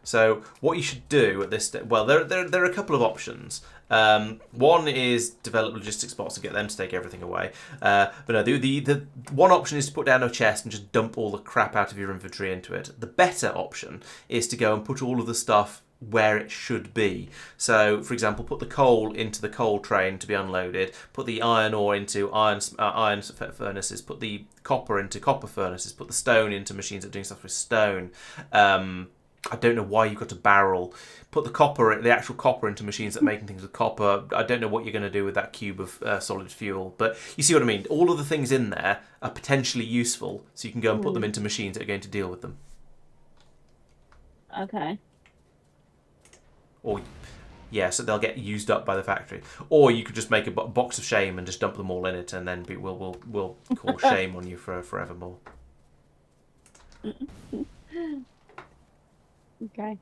So what you should do at this well, there are a couple of options. One is develop logistics bots and get them to take everything away. But no, the one option is to put down a chest and just dump all the crap out of your inventory into it. The better option is to go and put all of the stuff where it should be. So, for example, put the coal into the coal train to be unloaded, put the iron ore into iron furnaces, put the copper into copper furnaces, put the stone into machines that are doing stuff with stone. I don't know why you've got to barrel. Put the actual copper into machines that are making things with copper. I don't know what you're going to do with that cube of solid fuel. But you see what I mean? All of the things in there are potentially useful, so you can go and put them into machines that are going to deal with them. Okay. Or, yeah, so they'll get used up by the factory. Or you could just make a box of shame and just dump them all in it, and then we'll call shame on you for forevermore. Okay.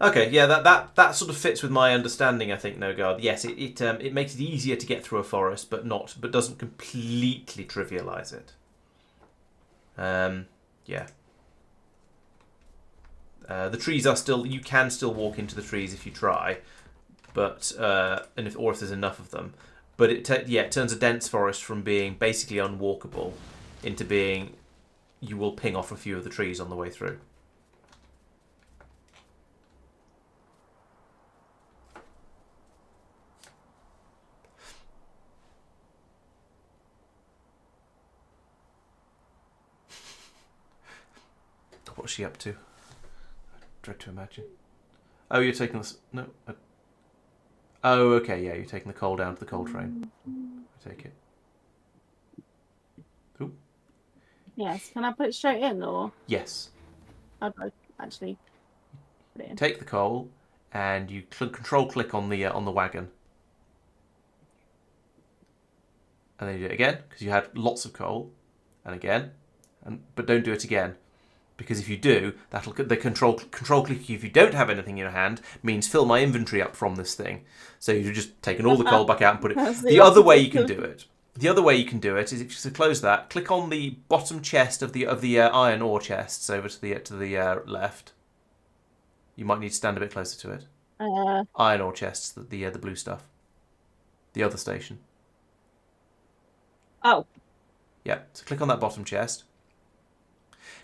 Okay, yeah, that sort of fits with my understanding. I think Nogard. Yes, it makes it easier to get through a forest, but doesn't completely trivialize it. Yeah. The trees are still. You can still walk into the trees if you try, but if there's enough of them. But it turns a dense forest from being basically unwalkable into being you will ping off a few of the trees on the way through. What's she up to? I dread to imagine. Oh, you're taking this. No. Oh, okay, yeah, you're taking the coal down to the coal train. I take it. Ooh. Yes. Can I put it straight in, or Yes. I'd actually put it in? Take the coal, and you control click on the wagon, and then you do it again because you had lots of coal, and again, but don't do it again. Because if you do, the control click if you don't have anything in your hand means fill my inventory up from this thing. So you're just taking all the coal back out and put it. The other way you can do it. The other way you can do it is if you close that, click on the bottom chest of the iron ore chests over to the left. You might need to stand a bit closer to it. Iron ore chests, the blue stuff. The other station. Oh. Yeah. So click on that bottom chest.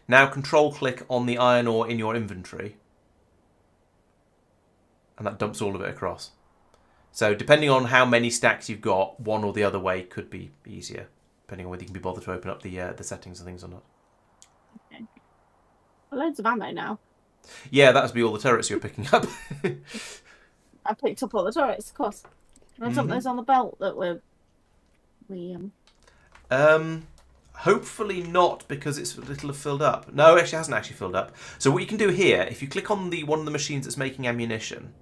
Now control click on the iron ore in your inventory, and that dumps all of it across. So depending on how many stacks you've got, one or the other way could be easier, depending on whether you can be bothered to open up the settings and things or not. Okay. Loads of ammo now. Yeah, that would be all the turrets you're picking up. I picked up all the turrets, of course. Can I dump those on the belt that we Hopefully not, because it's a little filled up. No, actually, it hasn't actually filled up. So what you can do here, if you click on one of the machines that's making ammunition,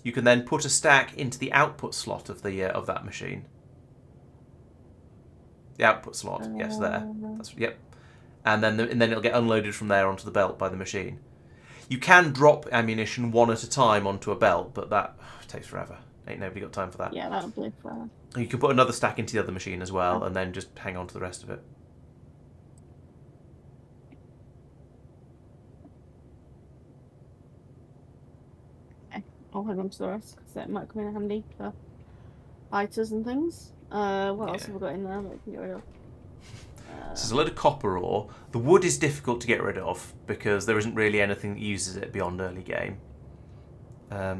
you can then put a stack into the output slot of that machine. The output slot, yes, there. Yep. And then it'll get unloaded from there onto the belt by the machine. You can drop ammunition one at a time onto a belt, but that takes forever. Ain't nobody got time for that. Yeah, that'll be forever. You can put another stack into the other machine as well, and then just hang on to the rest of it. Okay, I'll hang on to the rest because that might come in handy for fighters and things. What else have we got in there that we can get rid of? So there's a load of copper ore. The wood is difficult to get rid of because there isn't really anything that uses it beyond early game. Where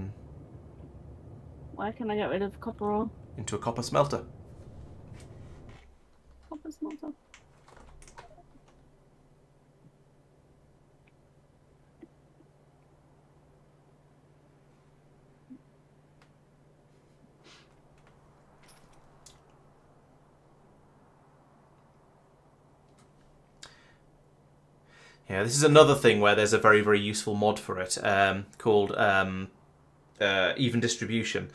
can I get rid of copper ore? Into a copper smelter. Copper smelter. Yeah, this is another thing where there's a very, very useful mod for it called Even Distribution,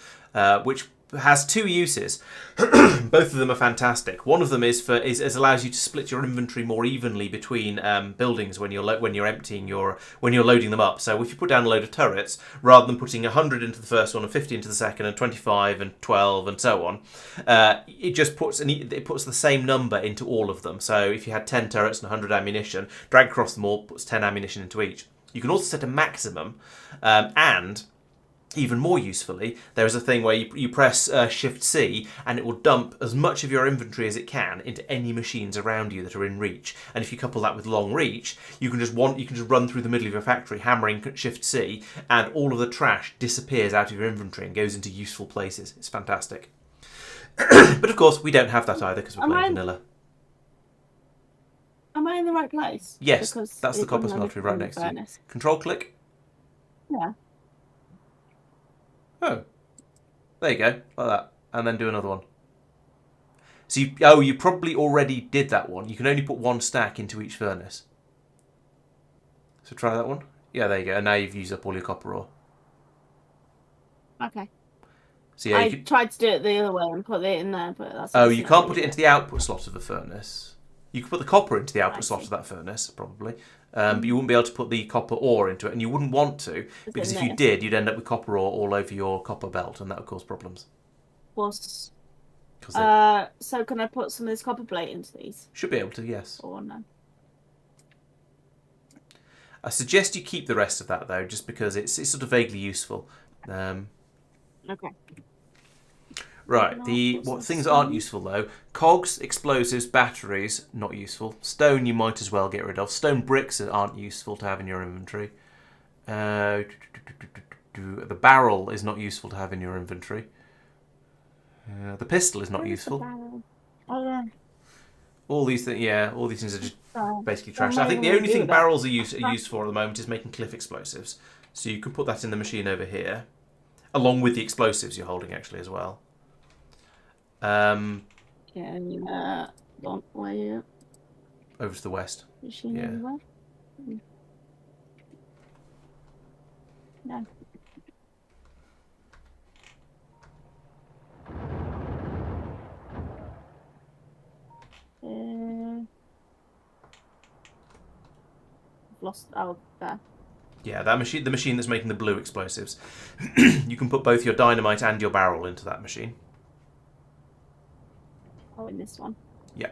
which has two uses. Both of them are fantastic. One of them is allows you to split your inventory more evenly between buildings when you're loading them up. So if you put down a load of turrets, rather than putting 100 into the first one and 50 into the second and 25 and 12 and so on, it just puts the same number into all of them. So if you had 10 turrets and 100 ammunition, drag across them all, puts 10 ammunition into each. You can also set a maximum, and even more usefully, there is a thing where you press Shift-C and it will dump as much of your inventory as it can into any machines around you that are in reach. And if you couple that with long reach, you can just run through the middle of your factory hammering Shift-C, and all of the trash disappears out of your inventory and goes into useful places. It's fantastic. But of course, we don't have that either because we're playing vanilla. Am I in the right place? Yes, Because that's the it copper wouldn't let me smeltery put right in the next to you. furnace. Control click. Yeah. Oh, there you go, like that. And then do another one. So you probably already did that one. You can only put one stack into each furnace. So try that one. Yeah, there you go. And now you've used up all your copper ore. Okay. So yeah, I tried to do it the other way and put it in there, but that's oh, you can't put it it into the output slot of the furnace. You could put the copper into the output I slot see. of that furnace, probably. But you wouldn't be able to put the copper ore into it, and you wouldn't want to, Is because it if you this? did, you'd end up with copper ore all over your copper belt, and that would cause problems. Was Because they so can I put some of this copper plate into these? should be able to, yes. Or no? I suggest you keep the rest of that, though, just because it's sort of vaguely useful. Okay. Right, what things aren't useful though: cogs, explosives, batteries, not useful. Stone, you might as well get rid of. Stone bricks aren't useful to have in your inventory. The barrel is not useful to have in your inventory. The pistol is not Where is the useful. barrel? Oh yeah. All these things, yeah, all these things are just basically What trash. am I I think the gonna only do thing with that? barrels are used for at the moment is making cliff explosives. So you can put that in the machine over here, along with the explosives you're holding actually as well. Yeah, don't wait. Over to the west. Machine Yeah. everywhere. No. I've lost. Oh, there. Yeah, that machine, the machine that's making the blue explosives. You can put both your dynamite and your barrel into that machine. Oh, in this one. Yeah.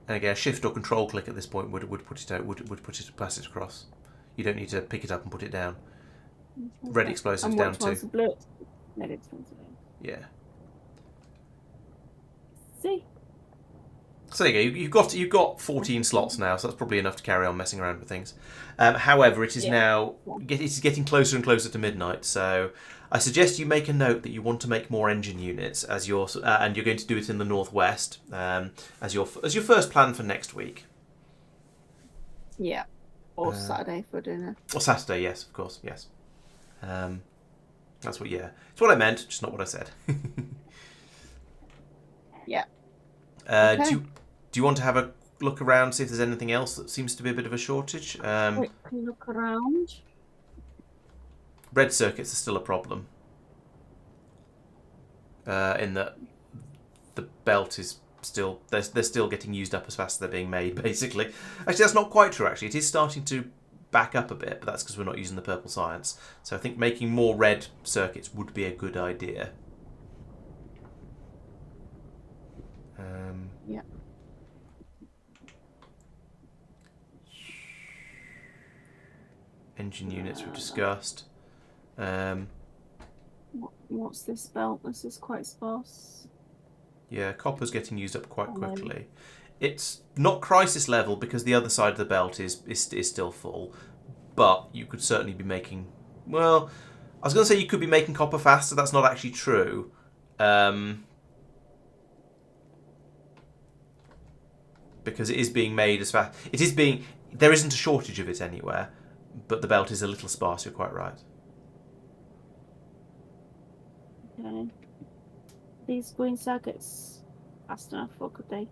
And again, shift or control click at this point would put it out, would put it pass it across. You don't need to pick it up and put it down. Red explosives And down which one's too. the blue? Red explosive. Yeah. See. So there you go. You've got 14 slots now, so that's probably enough to carry on messing around with things. However, it is now it's getting closer and closer to midnight. So I suggest you make a note that you want to make more engine units as your and you're going to do it in the northwest as your first plan for next week. Yeah. Or Saturday for dinner. Or Saturday, yes, of course, yes. That's what. Yeah, it's what I meant, just not what I said. Yeah. Okay. Do you want to have a look around, see if there's anything else that seems to be a bit of a shortage? Quick look around. Red circuits are still a problem. In that the belt is still they're still getting used up as fast as they're being made, basically. Actually, that's not quite true. Actually, it is starting to back up a bit, but that's because we're not using the purple science. So I think making more red circuits would be a good idea. Yeah. Engine units we've discussed. What's this belt? This is quite sparse. Yeah, copper's getting used up quite quickly. It's not crisis level because the other side of the belt is still full, but you could certainly be making. Well, I was going to say you could be making copper faster. That's not actually true. Because it is being made as fast. It is being. There isn't a shortage of it anywhere, but the belt is a little sparse. You're quite right. Okay. These green circuits fast enough, or could they?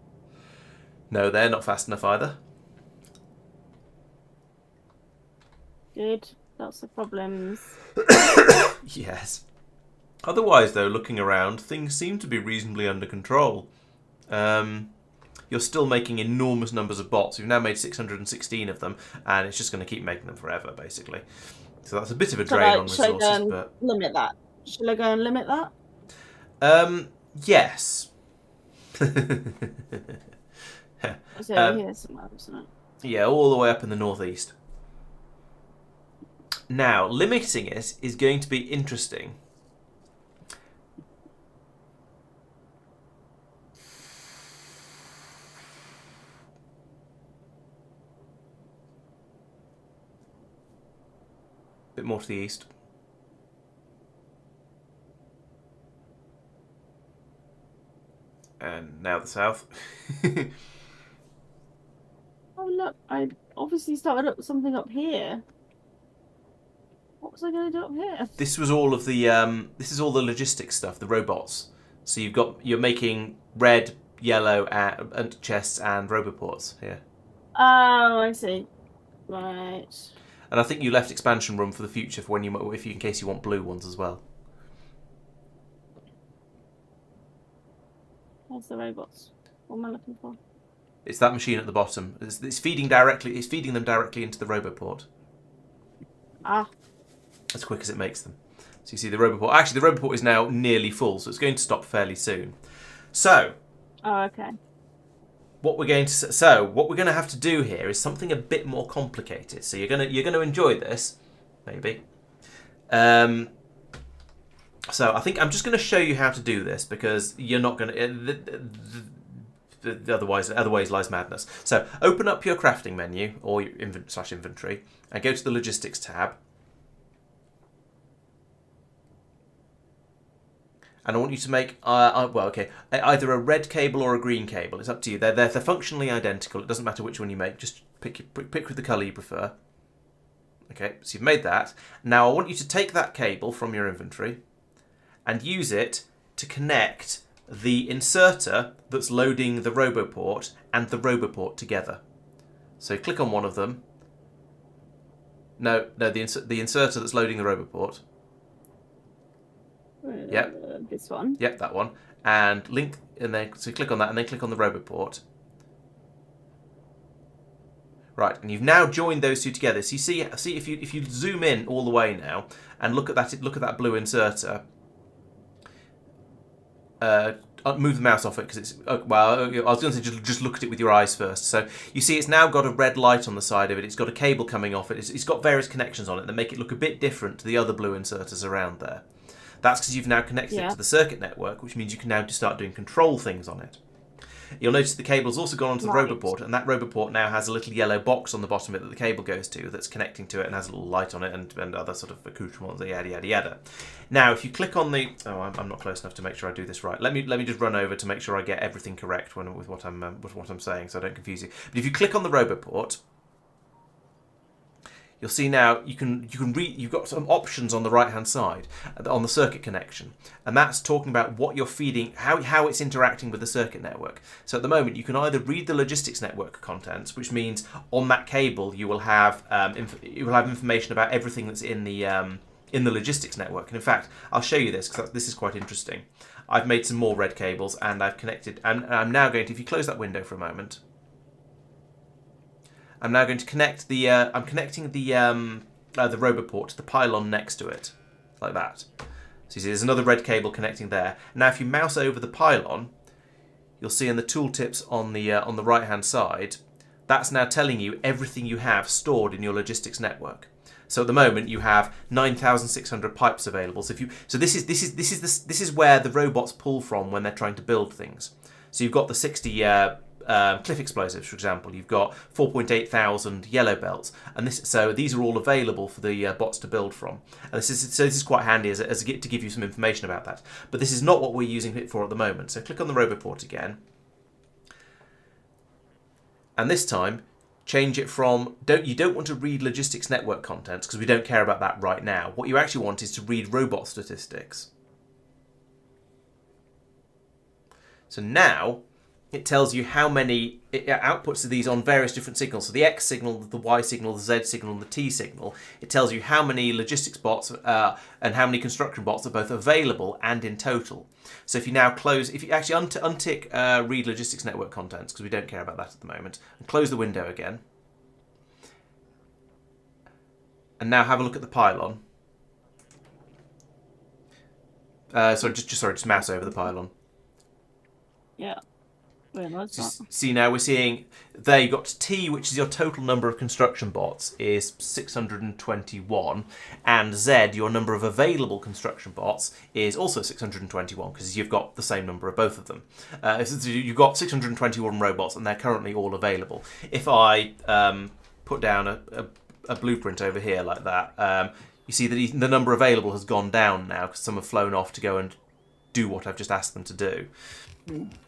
No, they're not fast enough either. Good. Lots of problems. Yes. Otherwise, though, looking around, things seem to be reasonably under control. You're still making enormous numbers of bots. You've now made 616 of them, and it's just going to keep making them forever, basically. So that's a bit of a drain on resources, Should I go and but limit that? Shall I go and limit that? yes. Is it over here somewhere, isn't it? Yeah, all the way up in the northeast. Now, limiting it is going to be interesting. Bit more to the east. And now the south. Oh look, I obviously started up something up here. What was I going to do up here? This was all of the this is all the logistics stuff, the robots. So you're making red, yellow, and chests and roboports here. Oh, I see. Right. And I think you left expansion room for the future for when in case you want blue ones as well. Where's the robots? What am I looking for? It's that machine at the bottom. It's feeding them directly into the roboport. Ah. As quick as it makes them. So you see the roboport. Actually, the roboport is now nearly full, so it's going to stop fairly soon. So. Oh, okay. What we're going to have to do here is something a bit more complicated. So you're gonna enjoy this, maybe. So I think I'm just going to show you how to do this because you're not going to. Otherwise lies madness. So open up your crafting menu or your inventory and go to the logistics tab. And I want you to make either a red cable or a green cable. It's up to you. They're functionally identical. It doesn't matter which one you make. Just pick with the colour you prefer. Okay, so you've made that. Now I want you to take that cable from your inventory and use it to connect the inserter that's loading the roboport and the roboport together. So click on one of them. No, the inserter that's loading the roboport. Yep. This one. Yep, that one. And link, and then so click on that, and then click on the roboport. Right, and you've now joined those two together. So you see if you zoom in all the way now and look at that blue inserter. Move the mouse off it because it's I was going to say just look at it with your eyes first. So you see it's now got a red light on the side of it. It's got a cable coming off it. It's got various connections on it that make it look a bit different to the other blue inserters around there. That's because you've now connected it to the circuit network, which means you can now start doing control things on it. You'll notice the cable's also gone onto the roboport, and that roboport now has a little yellow box on the bottom of it that the cable goes to that's connecting to it and has a little light on it and other sort of accoutrements, yada, yada, yada. Now, if you click on the... Oh, I'm not close enough to make sure I do this right. Let me just run over to make sure I get everything correct with what I'm saying so I don't confuse you. But if you click on the roboport... You'll see now you've got some options on the right hand side on the circuit connection, and that's talking about what you're feeding, how it's interacting with the circuit network. So at the moment you can either read the logistics network contents, which means on that cable you will have information about everything that's in the logistics network. And in fact, I'll show you this because this is quite interesting. I've made some more red cables and I've connected, and I'm now going to, if you close that window for a moment. I'm now going to connect the. I'm connecting the roboport to the pylon next to it, like that. So you see, there's another red cable connecting there. Now, if you mouse over the pylon, you'll see in the tooltips on the right-hand side, that's now telling you everything you have stored in your logistics network. So at the moment, you have 9,600 pipes available. So this is where the robots pull from when they're trying to build things. So you've got the 60. Cliff explosives, for example. You've got 4.8 thousand yellow belts, and so these are all available for the bots to build from. And this is quite handy as to give you some information about that. But this is not what we're using it for at the moment. So click on the roboport again, and this time change it from you don't want to read logistics network contents because we don't care about that right now. What you actually want is to read robot statistics. So now it tells you how many outputs of these on various different signals. So the X signal, the Y signal, the Z signal, and the T signal. It tells you how many logistics bots and how many construction bots are both available and in total. So if you actually untick read logistics network contents, because we don't care about that at the moment, and close the window again. And now have a look at the pylon. Just mouse over the pylon. Yeah. See, now we're seeing there you've got T, which is your total number of construction bots, is 621, and Z, your number of available construction bots, is also 621 because you've got the same number of both of them. So you've got 621 robots, and they're currently all available. If I put down a blueprint over here like that, you see that the number available has gone down now because some have flown off to go and do what I've just asked them to do.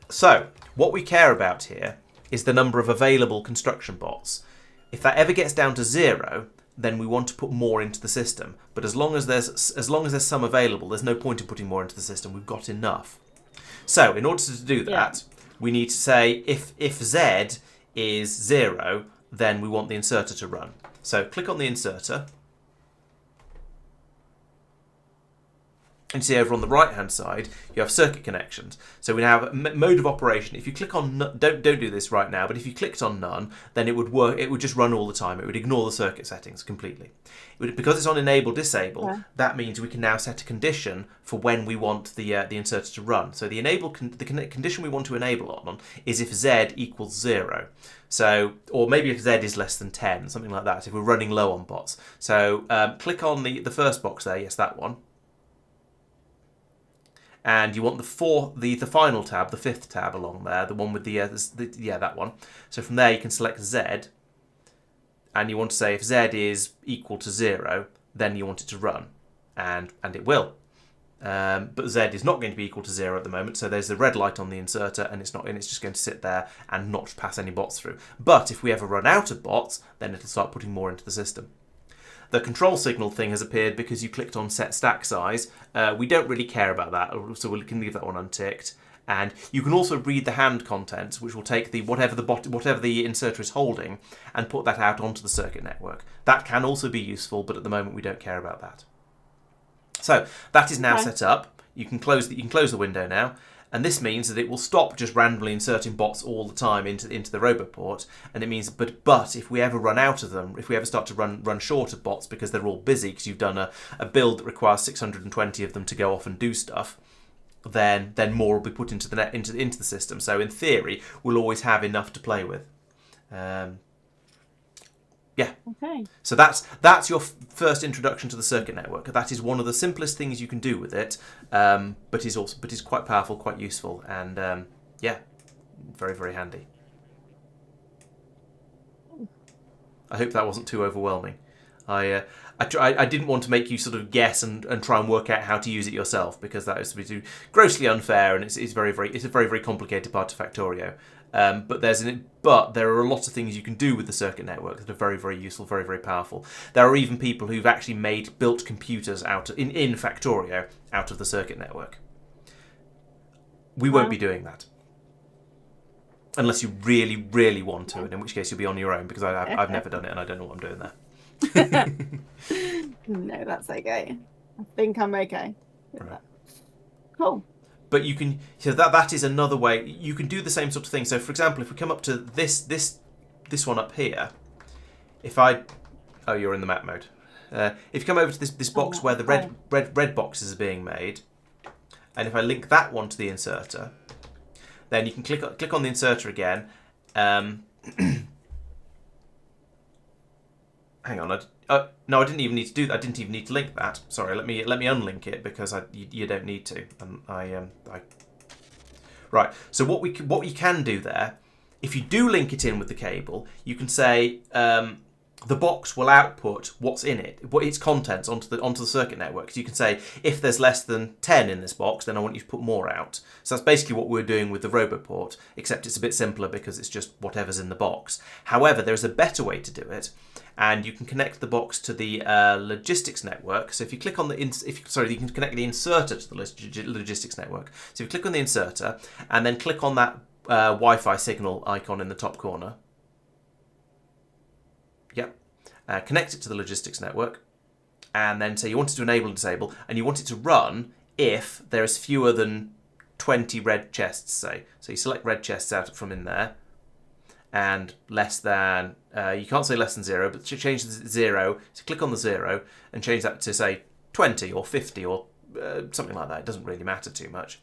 So, what we care about here is the number of available construction bots. If that ever gets down to 0, then we want to put more into the system. But as long as there's some available, there's no point in putting more into the system. We've got enough. So, in order to do that, we need to say if Z is 0, then we want the inserter to run. So, click on the inserter. And see over on the right hand side you have circuit connections. So we have mode of operation. If you click on don't do this right now, but if you clicked on none, then it would work. It would just run all the time. It would ignore the circuit settings completely. Because it's on enable disable, that means we can now set a condition for when we want the inserter to run. So the condition we want to enable on is if Z equals 0. So, or maybe if Z is less than 10, something like that, if we're running low on bots. So click on the first box there, yes, that one. And you want the final tab, the 5th tab along there, the one with that one. So from there you can select Z, and you want to say if Z is equal to 0, then you want it to run, and it will. But Z is not going to be equal to 0 at the moment, so there's the red light on the inserter, and it's just going to sit there and not pass any bots through. But if we ever run out of bots, then it'll start putting more into the system. The control signal thing has appeared because you clicked on set stack size. We don't really care about that, so we can leave that one unticked. And you can also read the hand contents, which will take whatever the inserter is holding and put that out onto the circuit network. That can also be useful, but at the moment we don't care about that. So that is now set up. You can close the window now. And this means that it will stop just randomly inserting bots all the time into the roboport. And it means, but if we ever run out of them, if we ever start to run short of bots because they're all busy because you've done a build that requires 620 of them to go off and do stuff, then more will be put into the system. So in theory, we'll always have enough to play with. Yeah. Okay. So that's your first introduction to the circuit network. That is one of the simplest things you can do with it, but is quite powerful, quite useful, and very, very handy. I hope that wasn't too overwhelming. I didn't want to make you sort of guess and try and work out how to use it yourself, because that is to be grossly unfair, and it's a very, very complicated part of Factorio. But there are a lot of things you can do with the circuit network that are very, very useful, very, very powerful. There are even people who've actually built computers in Factorio out of the circuit network. We won't be doing that. Unless you really, really want to, and in which case you'll be on your own, because I've never done it and I don't know what I'm doing there. No, that's okay. I think I'm okay with that. Cool. But you can, so that is another way. You can do the same sort of thing. So, for example, if we come up to this one up here, oh, you're in the map mode. If you come over to this box where the red boxes are being made, and if I link that one to the inserter, then you can click on the inserter again. Hang on. No, I didn't even need to do that. I didn't even need to link that. Sorry, let me unlink it, because you don't need to. Right. So what you can do there, if you do link it in with the cable, you can say the box will output what's in it, its contents onto the circuit network. So you can say if there's less than 10 in this box, then I want you to put more out. So that's basically what we're doing with the roboport, except it's a bit simpler because it's just whatever's in the box. However, there's a better way to do it. And you can connect the box to the logistics network. So if you click on you can connect the inserter to the logistics network. So if you click on the inserter and then click on that Wi-Fi signal icon in the top corner. Yep. Connect it to the logistics network, and then say you want it to enable and disable, and you want it to run if there is fewer than 20 red chests, say. So you select red chests out from in there. And less than, you can't say less than 0, but change the 0, so click on the 0 and change that to, say, 20 or 50 or something like that. It doesn't really matter too much.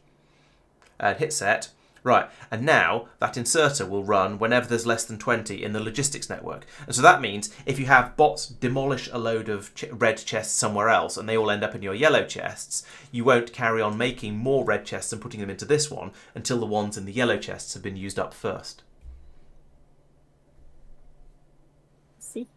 And hit set. Right, and now that inserter will run whenever there's less than 20 in the logistics network. And so that means if you have bots demolish a load of red chests somewhere else and they all end up in your yellow chests, you won't carry on making more red chests and putting them into this one until the ones in the yellow chests have been used up first. See?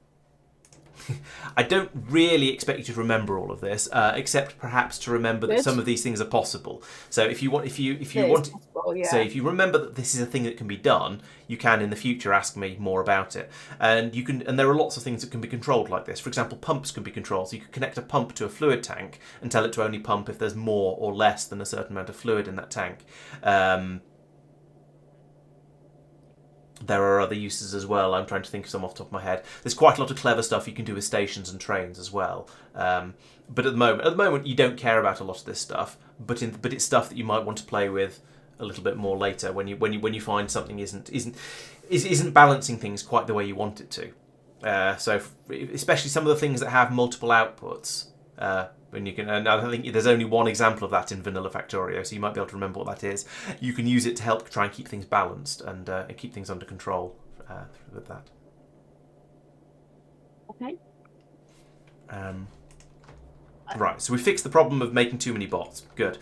I don't really expect you to remember all of this, except perhaps to remember that Good. some of these things are possible. So if you want, if you It is want, possible, yeah. so if you remember that this is a thing that can be done, you can in the future ask me more about it. And you can, and there are lots of things that can be controlled like this. For example, pumps can be controlled. So you could connect a pump to a fluid tank and tell it to only pump if there's more or less than a certain amount of fluid in that tank. There are other uses as well. I'm trying to think of some off the top of my head. There's quite a lot of clever stuff you can do with stations and trains as well. But at the moment, you don't care about a lot of this stuff. But it's stuff that you might want to play with a little bit more later when you find something isn't balancing things quite the way you want it to. So especially some of the things that have multiple outputs. And you can, and I think there's only one example of that in Vanilla Factorio, so you might be able to remember what that is. You can use it to help try and keep things balanced and keep things under control with that. Okay. Right, so we fixed the problem of making too many bots. Good.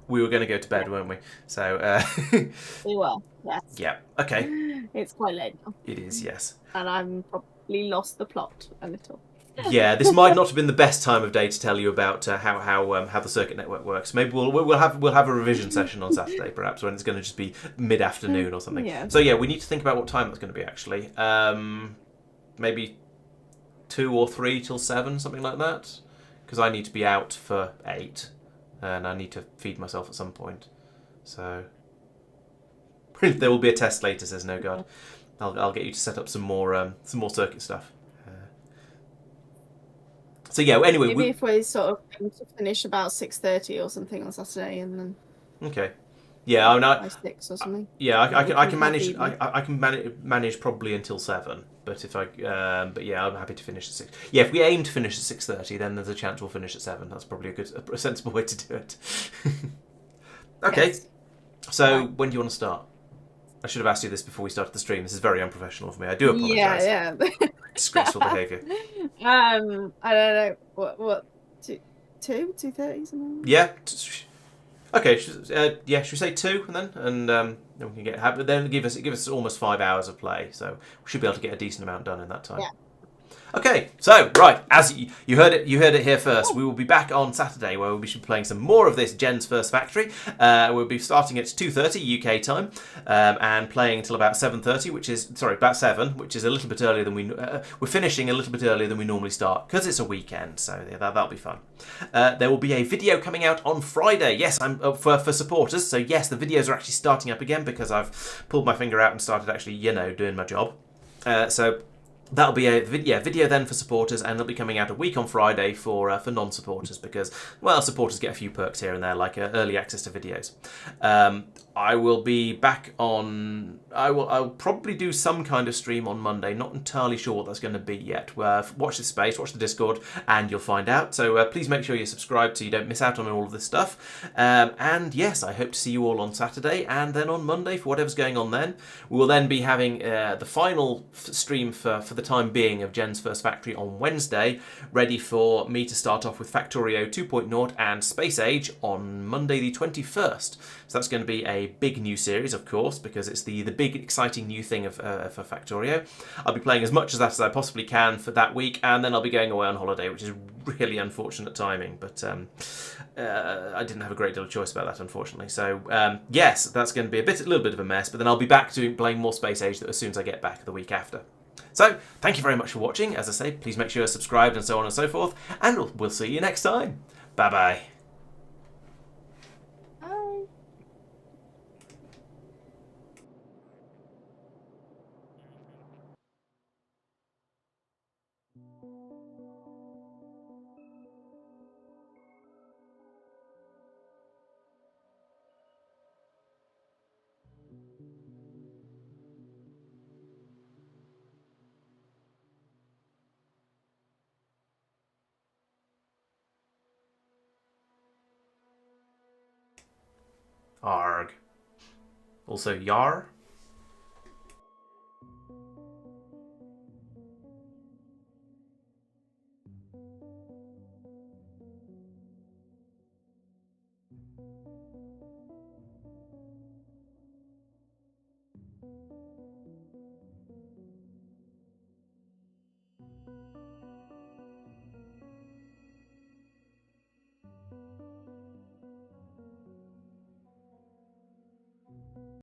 We were going to go to bed, weren't we? So. We were, yes. Yeah. Okay. It's quite late now. It is, yes. And I'm probably lost the plot a little. Yeah, this might not have been the best time of day to tell you about how the circuit network works. Maybe we'll have a revision session on Saturday, perhaps, when it's going to just be mid-afternoon or something. Yeah. So yeah, we need to think about what time that's going to be actually. Maybe 2 or 3 till 7, something like that, because I need to be out for 8, and I need to feed myself at some point. So there will be a test later, says No God. I'll get you to set up some more circuit stuff. So yeah, anyway, maybe if we sort of aim to finish about 6:30 or something on Saturday, and then okay, yeah, I mean, by 6 or something. Yeah, I can manage. Evening. I can manage probably until 7. But if but yeah, I'm happy to finish at 6. Yeah, if we aim to finish at 6:30, then there's a chance we'll finish at 7. That's probably a sensible way to do it. Okay, Yes. so Right. when do you want to start? I should have asked you this before we started the stream. This is very unprofessional of me. I do apologise. Yeah. Disgraceful behaviour. I don't know what 2:30 something. Yeah. Okay. Yeah. Should we say 2 and then we can get. But then give us almost 5 hours of play, so we should be able to get a decent amount done in that time. Yeah. Okay, so right, as you heard it here first. We will be back on Saturday where we'll be playing some more of this Jen's First Factory. We'll be starting at 2:30 UK time and playing until about 7:30, about 7, which is a little bit earlier than we're finishing a little bit earlier than we normally start because it's a weekend. So yeah, that'll be fun. There will be a video coming out on Friday. Yes, I'm for supporters. So yes, the videos are actually starting up again because I've pulled my finger out and started actually doing my job. So. That'll be a video then for supporters, and it'll be coming out a week on Friday for non-supporters because, well, supporters get a few perks here and there, like early access to videos. I will be back on. I'll probably do some kind of stream on Monday. Not entirely sure what that's going to be yet. Watch this space, watch the Discord, and you'll find out. So please make sure you're subscribed so you don't miss out on all of this stuff. And yes, I hope to see you all on Saturday, and then on Monday for whatever's going on then. We will then be having the final stream for the time being of Jen's First Factory on Wednesday, ready for me to start off with Factorio 2.0 and Space Age on Monday the 21st. So that's going to be a big new series, of course, because it's the big exciting new thing for Factorio. I'll be playing as much of that as I possibly can for that week, and then I'll be going away on holiday, which is really unfortunate timing, but I didn't have a great deal of choice about that, unfortunately. So yes, that's going to be a little bit of a mess, but then I'll be back to playing more Space Age as soon as I get back the week after. So, thank you very much for watching. As I say, please make sure you're subscribed and so on and so forth. And we'll see you next time. Bye-bye. Bye. Arg. Also, yar.